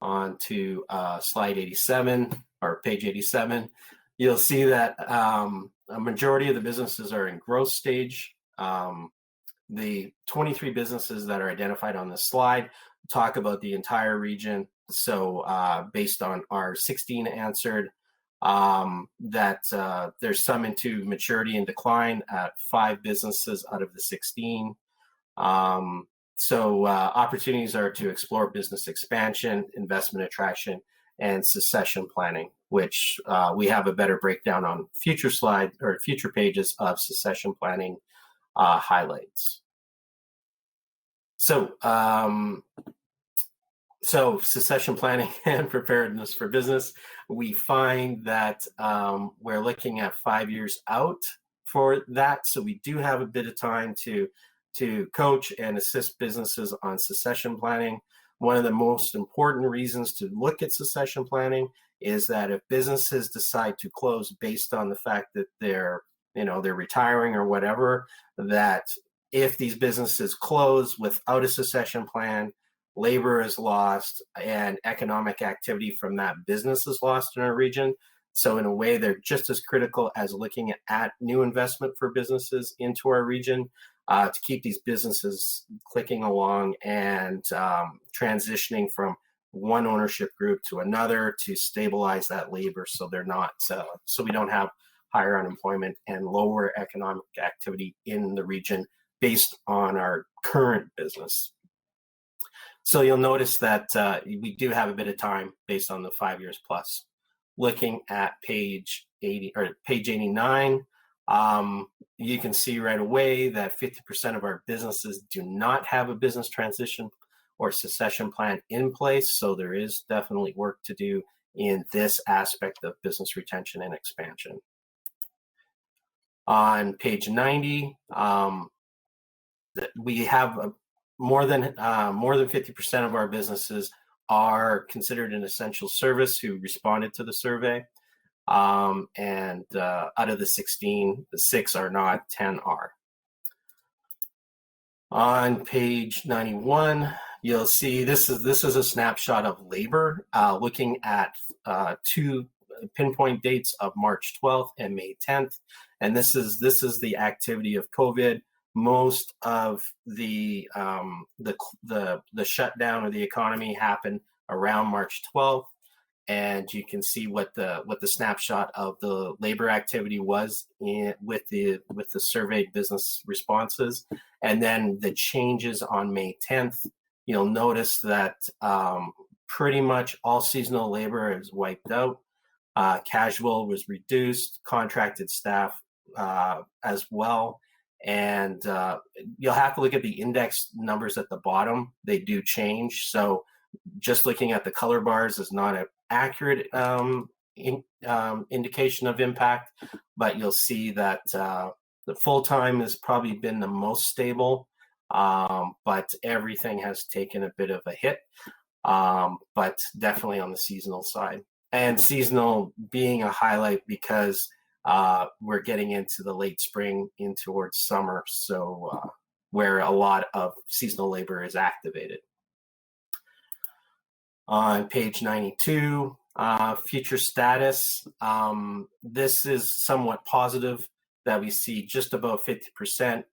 On to slide 87 or page 87, you'll see that a majority of the businesses are in growth stage. The 23 businesses that are identified on this slide talk about the entire region. So based on our 16 answered, that there's some into maturity and decline at 5 businesses out of the 16. So opportunities are to explore business expansion, investment attraction, and succession planning, which we have a better breakdown on future slide or future pages of succession planning highlights. So, so succession planning and preparedness for business, we find that we're looking at 5 years out for that. So we do have a bit of time to coach and assist businesses on succession planning. One of the most important reasons to look at succession planning is that if businesses decide to close based on the fact that they're retiring or whatever, that if these businesses close without a succession plan, labor is lost and economic activity from that business is lost in our region. So in a way, they're just as critical as looking at new investment for businesses into our region to keep these businesses clicking along and transitioning from one ownership group to another to stabilize that labor so they're not, so we don't have higher unemployment and lower economic activity in the region based on our current business. So you'll notice that we do have a bit of time based on the 5 years plus. Looking at page 80 or page 89, you can see right away that 50% of our businesses do not have a business transition or succession plan in place. So there is definitely work to do in this aspect of business retention and expansion. On page 90, we have more than 50% of our businesses are considered an essential service who responded to the survey. And out of the 16, 6 are not, 10 are. On page 91, you'll see this is a snapshot of labor, looking at 2 pinpoint dates of March 12th and May 10th. And this is the activity of COVID. Most of the shutdown of the economy happened around March 12th, and you can see what the snapshot of the labor activity was with the surveyed business responses, and then the changes on May 10th. You'll notice that pretty much all seasonal labor is wiped out. Casual was reduced, contracted staff as well. And you'll have to look at the index numbers at the bottom. They do change. So just looking at the color bars is not an accurate indication of impact, but you'll see that the full-time has probably been the most stable, but everything has taken a bit of a hit, but definitely on the seasonal side. And seasonal being a highlight because we're getting into the late spring in towards summer, so where a lot of seasonal labor is activated. On page 92, future status. This is somewhat positive that we see just about 50%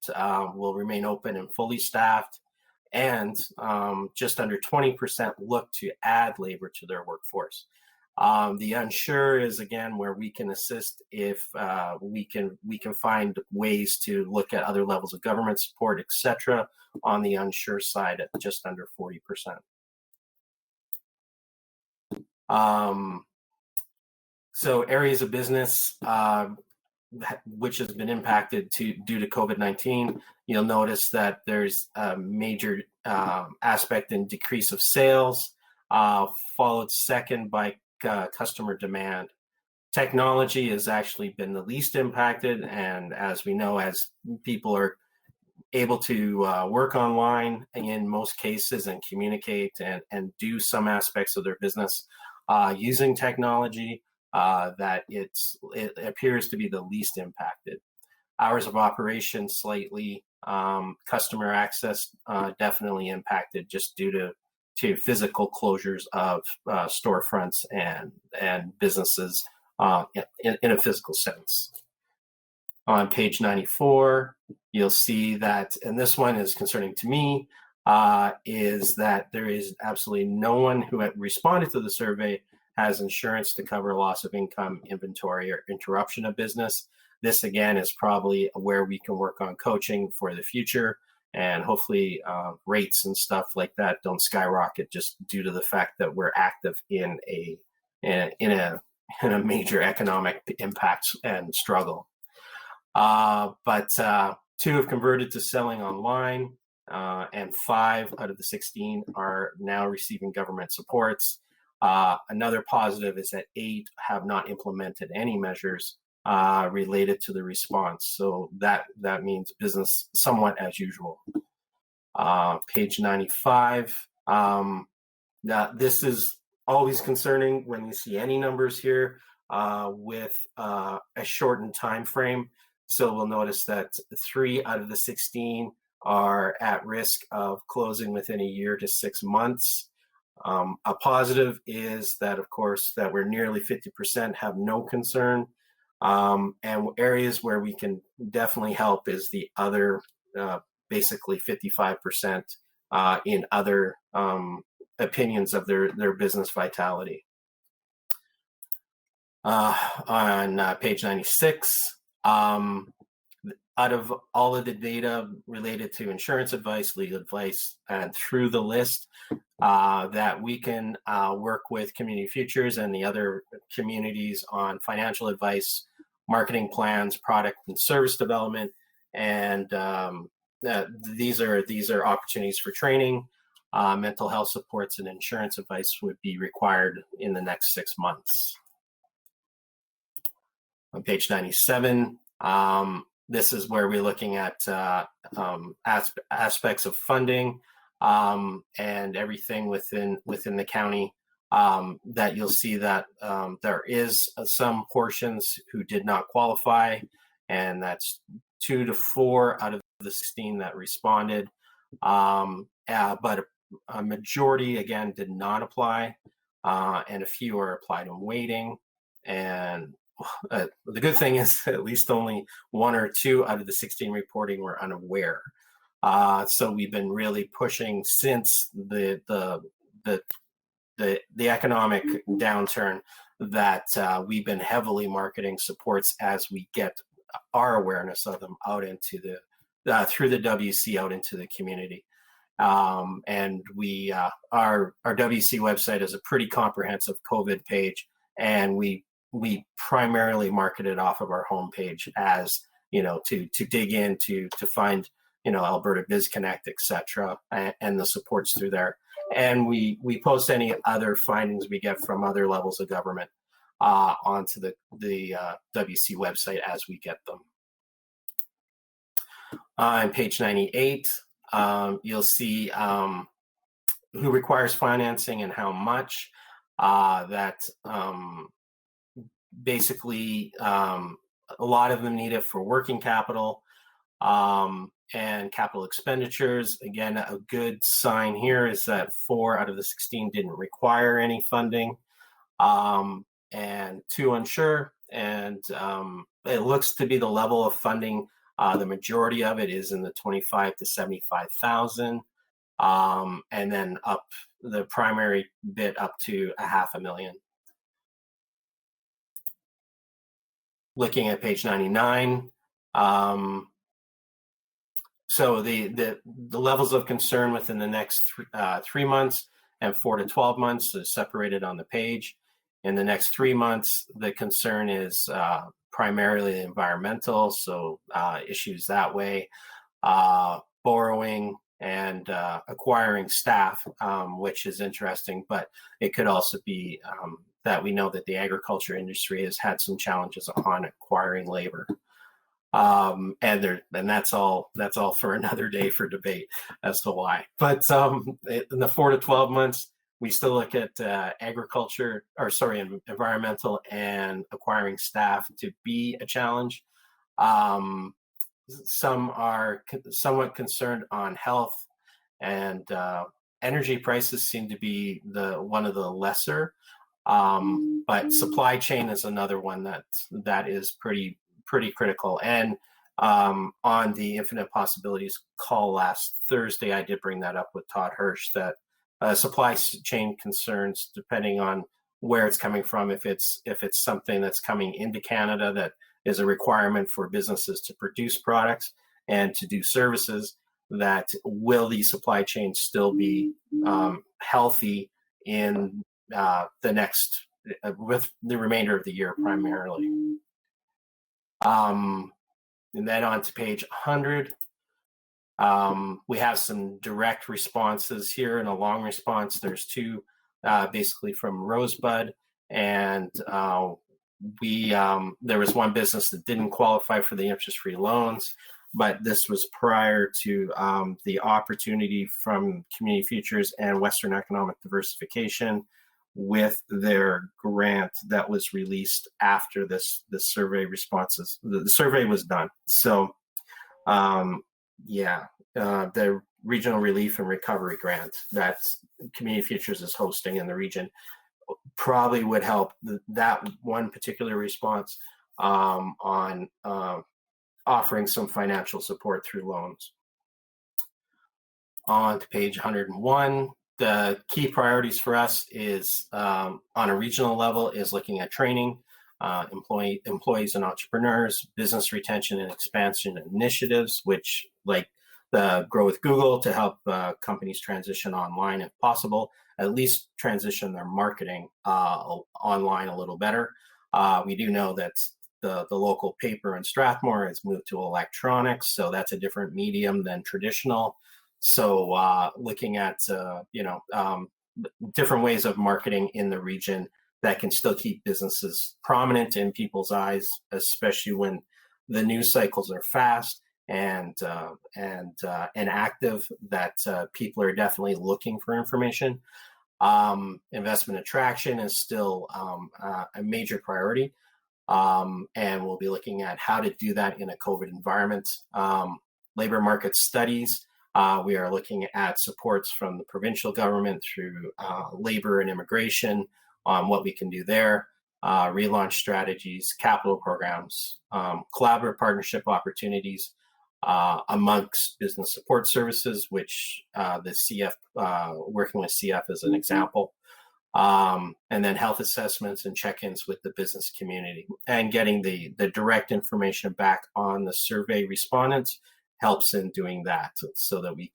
will remain open and fully staffed, and just under 20% look to add labor to their workforce. The unsure is again where we can assist if we can find ways to look at other levels of government support, etc. On the unsure side at just under 40%. So areas of business which has been impacted due to COVID-19, you'll notice that there's a major aspect in decrease of sales, followed second by customer demand. Technology has actually been the least impacted, and as we know, as people are able to work online in most cases and communicate and do some aspects of their business using technology, that it appears to be the least impacted. Hours of operation slightly Customer access definitely impacted just due to physical closures of storefronts and businesses in a physical sense. On page 94, you'll see that, and this one is concerning to me, is that there is absolutely no one who had responded to the survey has insurance to cover loss of income, inventory, or interruption of business. This, again, is probably where we can work on coaching for the future, and hopefully rates and stuff like that don't skyrocket just due to the fact that we're active in a major economic impact and struggle. But 2 have converted to selling online, and 5 out of the 16 are now receiving government supports. Another positive is that 8 have not implemented any measures related to the response. So that means business somewhat as usual. Page 95. This is always concerning when you see any numbers here with a shortened time frame. So we'll notice that 3 out of the 16 are at risk of closing within a year to 6 months. A positive is that, of course, that we're nearly 50% have no concern. And areas where we can definitely help is the other, basically 55% in other opinions of their business vitality. On page 96, out of all of the data related to insurance advice, legal advice, and through the list that we can work with Community Futures and the other communities on financial advice, marketing plans, product and service development, and these are opportunities for training. Mental health supports and insurance advice would be required in the next 6 months. On page 97, this is where we're looking at aspects of funding and everything within the county. That you'll see that there is some portions who did not qualify, and that's 2 to 4 out of the 16 that responded. But a majority, again, did not apply, and a few are applied and waiting. And the good thing is at least only 1 or 2 out of the 16 reporting were unaware. So we've been really pushing since the economic downturn that we've been heavily marketing supports as we get our awareness of them out into through the WC out into the community. And we our WC website is a pretty comprehensive COVID page, and we primarily market it off of our homepage as, to dig in to find, Alberta BizConnect, etc., and the supports through there. And we post any other findings we get from other levels of government onto the WC website as we get them. On page 98, you'll see who requires financing and how much. Basically, a lot of them need it for working capital and capital expenditures. Again, a good sign here is that 4 out of the 16 didn't require any funding, and 2 unsure. And it looks to be the level of funding. The majority of it is in the 25 to 75,000, and then up the primary bit up to $500,000. Looking at page 99, so the levels of concern within the next 3 months and 4 to 12 months is separated on the page. In the next 3 months, the concern is primarily environmental, so issues that way, borrowing and acquiring staff, which is interesting, but it could also be that we know that the agriculture industry has had some challenges on acquiring labor. And that's all for another day for debate as to why. But in the 4 to 12 months, we still look at environmental and acquiring staff to be a challenge. some are somewhat concerned on health, and energy prices seem to be one of the lesser. But supply chain is another one that is pretty critical. And on the Infinite Possibilities call last Thursday, I did bring that up with Todd Hirsch, that supply chain concerns, depending on where it's coming from, if it's something that's coming into Canada that is a requirement for businesses to produce products and to do services, that will these supply chains still be healthy in the next, with the remainder of the year primarily. And then on to page 100, we have some direct responses here. In a long response, there's two, basically from Rosebud, and there was one business that didn't qualify for the interest-free loans, but this was prior to the opportunity from Community Futures and Western Economic Diversification with their grant that was released after this survey responses. The survey was done. So the Regional Relief and Recovery Grant that Community Futures is hosting in the region probably would help that one particular response on offering some financial support through loans. On to page 101, the key priorities for us is on a regional level is looking at training, employees and entrepreneurs, business retention and expansion initiatives, which like the Grow with Google to help companies transition online if possible, at least transition their marketing online a little better. We do know that the local paper in Strathmore has moved to electronics, so that's a different medium than traditional. So looking at different ways of marketing in the region that can still keep businesses prominent in people's eyes, especially when the news cycles are fast and active, that people are definitely looking for information. Investment attraction is still a major priority, and we'll be looking at how to do that in a COVID environment. Labor market studies, we are looking at supports from the provincial government through labor and immigration on what we can do there, relaunch strategies, capital programs, collaborative partnership opportunities amongst business support services, which the CF, working with CF as an example, and then health assessments and check-ins with the business community, and getting the direct information back on the survey respondents helps in doing that, so that we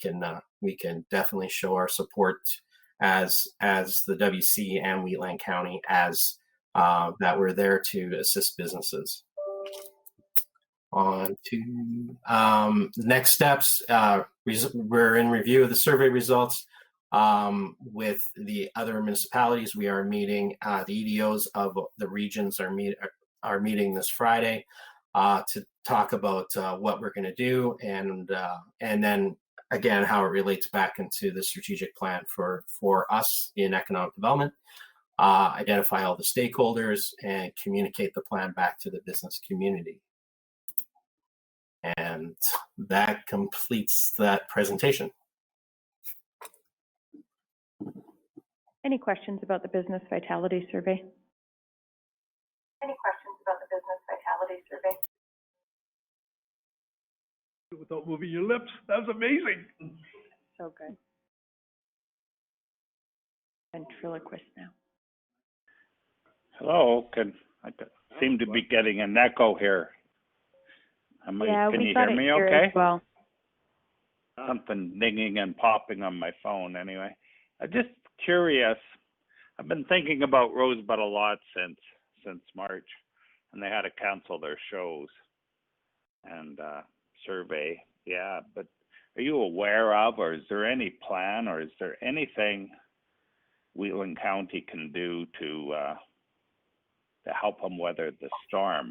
can definitely show our support as the WC and Wheatland County as that we're there to assist businesses. On to next steps. We're in review of the survey results with the other municipalities. We are meeting, the EDOs of the regions are meeting this Friday to talk about what we're going to do, and then again how it relates back into the strategic plan for us in economic development. Identify all the stakeholders and communicate the plan back to the business community. And that completes that presentation. Any questions about the Business Vitality Survey? Without moving your lips, that was amazing. So good. Ventriloquist now. Hello, I seem to be getting an echo here. Can you hear me okay? As well. Something dinging and popping on my phone anyway. I'm just curious. I've been thinking about Rosebud a lot since March, and they had to cancel their shows and survey. Yeah, but are you aware of, or is there any plan, or is there anything Wheatland County can do to help them weather the storm?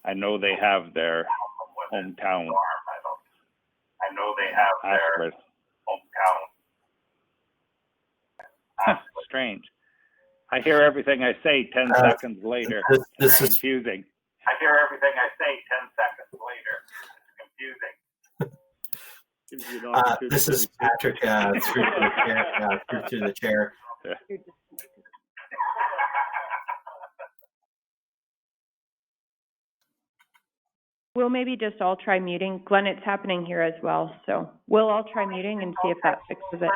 I know they have their hometown. Strange. I hear everything I say 10 seconds later. This is confusing. I hear everything I say 10 seconds later. Gives you an opportunity This is to- Patrick, through the chair. We'll maybe just all try muting. Glenn, it's happening here as well, so we'll all try muting and see if that fixes it.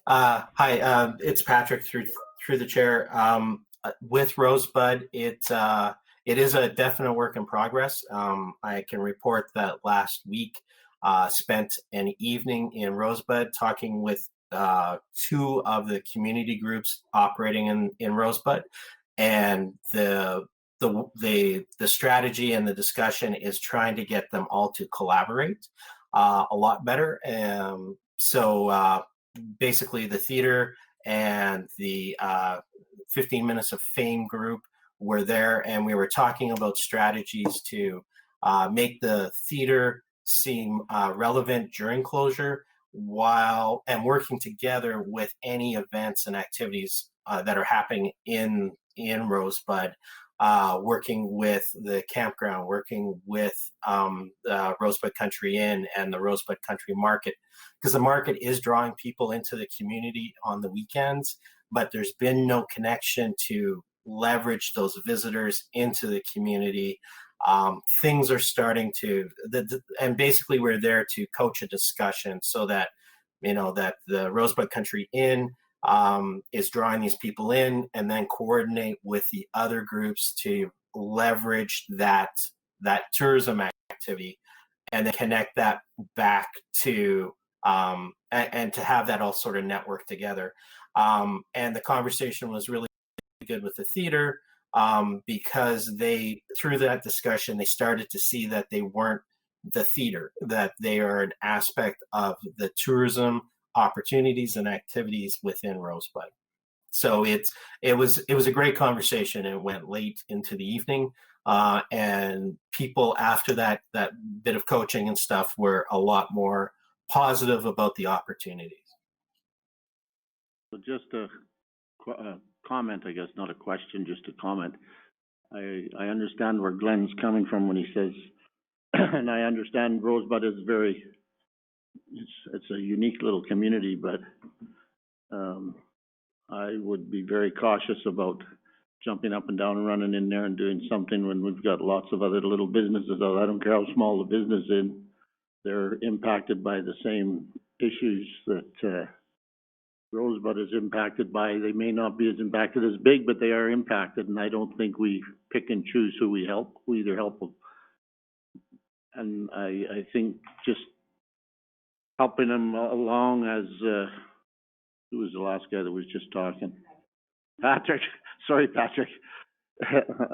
Hi, it's Patrick through the chair. With Rosebud, it is a definite work in progress. I can report that last week spent an evening in Rosebud talking with two of the community groups operating in Rosebud, and the strategy and the discussion is trying to get them all to collaborate a lot better. So basically the theater and the 15 Minutes of Fame group were there, and we were talking about strategies to make the theater seem relevant during closure, while working together with any events and activities that are happening in Rosebud, working with the campground, working with Rosebud Country Inn and the Rosebud Country Market, because the market is drawing people into the community on the weekends, but there's been no connection to leverage those visitors into the community. Things are starting to, and basically we're there to coach a discussion so that, that the Rosebud Country Inn is drawing these people in, and then coordinate with the other groups to leverage that tourism activity, and then connect that back to and to have that all sort of network together. And the conversation was really good with the theater, because through that discussion, they started to see that they weren't the theater, that they are an aspect of the tourism opportunities and activities within Rosebud. So it was a great conversation. It went late into the evening, and people after that bit of coaching and stuff were a lot more positive about the opportunities. So just a comment, I guess, not a question, just a comment. I understand where Glenn's coming from when he says, and I understand Rosebud is it's a unique little community, but I would be very cautious about jumping up and down and running in there and doing something when we've got lots of other little businesses. I don't care how small the business is, they're impacted by the same issues that Rosebud is impacted by. They may not be as impacted as big, but they are impacted, and I don't think we pick and choose who we help. We either help them. And I think just helping them along as, who was the last guy that was just talking? Patrick, sorry, Patrick,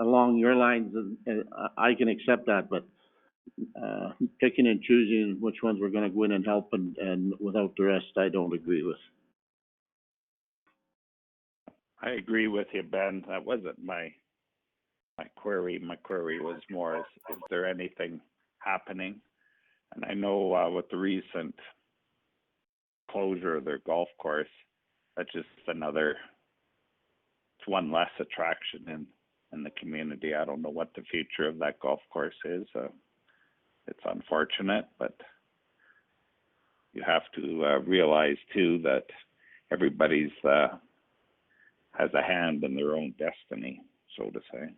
along your lines, and I can accept that, but picking and choosing which ones we're gonna go in and help and without the rest, I don't agree with. I agree with you, Ben. That wasn't my query. My query was more, is there anything happening? And I know with the recent closure of their golf course, that's just it's one less attraction in the community. I don't know what the future of that golf course is. It's unfortunate, but you have to realize too that everybody's has a hand in their own destiny, so to say.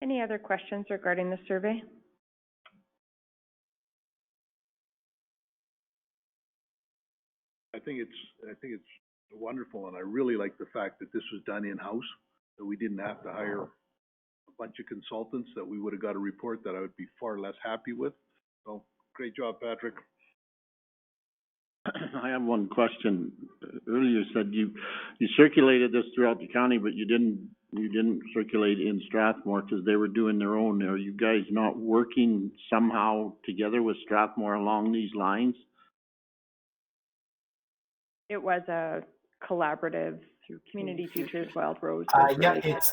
Any other questions regarding the survey? I think it's wonderful, and I really like the fact that this was done in-house, that we didn't have to hire a bunch of consultants, that we would have got a report that I would be far less happy with. So, great job, Patrick. I have one question. Earlier you said you circulated this throughout the county, but you didn't circulate in Strathmore because they were doing their own. Are you guys not working somehow together with Strathmore along these lines? It was a collaborative through Community Futures, Wild Rose. Yeah, it's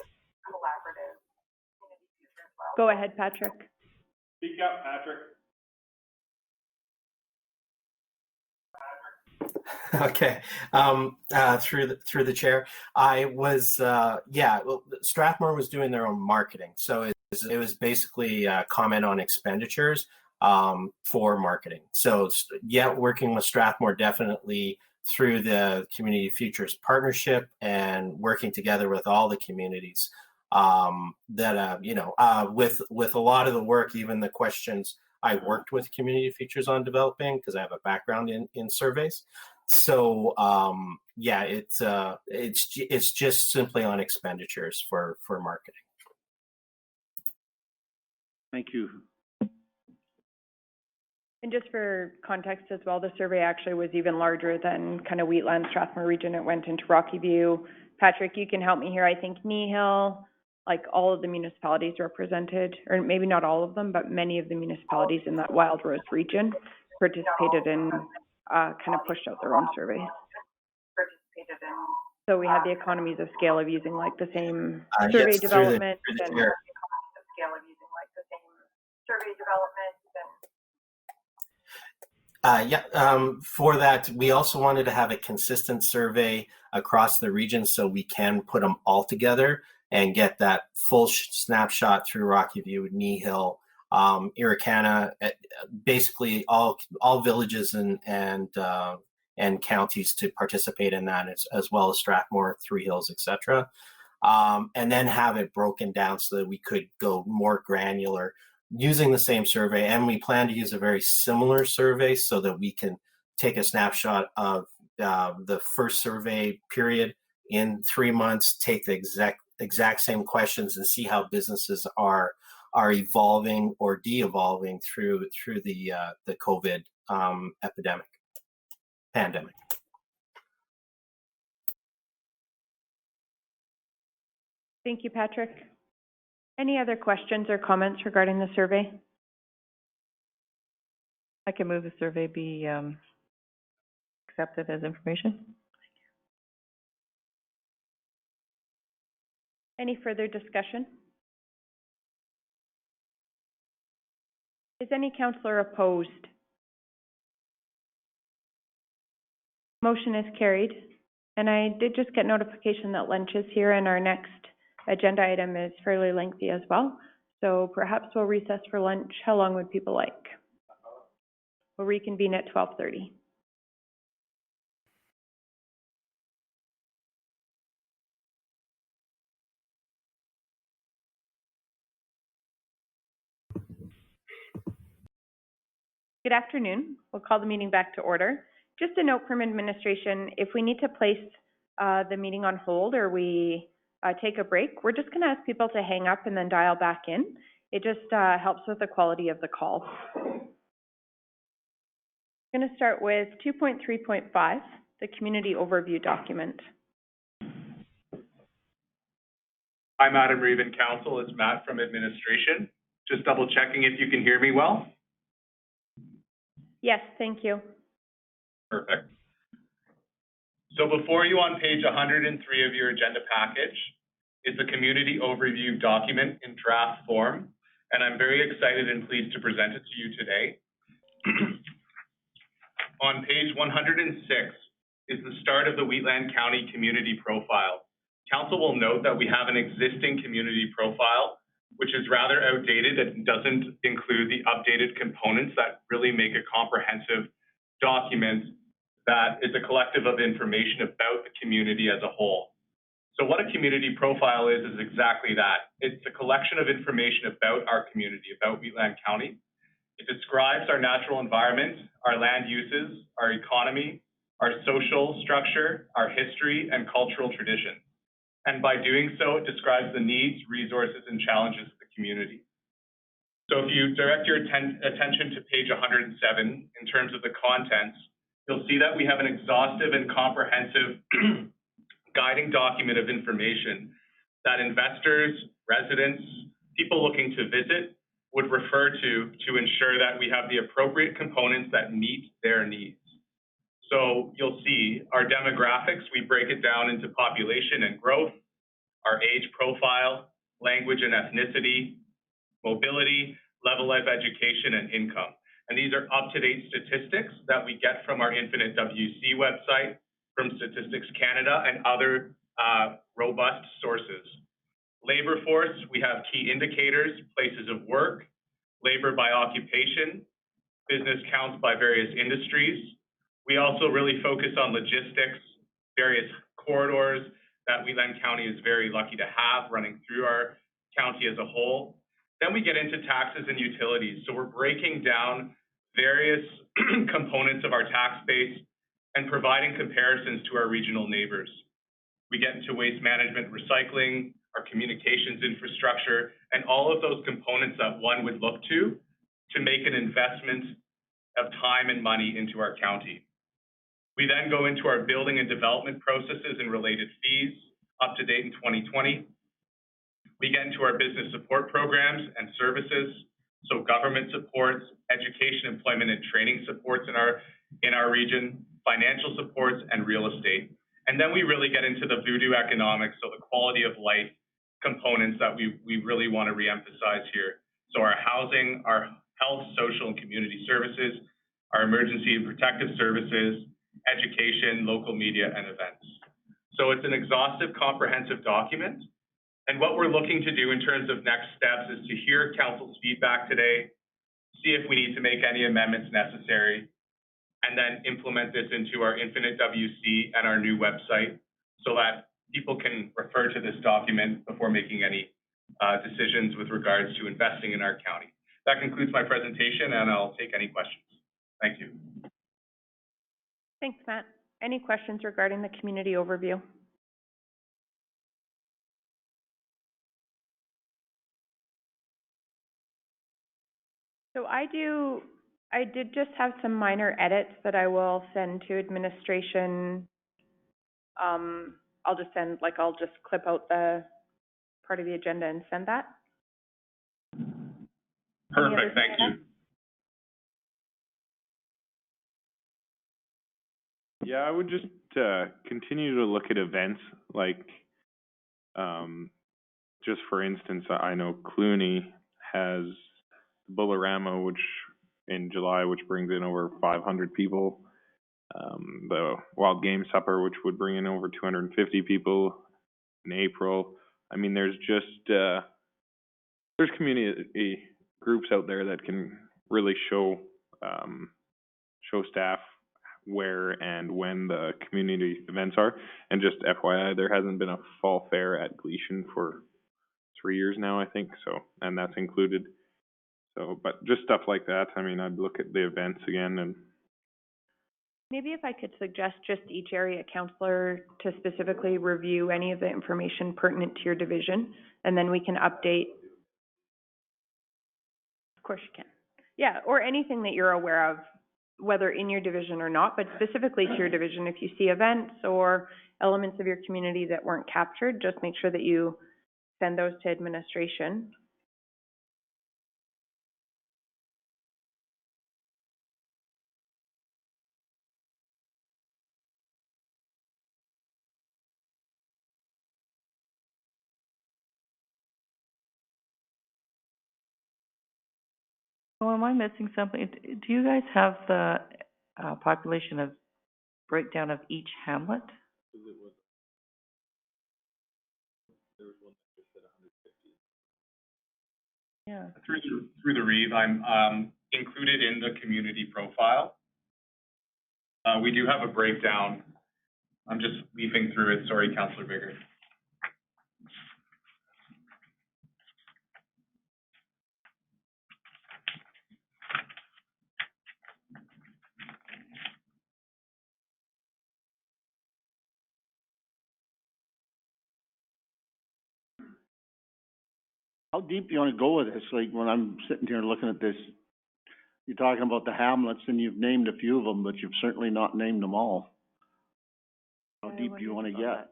Go ahead, Patrick. Speak up, Patrick. Okay, through the chair, I was, well, Strathmore was doing their own marketing. So it was basically a comment on expenditures for marketing. So yeah, working with Strathmore definitely through the Community Futures Partnership and working together with all the communities with a lot of the work, even the questions I worked with Community Futures on developing because I have a background in surveys. So it's just simply on expenditures for marketing. Thank you. And just for context as well, the survey actually was even larger than kind of Wheatland, Strathmore region. It went into Rocky View. Patrick, you can help me here. I think Nehill, like all of the municipalities represented, or maybe not all of them, but many of the municipalities in that Wild Rose region participated in, kind of pushed out their own surveys. So we had the economies of scale of using like the same survey development for that, we also wanted to have a consistent survey across the region so we can put them all together and get that full snapshot through Rocky View, Nehill, Irricana, basically all villages and counties to participate in that, as well as Strathmore, Three Hills, etc. And then have it broken down so that we could go more granular using the same survey. And we plan to use a very similar survey so that we can take a snapshot of the first survey period in 3 months, take the exact same questions and see how businesses are evolving or de-evolving through the COVID pandemic. Thank you, Patrick. Any other questions or comments regarding the survey? I can move the survey be accepted as information. Any further discussion? Is any councillor opposed? Motion is carried. And I did just get notification that lunch is here, and our next agenda item is fairly lengthy as well. So perhaps we'll recess for lunch. How long would people like? We'll reconvene at 12:30. Good afternoon. We'll call the meeting back to order. Just a note from administration, if we need to place the meeting on hold or we take a break, we're just going to ask people to hang up and then dial back in. It just helps with the quality of the call. I'm going to start with 2.3.5, the community overview document. Hi, Madam Reeve and Council. It's Matt from administration. Just double checking if you can hear me well. Yes, thank you. Perfect. So before you on page 103 of your agenda package is the community overview document in draft form, and I'm very excited and pleased to present it to you today. On page 106 is the start of the Wheatland County community profile. Council will note that we have an existing community profile, which is rather outdated and doesn't include the updated components that really make a comprehensive document that is a collective of information about the community as a whole. So what a community profile is exactly that. It's a collection of information about our community, about Wheatland County. It describes our natural environment, our land uses, our economy, our social structure, our history, and cultural traditions. And by doing so, it describes the needs, resources, and challenges of the community. So if you direct your attention to page 107 in terms of the contents, you'll see that we have an exhaustive and comprehensive guiding document of information that investors, residents, people looking to visit would refer to ensure that we have the appropriate components that meet their needs. So you'll see our demographics, we break it down into population and growth, our age profile, language and ethnicity, mobility, level of education, and income. And these are up-to-date statistics that we get from our Infinite WC website, from Statistics Canada, and other robust sources. Labor force, we have key indicators, places of work, labor by occupation, business counts by various industries. We also really focus on logistics, various corridors that Wheatland County is very lucky to have running through our county as a whole. Then we get into taxes and utilities. So we're breaking down various components of our tax base and providing comparisons to our regional neighbors. We get into waste management, recycling, our communications infrastructure, and all of those components that one would look to make an investment of time and money into our county. We then go into our building and development processes and related fees, up to date in 2020. We get into our business support programs and services, so government supports, education, employment, and training supports in our region, financial supports, and real estate. And then we really get into the voodoo economics, so the quality of life components that we really want to reemphasize here. So our housing, our health, social, and community services, our emergency and protective services, education, local media, and events. So it's an exhaustive, comprehensive document. And what we're looking to do in terms of next steps is to hear council's feedback today, see if we need to make any amendments necessary, and then implement this into our Infinite WC and our new website so that people can refer to this document before making any decisions with regards to investing in our county. That concludes my presentation, and I'll take any questions. Thank you. Thanks, Matt. Any questions regarding the community overview? So I did just have some minor edits that I will send to administration. I'll just clip out the part of the agenda and send that. Perfect, thank you. Yeah, I would just continue to look at events like, just for instance, I know Clooney has Bullarama, which in July, which brings in over 500 people. The Wild Game Supper, which would bring in over 250 people in April. I mean, there's just there's community groups out there that can really show staff where and when the community events are. And just FYI, there hasn't been a fall fair at Gleason for 3 years now, I think. So, and that's included. So, but just stuff like that. I mean, I'd look at the events again. And maybe if I could suggest just each area councillor to specifically review any of the information pertinent to your division, and then we can update. Of course you can. Yeah, or anything that you're aware of, whether in your division or not, but specifically to your division. If you see events or elements of your community that weren't captured, just make sure that you send those to administration. Oh, am I missing something? Do you guys have the population of breakdown of each hamlet? Yeah. Through the Reeve, I'm included in the community profile. We do have a breakdown. I'm just leafing through it. Sorry, Councillor Bigger. How deep do you want to go with this? Like, when I'm sitting here looking at this, you're talking about the hamlets, and you've named a few of them, but you've certainly not named them all. How deep do you want to get?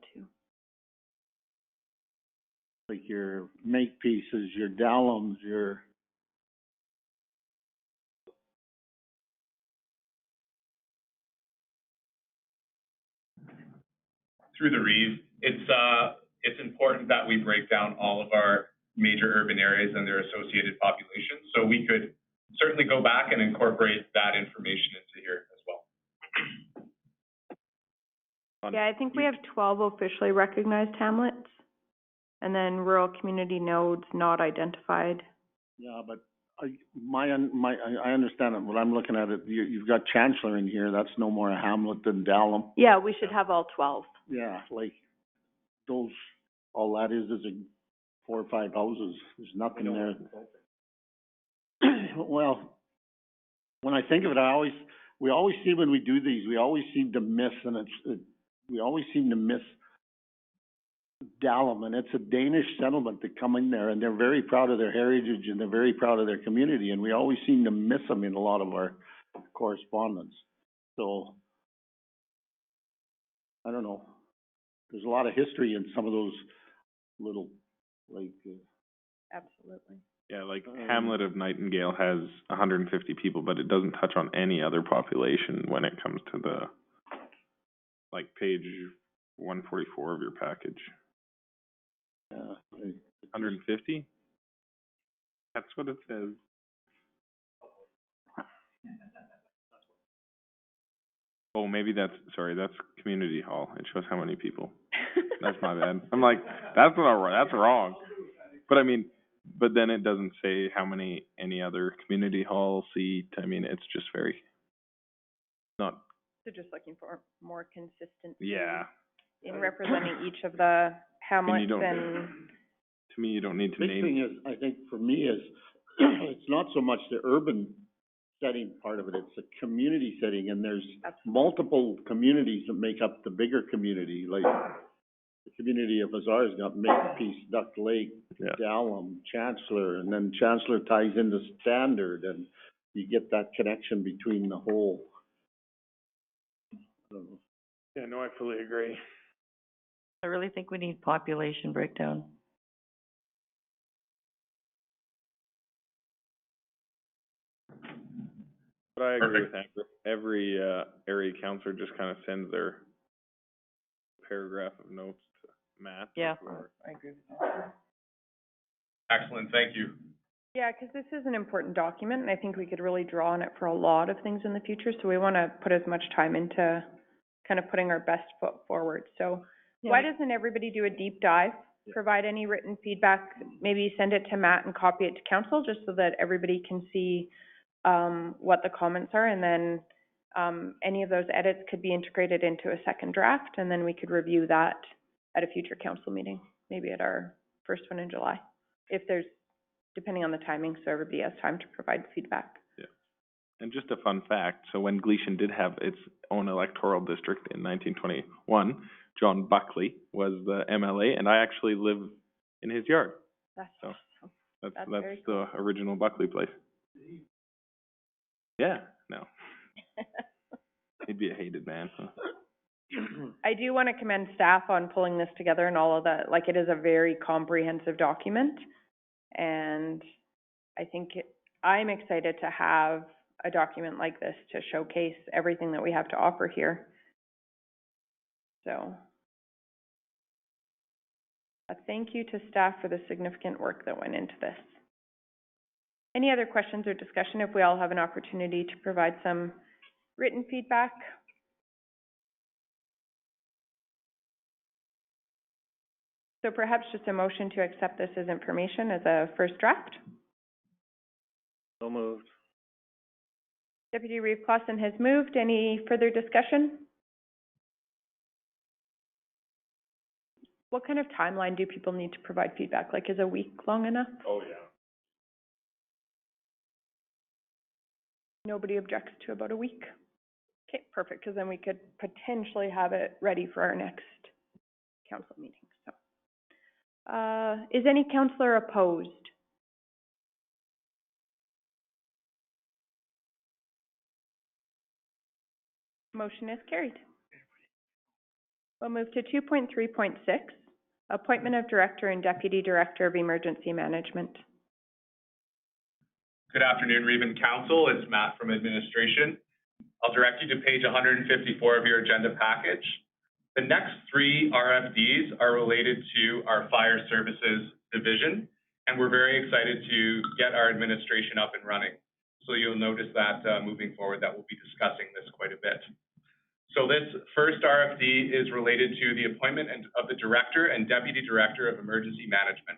Like your Makepeaces, your Dallums, your... Through the Reeve, it's important that we break down all of our major urban areas and their associated populations. So we could certainly go back and incorporate that information into here as well. Yeah, I think we have 12 officially recognized hamlets, and then rural community nodes not identified. Yeah, but I understand it. When I'm looking at it, you've got Chancellor in here. That's no more a hamlet than Dallam. Yeah, we should have all 12. Yeah, like those, all that is a 4 or 5 houses. There's nothing there. Well, when I think of it, we always see when we do these, we always seem to miss, and we always seem to miss Dallam, and it's a Danish settlement that come in there, and they're very proud of their heritage, and they're very proud of their community, and we always seem to miss them in a lot of our correspondence. So, I don't know. There's a lot of history in some of those little, like, Absolutely. Yeah, like Hamlet of Nightingale has 150 people, but it doesn't touch on any other population when it comes to the, like, page 144 of your package. 150? That's what it says. Oh, maybe that's community hall. It shows how many people. That's my bad. I'm like, that's not right. That's wrong. But I mean, but then it doesn't say how many any other community hall seat. I mean, it's just very not. So just looking for more consistency. Yeah. In representing each of the hamlets To me, you don't need to big name. thing is, I think for me is, it's not so much the urban setting part of it, it's the community setting, and there's multiple communities that make up the bigger community, like the community of Azar's got Makepeace, Duck Lake, Dallam, Chancellor, and then Chancellor ties into Standard, and you get that connection between the whole. Yeah, no, I fully agree. I really think we need population breakdown. But I agree with Andrew. Every area councillor just kind of sends their paragraph of notes to Matt. Yeah, I agree with that. Excellent, thank you. Yeah, because this is an important document, and I think we could really draw on it for a lot of things in the future, so we want to put as much time into kind of putting our best foot forward. So why doesn't everybody do a deep dive, provide any written feedback, maybe send it to Matt and copy it to council, just so that everybody can see what the comments are, and then any of those edits could be integrated into a second draft, and then we could review that at a future council meeting, maybe at our first one in July, if there's, depending on the timing, so everybody has time to provide feedback. Yeah. And just a fun fact, so when Gleason did have its own electoral district in 1921, John Buckley was the MLA, and I actually live in his yard. That's so awesome. that's very cool. the original Buckley place. Yeah, no. He'd be a hated man. Huh? I do want to commend staff on pulling this together and all of that. Like, it is a very comprehensive document, and I think I'm excited to have a document like this to showcase everything that we have to offer here. So, a thank you to staff for the significant work that went into this. Any other questions or discussion if we all have an opportunity to provide some written feedback? So perhaps just a motion to accept this as information as a first draft. So moved. Deputy Reeve Clausen has moved. Any further discussion? What kind of timeline do people need to provide feedback? Like, is a week long enough? Oh, yeah. Nobody objects to about a week? Okay, perfect, because then we could potentially have it ready for our next council meeting. So, is any councillor opposed? Motion is carried. We'll move to 2.3.6, appointment of Director and Deputy Director of Emergency Management. Good afternoon, Reeve Council. It's Matt from Administration. I'll direct you to page 154 of your agenda package. The next three RFDs are related to our Fire Services Division, and we're very excited to get our administration up and running. So you'll notice that moving forward that we'll be discussing this quite a bit. So this first RFD is related to the appointment of the Director and Deputy Director of Emergency Management.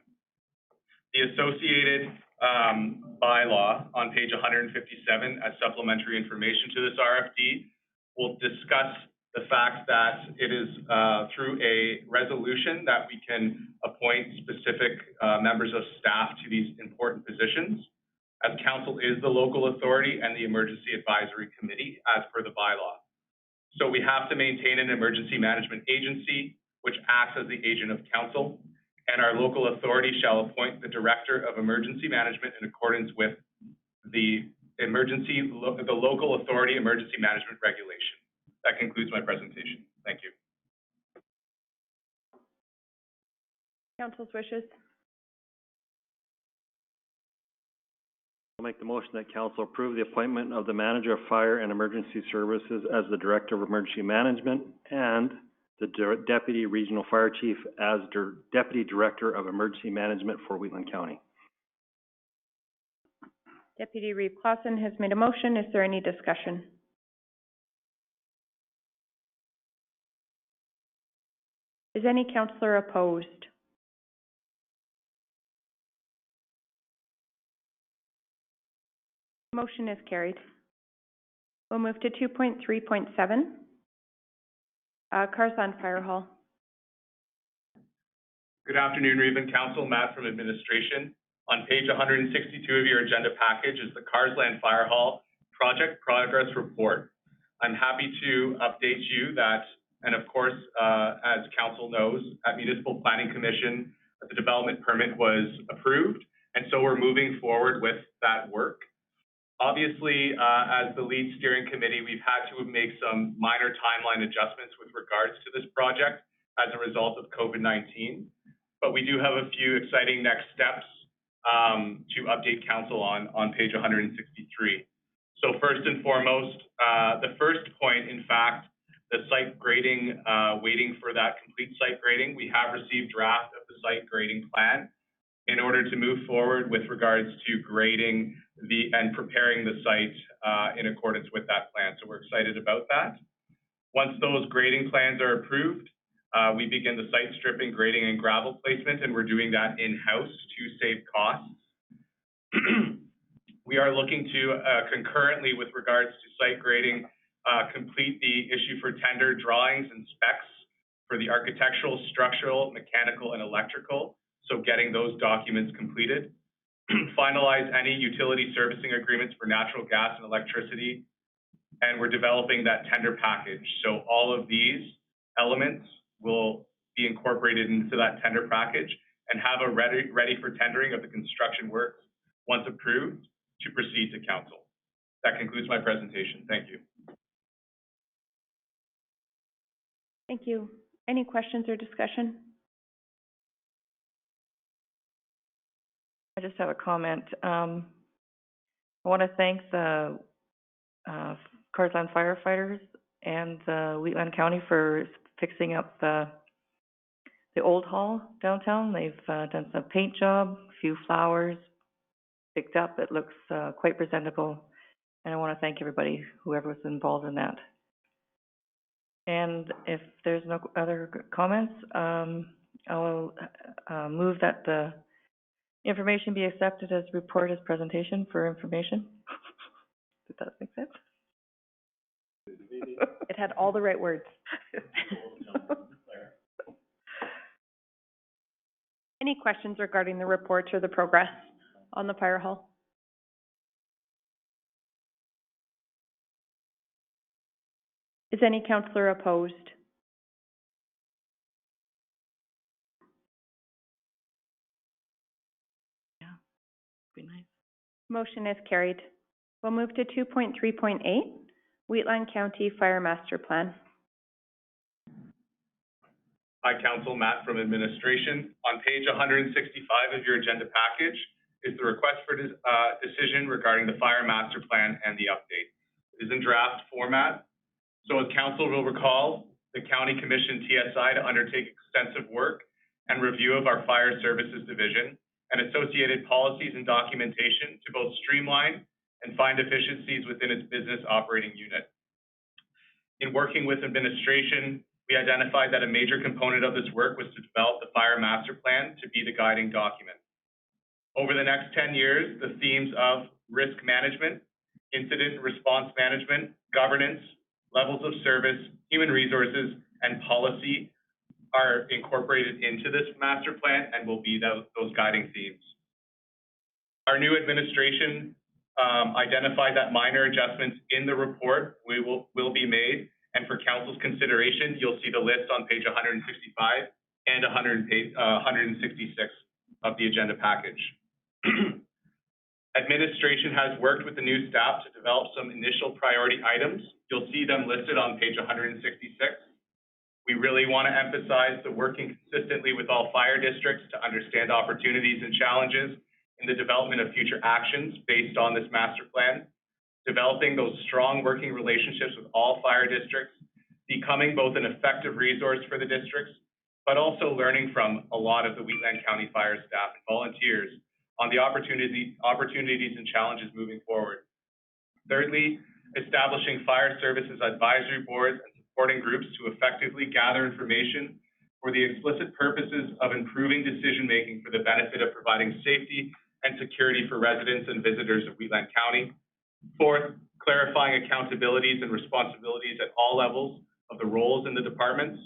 The associated bylaw on page 157 as supplementary information to this RFD will discuss the fact that it is through a resolution that we can appoint specific members of staff to these important positions, as council is the local authority and the Emergency Advisory Committee as per the bylaw. So we have to maintain an emergency management agency, which acts as the agent of council, and our local authority shall appoint the Director of Emergency Management in accordance with the local authority emergency management regulation. That concludes my presentation. Thank you. Council's wishes. I'll make the motion that council approve the appointment of the Manager of Fire and Emergency Services as the Director of Emergency Management and the Deputy Regional Fire Chief as Deputy Director of Emergency Management for Wheatland County. Deputy Reeve Clausen has made a motion. Is there any discussion? Is any councillor opposed? Motion is carried. We'll move to 2.3.7. Carsland Fire Hall. Good afternoon, Reeve Council. Matt from Administration. On page 162 of your agenda package is the Carsland Fire Hall Project Progress Report. I'm happy to update you that, and of course, as Council knows, at Municipal Planning Commission, the development permit was approved, and so we're moving forward with that work. Obviously, as the lead steering committee, we've had to make some minor timeline adjustments with regards to this project as a result of COVID-19, but we do have a few exciting next steps to update council on page 163. So first and foremost, the first point, in fact, the site grading, waiting for that complete site grading. We have received draft of the site grading plan in order to move forward with regards to grading and preparing the site in accordance with that plan. So we're excited about that. Once those grading plans are approved, we begin the site stripping, grading, and gravel placement, and we're doing that in-house to save costs. We are looking to concurrently, with regards to site grading, complete the issue for tender drawings and specs for the architectural, structural, mechanical, and electrical. So getting those documents completed. Finalize any utility servicing agreements for natural gas and electricity. And we're developing that tender package. So all of these elements will be incorporated into that tender package and have a ready for tendering of the construction works once approved to proceed to council. That concludes my presentation. Thank you. Thank you. Any questions or discussion? I just have a comment. I want to thank the Carsland firefighters and Wheatland County for fixing up the old hall downtown. They've done some paint job, a few flowers picked up. It looks quite presentable, and I want to thank everybody, whoever was involved in that. And if there's no other comments, I'll move that the information be accepted as report as presentation for information. Did that make sense? It had all the right words. Any questions regarding the reports or the progress on the fire hall? Is any councillor opposed? Yeah, be nice. Motion is carried. We'll move to 2.3.8, Wheatland County Fire Master Plan. Hi, Council. Matt from Administration. On page 165 of your agenda package is the request for decision regarding the Fire Master Plan and the update. It is in draft format. So as Council will recall, the County commissioned TSI to undertake extensive work and review of our Fire Services Division and associated policies and documentation to both streamline and find efficiencies within its business operating unit. In working with administration, we identified that a major component of this work was to develop the fire master plan to be the guiding document. Over the next 10 years, the themes of risk management, incident response management, governance, levels of service, human resources, and policy are incorporated into this master plan and will be those guiding themes. Our new administration identified that minor adjustments in the report will be made, and for council's consideration, you'll see the list on page 165 and 166 of the agenda package. Administration has worked with the new staff to develop some initial priority items. You'll see them listed on page 166. We really want to emphasize the working consistently with all fire districts to understand opportunities and challenges in the development of future actions based on this master plan, developing those strong working relationships with all fire districts, becoming both an effective resource for the districts, but also learning from a lot of the Wheatland County Fire staff and volunteers on the opportunities and challenges moving forward. Thirdly, establishing fire services advisory boards and supporting groups to effectively gather information for the explicit purposes of improving decision-making for the benefit of providing safety and security for residents and visitors of Wheatland County. Fourth, clarifying accountabilities and responsibilities at all levels of the roles in the departments.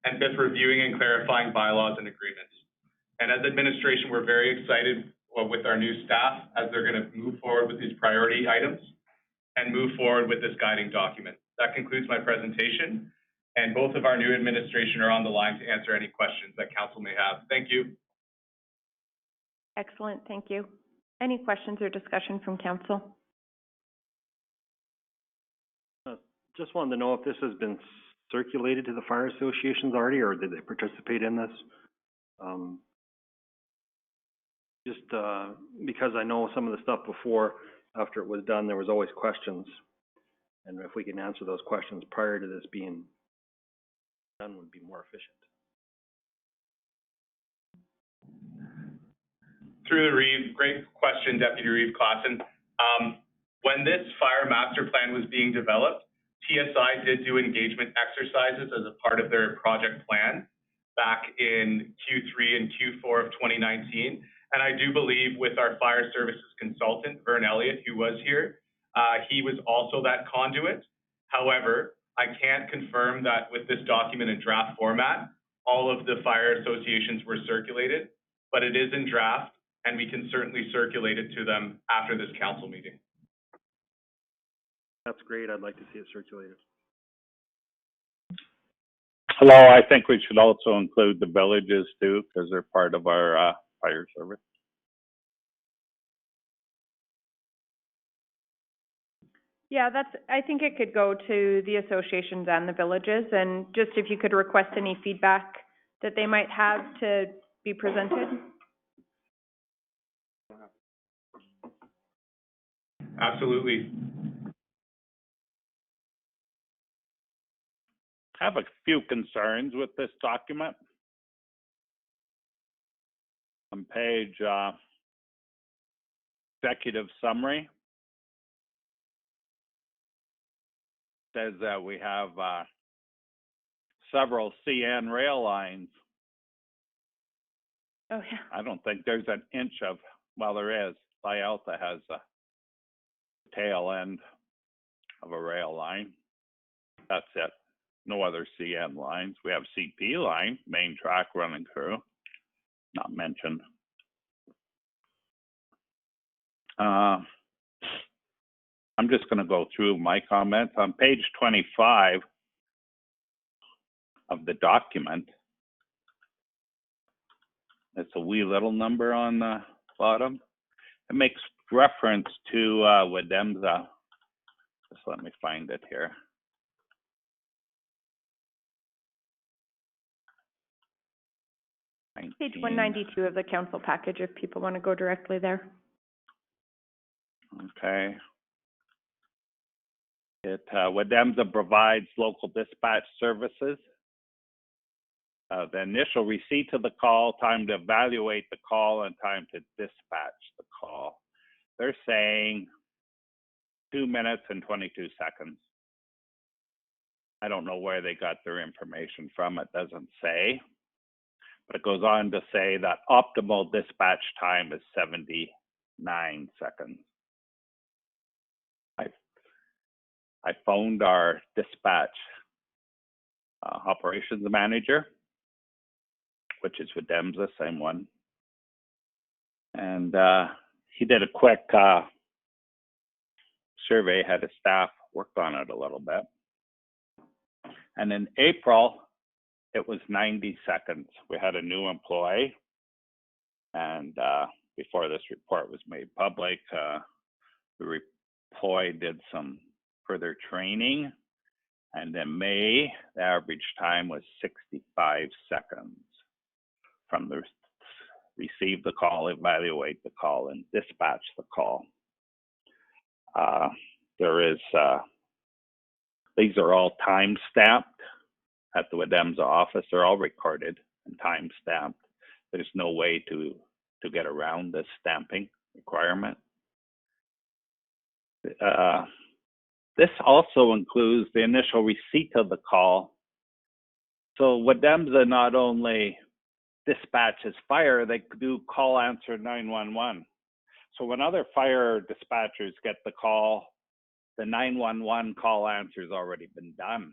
And fifth, reviewing and clarifying bylaws and agreements. And as administration, we're very excited with our new staff as they're going to move forward with these priority items and move forward with this guiding document. That concludes my presentation, and both of our new administration are on the line to answer any questions that council may have. Thank you. Excellent, thank you. Any questions or discussion from council? Just wanted to know if this has been circulated to the fire associations already, or did they participate in this? Because I know some of the stuff before, after it was done, there was always questions. And if we can answer those questions prior to this being done, would be more efficient. Through the Reeve, great question, Deputy Reeve Claassen. When this fire master plan was being developed, TSI did do engagement exercises as a part of their project plan back in Q3 and Q4 of 2019. And I do believe with our fire services consultant, Vern Elliott, who was here, he was also that conduit. However, I can't confirm that with this document in draft format, all of the fire associations were circulated, but it is in draft, and we can certainly circulate it to them after this council meeting. That's great. I'd like to see it circulated. Hello, I think we should also include the villages too, because they're part of our fire service. Yeah, I think it could go to the associations and the villages, and just if you could request any feedback that they might have to be presented. Absolutely. I have a few concerns with this document. On page executive summary, says that we have several CN rail lines. Oh, yeah. I don't think there's an inch of, well, there is. Lyalta has a tail end of a rail line. That's it. No other CN lines. We have CP line, main track running through, not mentioned. I'm just going to go through my comments. On page 25 of the document, it's a wee little number on the bottom. It makes reference to Wedemza. Just let me find it here. Page 192 of the council package, if people want to go directly there. Okay. Wedemza provides local dispatch services the initial receipt of the call, time to evaluate the call, and time to dispatch the call. They're saying 2 minutes and 22 seconds. I don't know where they got their information from. It doesn't say. But it goes on to say that optimal dispatch time is 79 seconds. I phoned our dispatch operations manager, which is with DEMSA, same one. And he did a quick survey, had his staff worked on it a little bit. And in April, it was 90 seconds. We had a new employee, and before this report was made public, the employee did some further training, and in May, the average time was 65 seconds from the receive the call, evaluate the call, and dispatch the call. These are all time stamped at the WDEMSA office. They're all recorded and time stamped. There's no way to get around this stamping requirement. This also includes the initial receipt of the call. So WDEMSA not only dispatches fire, they do call answer 911. So when other fire dispatchers get the call, the 911 call answer has already been done.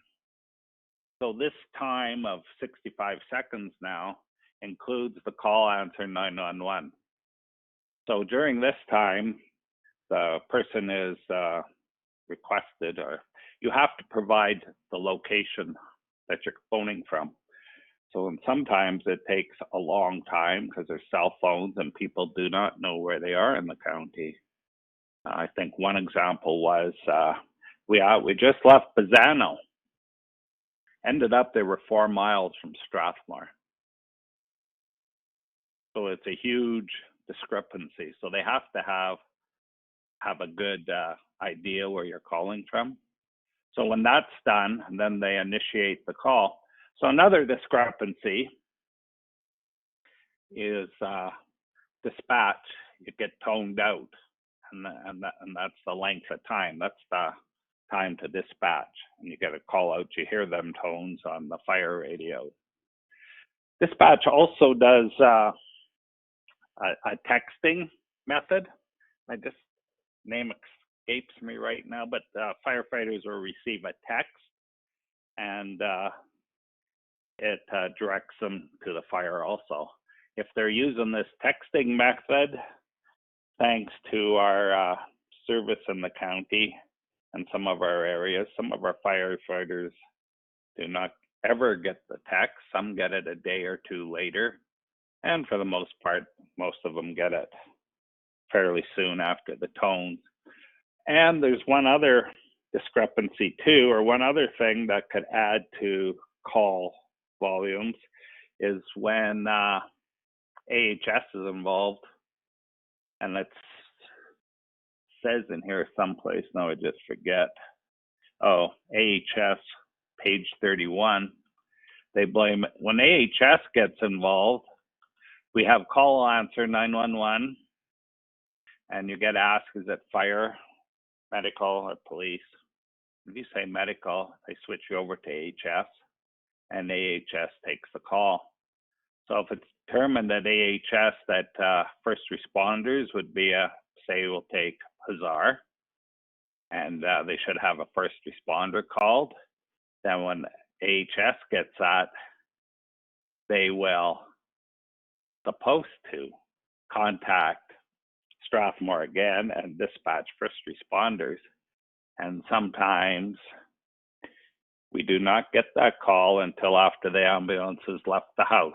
So this time of 65 seconds now includes the call answer 911. So during this time, the person is requested, or you have to provide the location that you're phoning from. So and sometimes it takes a long time because there's cell phones and people do not know where they are in the county. I think one example was we just left Bazzano. Ended up they were 4 miles from Strathmore. So it's a huge discrepancy. So they have to have a good idea where you're calling from. So when that's done, and then they initiate the call. So another discrepancy is dispatch. You get toned out, and that's the length of time. That's the time to dispatch, and you get a call out. You hear them tones on the fire radio. Dispatch also does a texting method. Name escapes me right now, but firefighters will receive a text, and it directs them to the fire also. If they're using this texting method, thanks to our service in the county and some of our areas, some of our firefighters do not ever get the text. Some get it a day or two later. And for the most part, most of them get it fairly soon after the tones. And there's one other discrepancy too, or one other thing that could add to call volumes is when AHS is involved, and it says in here someplace, now I just forget. Oh, AHS, page 31. They blame it. When AHS gets involved, we have call answer 911, and you get asked, is it fire, medical, or police? If you say medical, they switch you over to AHS, and AHS takes the call. So if it's determined at AHS that first responders would be we'll take Hazar, and they should have a first responder called, then when AHS gets that, they will supposed to contact Strathmore again and dispatch first responders. And sometimes we do not get that call until after the ambulance has left the house.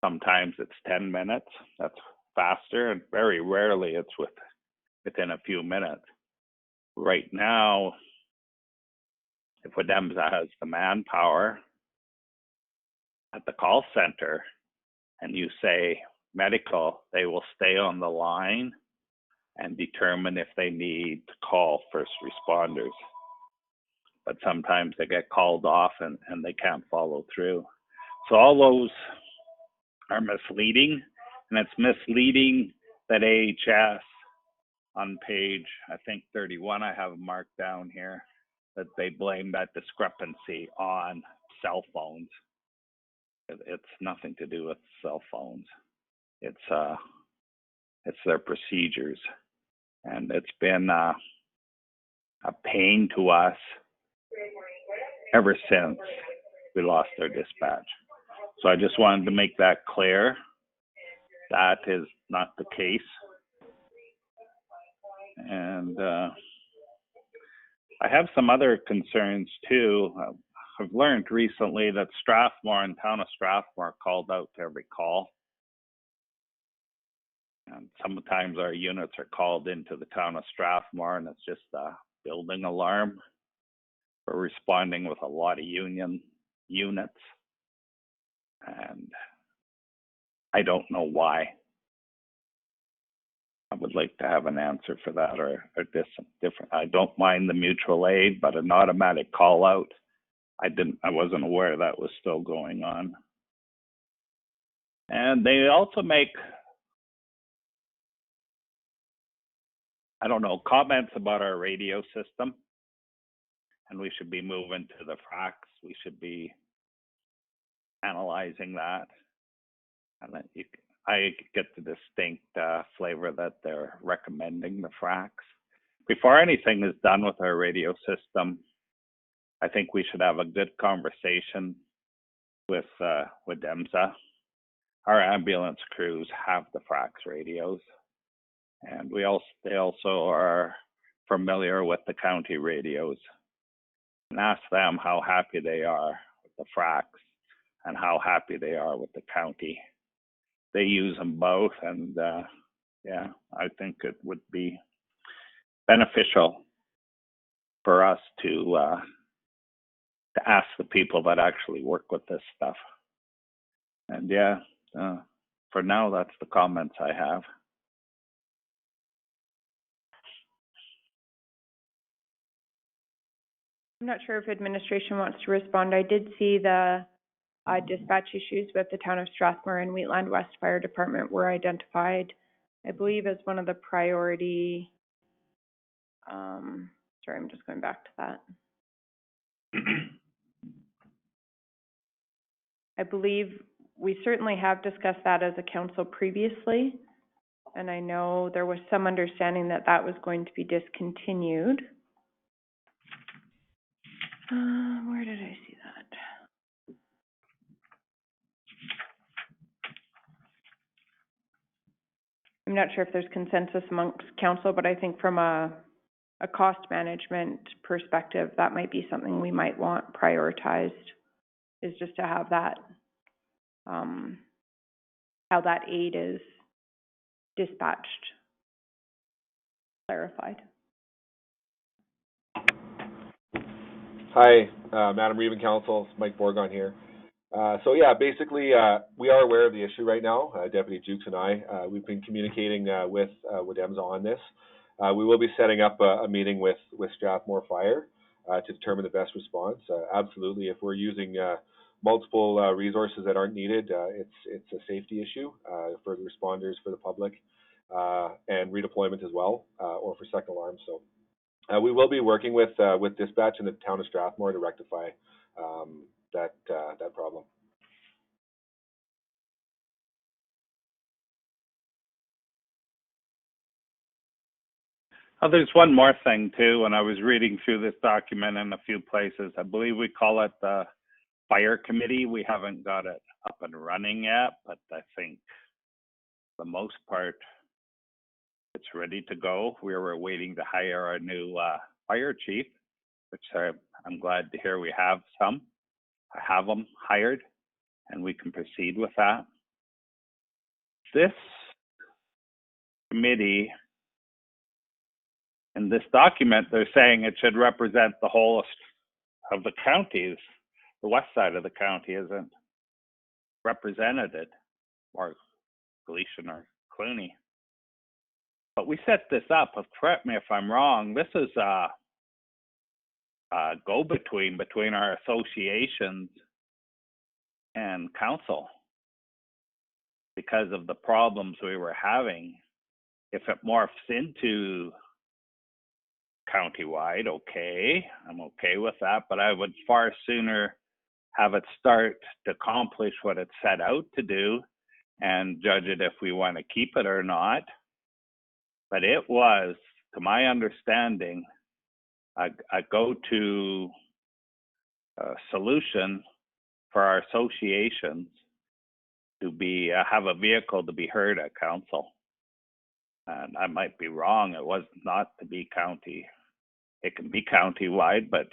Sometimes it's 10 minutes, that's faster, and very rarely it's within a few minutes. Right now, if WDEMSA has the manpower at the call center and you say medical, they will stay on the line and determine if they need to call first responders. But sometimes they get called off and they can't follow through. So all those are misleading, and it's misleading that AHS on page, I think 31, I have marked down here, that they blame that discrepancy on cell phones. It's nothing to do with cell phones. It's their procedures, and it's been a pain to us ever since we lost our dispatch. So I just wanted to make that clear. That is not the case. And I have some other concerns too. I've learned recently that Strathmore and town of Strathmore called out to every call. And sometimes our units are called into the town of Strathmore, and it's just a building alarm. We're responding with a lot of union units, and I don't know why. I would like to have an answer for that, or different. I don't mind the mutual aid, but an automatic call out, I wasn't aware that was still going on. And they also make, I don't know, comments about our radio system, and we should be moving to the FRACs. We should be analyzing that. And then I get the distinct flavor that they're recommending the FRACs. Before anything is done with our radio system, I think we should have a good conversation with DEMSA. Our ambulance crews have the FRACs radios, and they also are familiar with the county radios. And ask them how happy they are with the FRACs and how happy they are with the county. They use them both, and I think it would be beneficial for us to ask the people that actually work with this stuff. And for now, that's the comments I have. I'm not sure if administration wants to respond. I did see the dispatch issues with the town of Strathmore and Wheatland West Fire Department were identified, I believe, as one of the priority. Sorry, I'm just going back to that. I believe we certainly have discussed that as a council previously, and I know there was some understanding that that was going to be discontinued. Where did I see that? I'm not sure if there's consensus amongst council, but I think from a cost management perspective, that might be something we might want prioritized, is just to have that, how that aid is dispatched, clarified. Hi, Madam Reeve and Council, it's Mike Borgon here. Basically, we are aware of the issue right now. Deputy Jukes and I, we've been communicating with DEMSA on this. We will be setting up a meeting with Strathmore Fire to determine the best response. Absolutely, if we're using multiple resources that aren't needed, it's a safety issue for the responders, for the public, and redeployment as well, or for second alarm. So we will be working with dispatch in the town of Strathmore to rectify that problem. There's one more thing too. When I was reading through this document in a few places, I believe we call it the fire committee. We haven't got it up and running yet, but I think for the most part, it's ready to go. We were waiting to hire our new fire chief, which I'm glad to hear we have some. I have them hired, and we can proceed with that. This committee, in this document, they're saying it should represent the whole of the counties. The west side of the county isn't represented, or Gleason or Cluny. But we set this up, correct me if I'm wrong, this is a go-between between our associations and council because of the problems we were having. If it morphs into countywide, okay, I'm okay with that, but I would far sooner have it start to accomplish what it set out to do and judge it if we want to keep it or not. But it was, to my understanding, a go-to solution for our associations to be have a vehicle to be heard at council. And I might be wrong, it was not to be county. It can be county-wide, but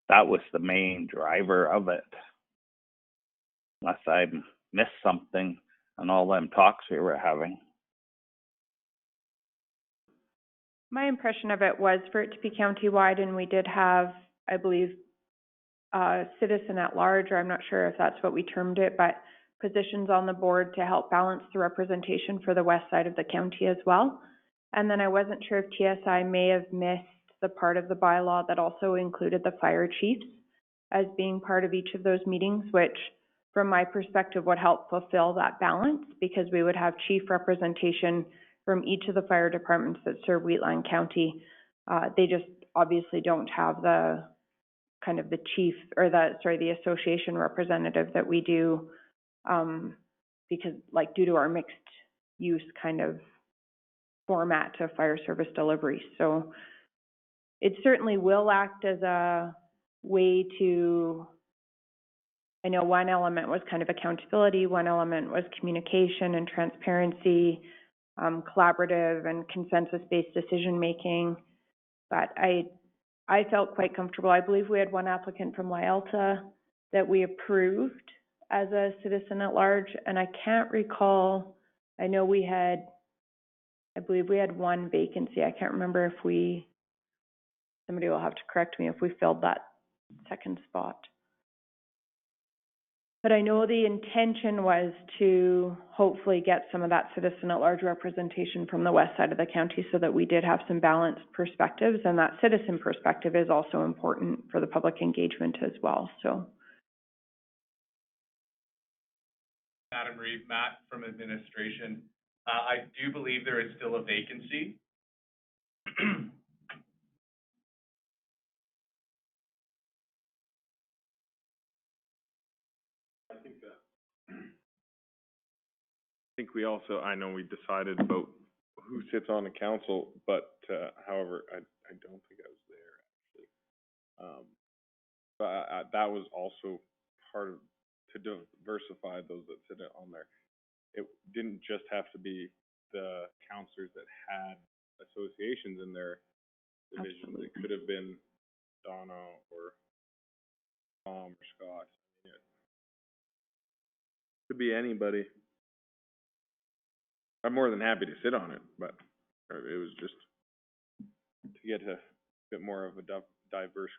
that was the main driver of it. Unless I missed something on all them talks we were having. My impression of it was for it to be countywide, and we did have, I believe, citizen at large, or I'm not sure if that's what we termed it, but positions on the board to help balance the representation for the west side of the county as well. And then I wasn't sure if TSI may have missed the part of the bylaw that also included the fire chiefs as being part of each of those meetings, which from my perspective would help fulfill that balance, because we would have chief representation from each of the fire departments that serve Wheatland County. They just obviously don't have the kind of the chief, or the association representative that we do, because like due to our mixed use kind of format to fire service delivery. So it certainly will act as a way to, I know one element was kind of accountability, one element was communication and transparency, collaborative and consensus-based decision-making. But I felt quite comfortable. I believe we had one applicant from Lyelta that we approved as a citizen at large, and I can't recall, I know we had, I believe we had one vacancy. I can't remember if we, somebody will have to correct me if we filled that second spot. But I know the intention was to hopefully get some of that citizen at large representation from the west side of the county so that we did have some balanced perspectives, and that citizen perspective is also important for the public engagement as well, so. Madam Reeve, Matt from administration. I do believe there is still a vacancy. I think we also, I know we decided about who sits on the council, but, however, I don't think I was there, actually. But that was also part of, to diversify those that sit on there. It didn't just have to be the councillors that had associations in their divisions. Absolutely. It could have been Donna or Tom or Scott. Yeah. Could be anybody. I'm more than happy to sit on it, but it was just to get a bit more of a diverse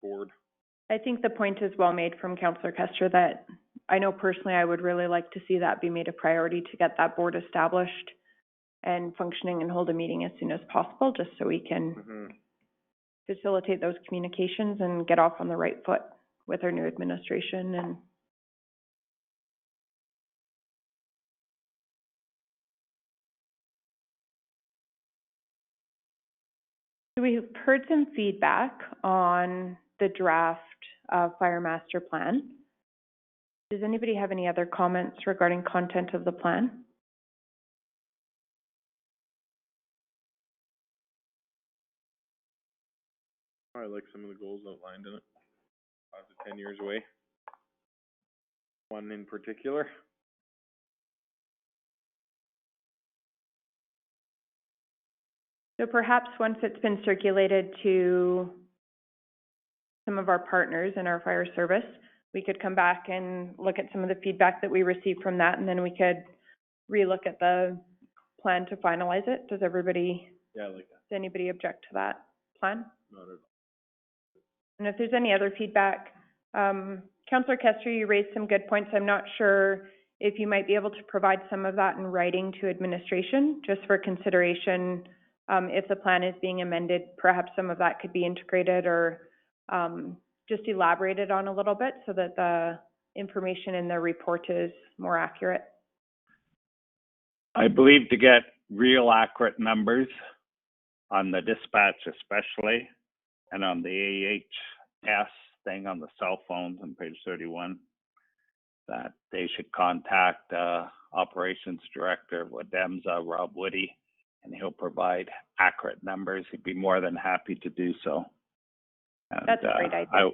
board. I think the point is well made from Councillor Kester that I know personally I would really like to see that be made a priority to get that board established and functioning and hold a meeting as soon as possible, just so we can facilitate those communications and get off on the right foot with our new administration. And we've heard some feedback on the draft fire master plan. Does anybody have any other comments regarding content of the plan? I like some of the goals outlined in it. 5 to 10 years away. One in particular. So perhaps once it's been circulated to some of our partners in our fire service, we could come back and look at some of the feedback that we received from that, and then we could relook at the plan to finalize it. Does everybody, yeah, I like that. Does anybody object to that plan? Not at all. And if there's any other feedback, Councillor Kester, you raised some good points. I'm not sure if you might be able to provide some of that in writing to administration, just for consideration. If the plan is being amended, perhaps some of that could be integrated or just elaborated on a little bit so that the information in the report is more accurate? I believe to get real accurate numbers on the dispatch especially, and on the AHS thing on the cell phones on page 31, that they should contact Operations Director of WADEMSA, Rob Woody, and he'll provide accurate numbers. He'd be more than happy to do so. And, That's a great idea.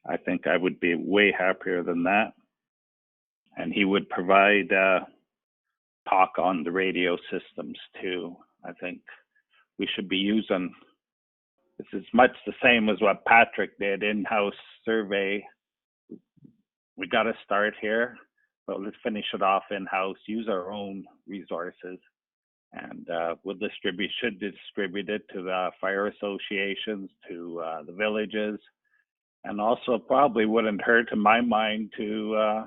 I think I would be way happier than that. And he would provide talk on the radio systems too. I think we should be using, this is much the same as what Patrick did, in-house survey. We got to start here, but let's finish it off in-house, use our own resources, and should distribute it to the fire associations, to the villages, and also probably wouldn't hurt, in my mind, to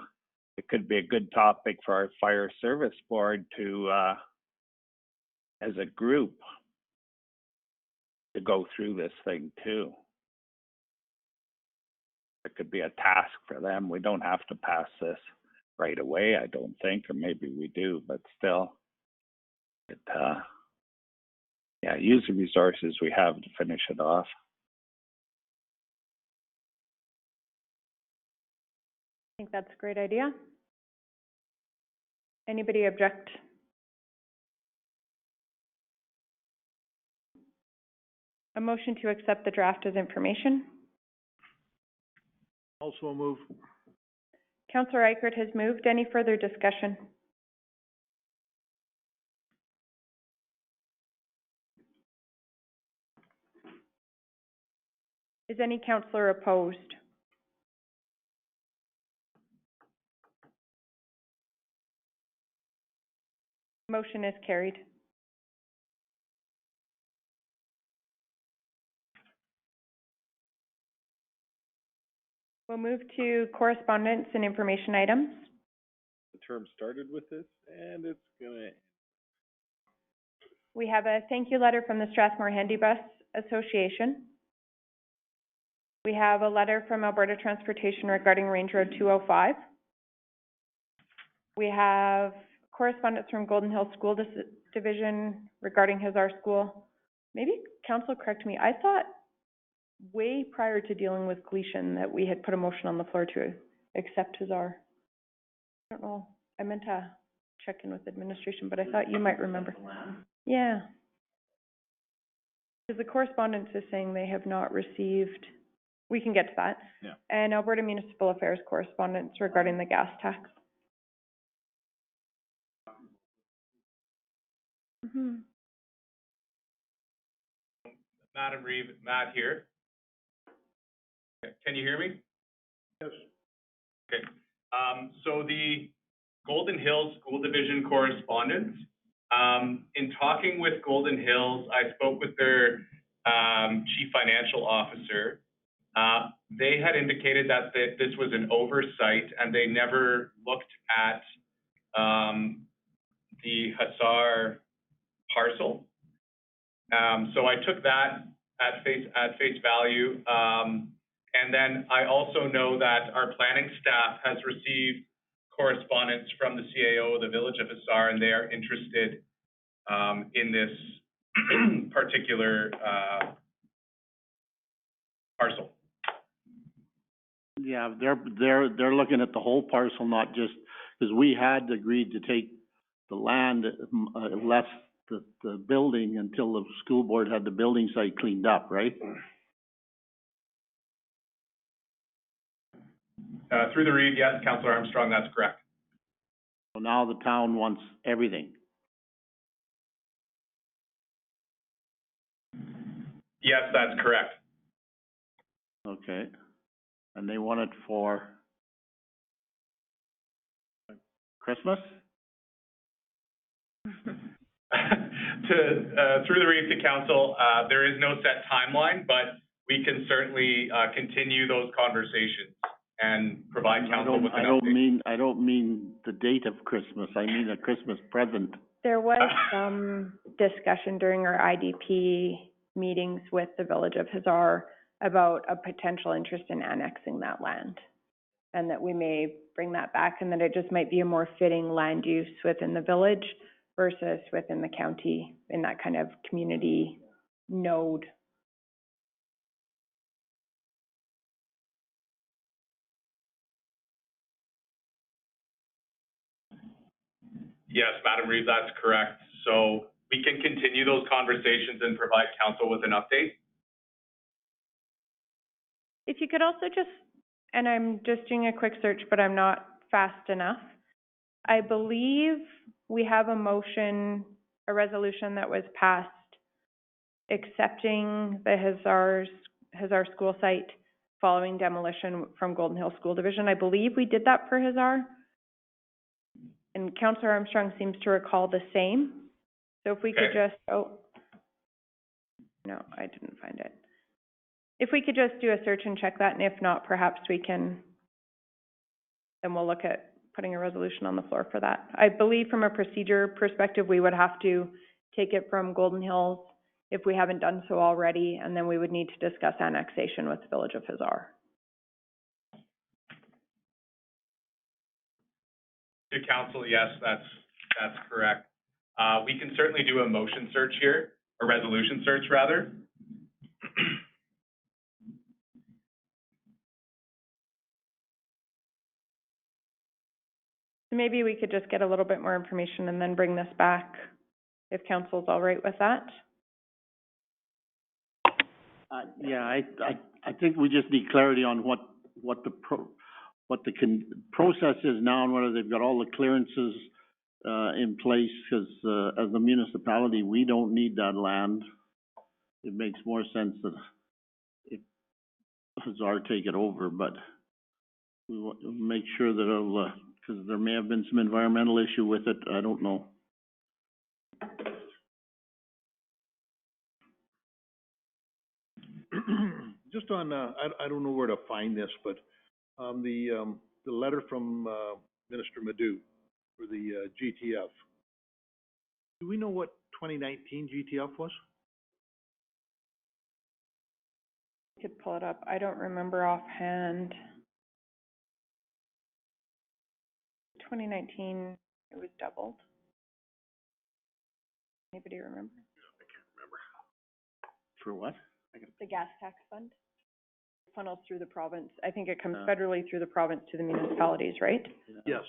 it could be a good topic for our fire service board to, as a group, to go through this thing too. It could be a task for them. We don't have to pass this right away, I don't think, or maybe we do, but still, use the resources we have to finish it off. I think that's a great idea. Anybody object? A motion to accept the draft as information. Also move. Councillor Eichert has moved. Any further discussion? Is any councillor opposed? Motion is carried. We'll move to correspondence and information items. The term started with this, and it's gonna. We have a thank you letter from the Strathmore Handybus Association. We have a letter from Alberta Transportation regarding Range Road 205. We have correspondence from Golden Hill School Division regarding Hussar School. Maybe council correct me, I thought way prior to dealing with Gleason that we had put a motion on the floor to accept Hussar. I don't know, I meant to check in with administration, but I thought you might remember. Yeah. Because the correspondence is saying they have not received, we can get to that. Yeah. And Alberta Municipal Affairs correspondence regarding the gas tax. Mm-hmm. Madam Reeve, Matt here. Can you hear me? Yes. Okay. So the Golden Hills School Division correspondence, in talking with Golden Hills, I spoke with their chief financial officer. They had indicated that this was an oversight and they never looked at the Hussar parcel. So I took that at face value. And then I also know that our planning staff has received correspondence from the CAO of the Village of Hussar, and they are interested in this particular parcel. Yeah, they're looking at the whole parcel, not just, because we had agreed to take the land, less the building until the school board had the building site cleaned up, right? Through the read, yes, Councillor Armstrong, that's correct. So now the town wants everything. Yes, that's correct. Okay. And they want it for Christmas? Through the read to council, there is no set timeline, but we can certainly continue those conversations and provide council with an update. I don't mean the date of Christmas. I mean a Christmas present. There was some discussion during our IDP meetings with the Village of Hussar about a potential interest in annexing that land. and that we may bring that back, and that it just might be a more fitting land use within the village versus within the county in that kind of community node. Yes, Madam Reeve, that's correct. So we can continue those conversations and provide council with an update. If you could also just, and I'm just doing a quick search, but I'm not fast enough. I believe we have a motion, a resolution that was passed accepting the Hazar school site following demolition from Golden Hill School Division. I believe we did that for Hazar. And Councillor Armstrong seems to recall the same. So if we could just, oh, no, I didn't find it. If we could just do a search and check that, and if not, perhaps we can, then we'll look at putting a resolution on the floor for that. I believe from a procedure perspective, we would have to take it from Golden Hills if we haven't done so already, and then we would need to discuss annexation with the Village of Hazar. To council, yes, that's correct. We can certainly do a motion search here, a resolution search rather. Maybe we could just get a little bit more information and then bring this back, if council's all right with that. Yeah, I think we just need clarity on what the process is now, and whether they've got all the clearances in place, because as a municipality, we don't need that land. It makes more sense that if Hazar take it over, but we want to make sure that it'll, because there may have been some environmental issue with it, I don't know. Just on, I don't know where to find this, but the letter from Minister Madhu for the GTF. Do we know what 2019 GTF was? I could pull it up. I don't remember offhand. 2019, it was doubled. Anybody remember? I can't remember. For what? The gas tax fund funnels through the province. I think it comes federally through the province to the municipalities, right? Yes.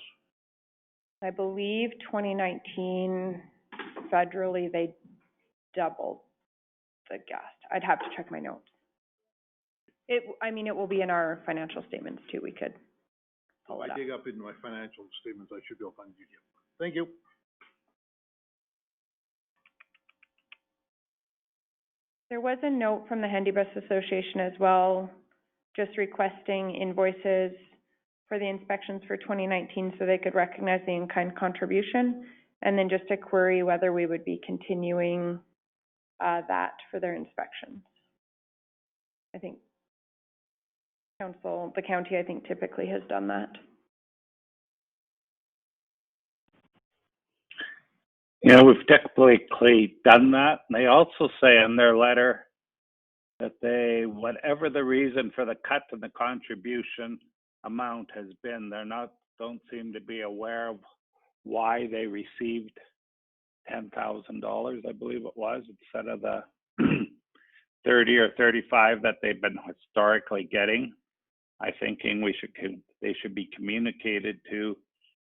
I believe 2019 federally they doubled the gas. I'd have to check my notes. I mean, it will be in our financial statements too. We could pull it up. I dig up in my financial statements, I should be able to find the GTF. Thank you. There was a note from the Handy Bus Association as well, just requesting invoices for the inspections for 2019 so they could recognize the in-kind contribution, and then just a query whether we would be continuing that for their inspections. I think the county, I think, typically has done that. You know, we've typically done that. And they also say in their letter that whatever the reason for the cut in the contribution amount has been, don't seem to be aware of why they received $10,000, I believe it was, instead of the 30 or 35 that they've been historically getting. I'm thinking they should be communicated to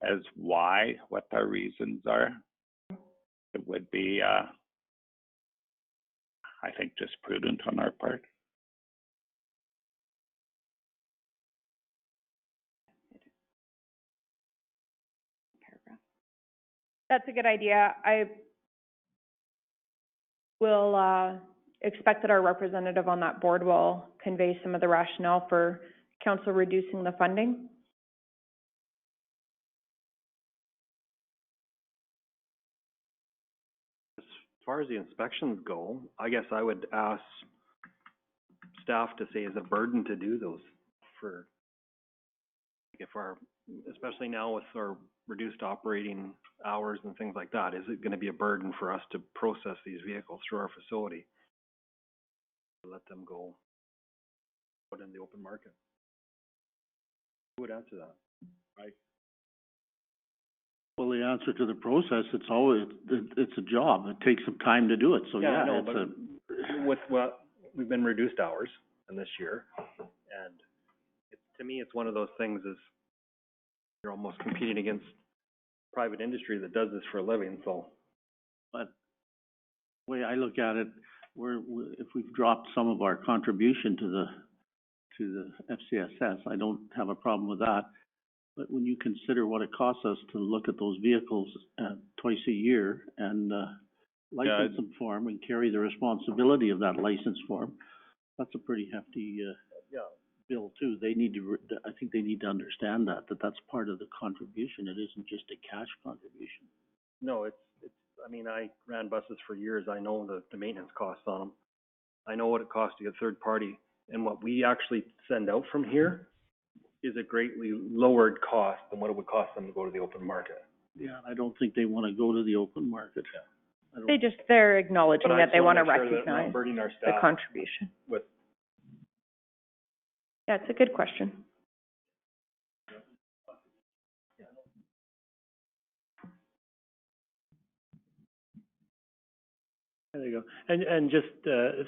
as what their reasons are. It would be, I think, just prudent on our part. That's a good idea. I will expect that our representative on that board will convey some of the rationale for council reducing the funding. As far as the inspections go, I guess I would ask staff to say is a burden to do those especially now with our reduced operating hours and things like that, is it going to be a burden for us to process these vehicles through our facility? Let them go out in the open market. Who would answer that? Well, the answer to the process, it's always, it's a job. It takes some time to do it, so Yeah, I yeah, know, it's but a, with what, we've been reduced hours in this year, and to me, it's one of those things is you're almost competing against private industry that does this for a living, so. but the way I look at it, if we've dropped some of our contribution to the FCSS, I don't have a problem with that. But when you consider what it costs us to look at those vehicles, twice a year and, license them for 'em and carry the responsibility of that license form, that's a pretty hefty, bill too. They need to, I think they need to understand that that's part of the contribution. It isn't just a cash contribution. No, it's, I mean, I ran buses for years. I know the maintenance costs on them. I know what it costs to get third party, and what we actually send out from here is a greatly lowered cost than what it would cost them to go to the open market. Yeah, I don't think they wanna go to the open market. They're acknowledging But I that they just wanna make sure that we're not recognize burdening our the staff contribution. with, Yeah, it's a good question. There you go. And just,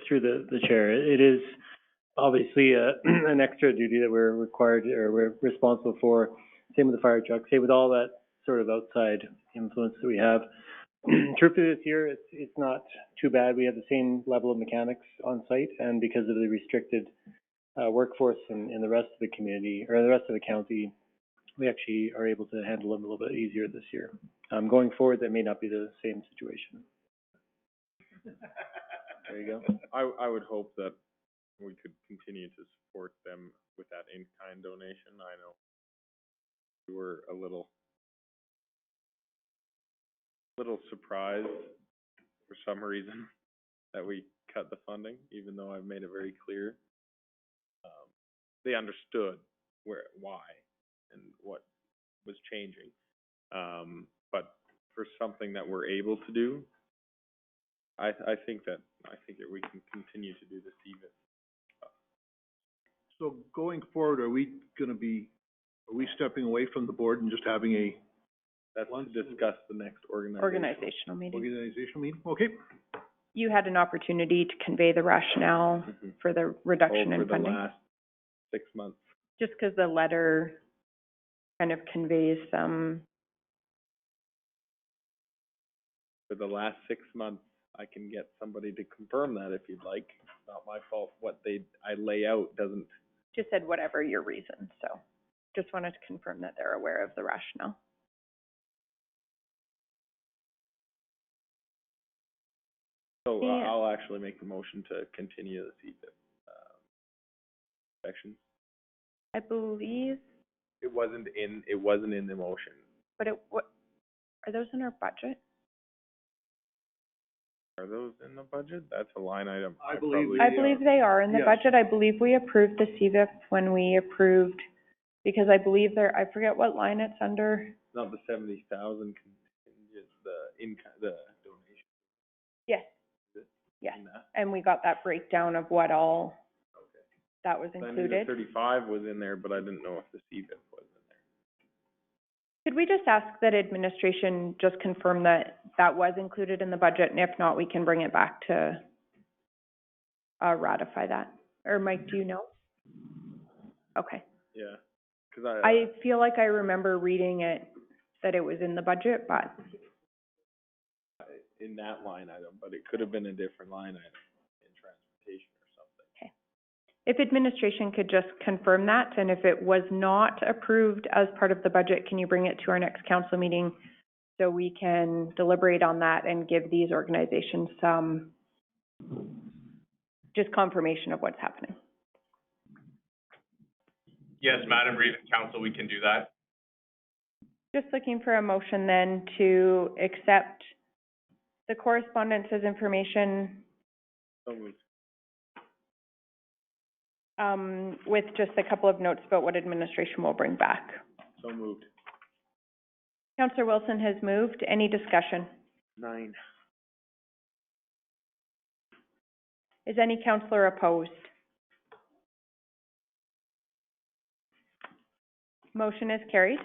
through the chair, it is obviously, an extra duty that we're required, or we're responsible for. Same with the fire truck, same with all that sort of outside influence that we have. Truthfully, this year, it's not too bad. We have the same level of mechanics on site, and because of the restricted, workforce in the rest of the community, or the rest of the county, we actually are able to handle them a little bit easier this year. Going forward, that may not be the same situation. There you go. I would hope that we could continue to support them with that in-kind donation. I know we were a little surprised for some reason that we cut the funding, even though I've made it very clear. They understood why and what was changing. But for something that we're able to do, I think we can continue to do this even. So going forward, are we stepping away from the board and just having a? That's to discuss the next Organizational meeting. Organizational meeting, okay. You had an opportunity to convey the rationale for the reduction in Over the funding. last 6 months. Just because the letter kind of conveys some, For the last 6 months, I can get somebody to confirm that if you'd like. It's not my fault. What I lay out doesn't. just said whatever your reason, so just wanted to confirm that they're aware of the rationale. So Yeah. I'll actually make the motion to continue the CFIP, section. I believe, It wasn't in the motion. but are those in our budget? Are those in the budget? That's a line item. I believe I believe they are in the Yes. budget. I believe we approved the CVIP when we approved, because I believe I forget what line it's under. Not the 70,000 contingent, the donation. Yes. Is it Yes, in that? and we got that breakdown of what all Okay. that was I knew the included. 35 was in there, but I didn't know if the CFIP was in there. Could we just ask that administration just confirm that that was included in the budget, and if not, we can bring it back to ratify that? Or Mike, do you know? Okay. Yeah, 'cause I feel like I remember reading it, that it was in the budget, but in that line item, but it could have been a different line item in transportation or something. if administration could just confirm that, and if it was not approved as part of the budget, can you bring it to our next council meeting so we can deliberate on that and give these organizations some just confirmation of what's happening? Yes, Madam Reeve and Council, we can do that. Just looking for a motion then to accept the correspondence as information, So moved. with just a couple of notes about what administration will bring back. So moved. Councillor Wilson has moved. Any discussion? 9. Is any councillor opposed? Motion is carried.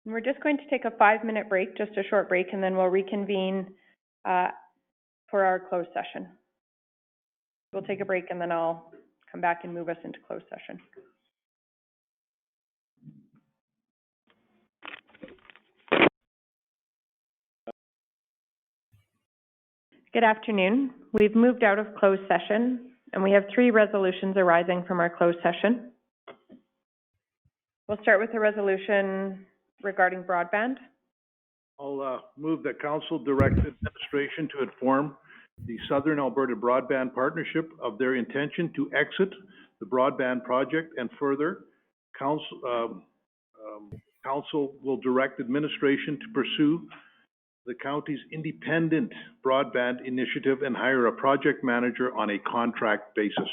And we're just going to take a 5-minute break, just a short break, and then we'll reconvene for our closed session. We'll take a break and then I'll come back and move us into closed session. Good afternoon. We've moved out of closed session and we have 3 resolutions arising from our closed session. We'll start with the resolution regarding broadband. I'll move that council direct administration to inform the Southern Alberta Broadband Partnership of their intention to exit the broadband project, and further, council will direct administration to pursue the county's independent broadband initiative and hire a project manager on a contract basis.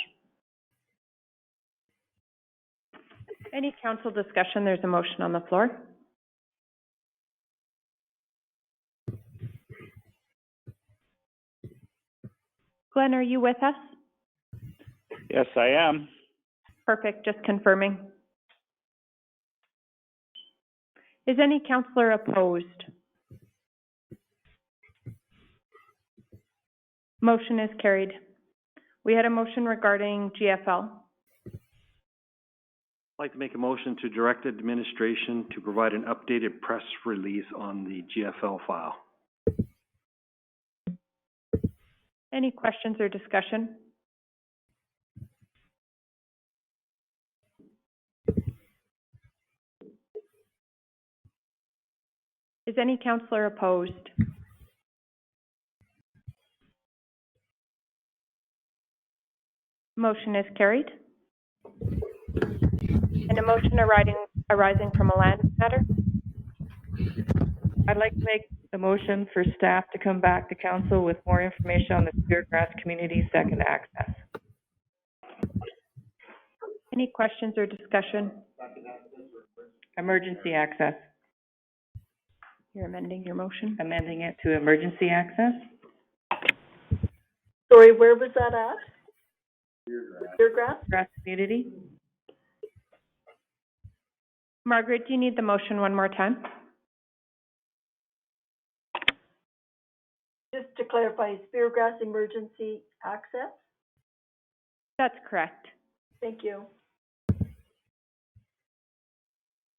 Any council discussion? There's a motion on the floor. Glenn, are you with us? Yes, I am. Perfect, just confirming. Is any councillor opposed? Motion is carried. We had a motion regarding GFL. I'd like to make a motion to direct administration to provide an updated press release on the GFL file. Any questions or discussion? Is any councillor opposed? Motion is carried. And a motion arising from a land matter? I'd like to make a motion for staff to come back to council with more information on the Speargrass Community Second Access. Any questions or discussion? Emergency access. You're amending your motion? Amending it to emergency access. Sorry, where was that at? Speargrass? Speargrass Community. Margaret, do you need the motion one more time? Just to clarify, Speargrass emergency access? That's correct. Thank you.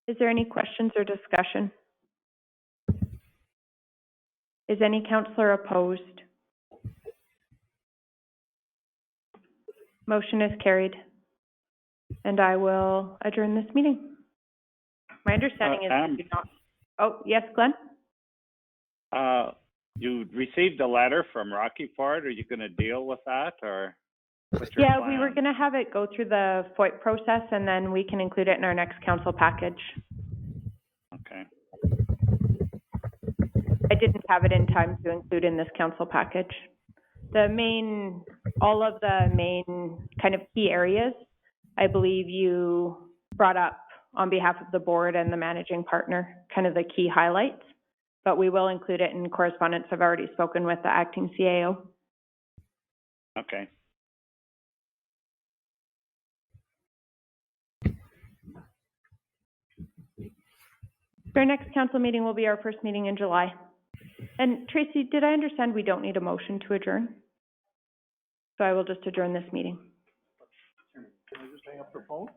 Is there any questions or discussion? Is any councillor opposed? Motion is carried. And I will adjourn this meeting. My understanding is that you not... Oh, yes, Glenn? You received a letter from Rocky Ford. Are you going to deal with that, or what's your Yeah, plan? we were going to have it go through the FOIP process, and then we can include it in our next council package. Okay. I didn't have it in time to include in this council package. All of the main kind of key areas, I believe you brought up on behalf of the board and the managing partner, kind of the key highlights, but we will include it in correspondence. I've already spoken with the acting CAO. Okay. Our next council meeting will be our first meeting in July. And Tracy, did I understand we don't need a motion to adjourn? So I will just adjourn this meeting. Can I just hang up the phone?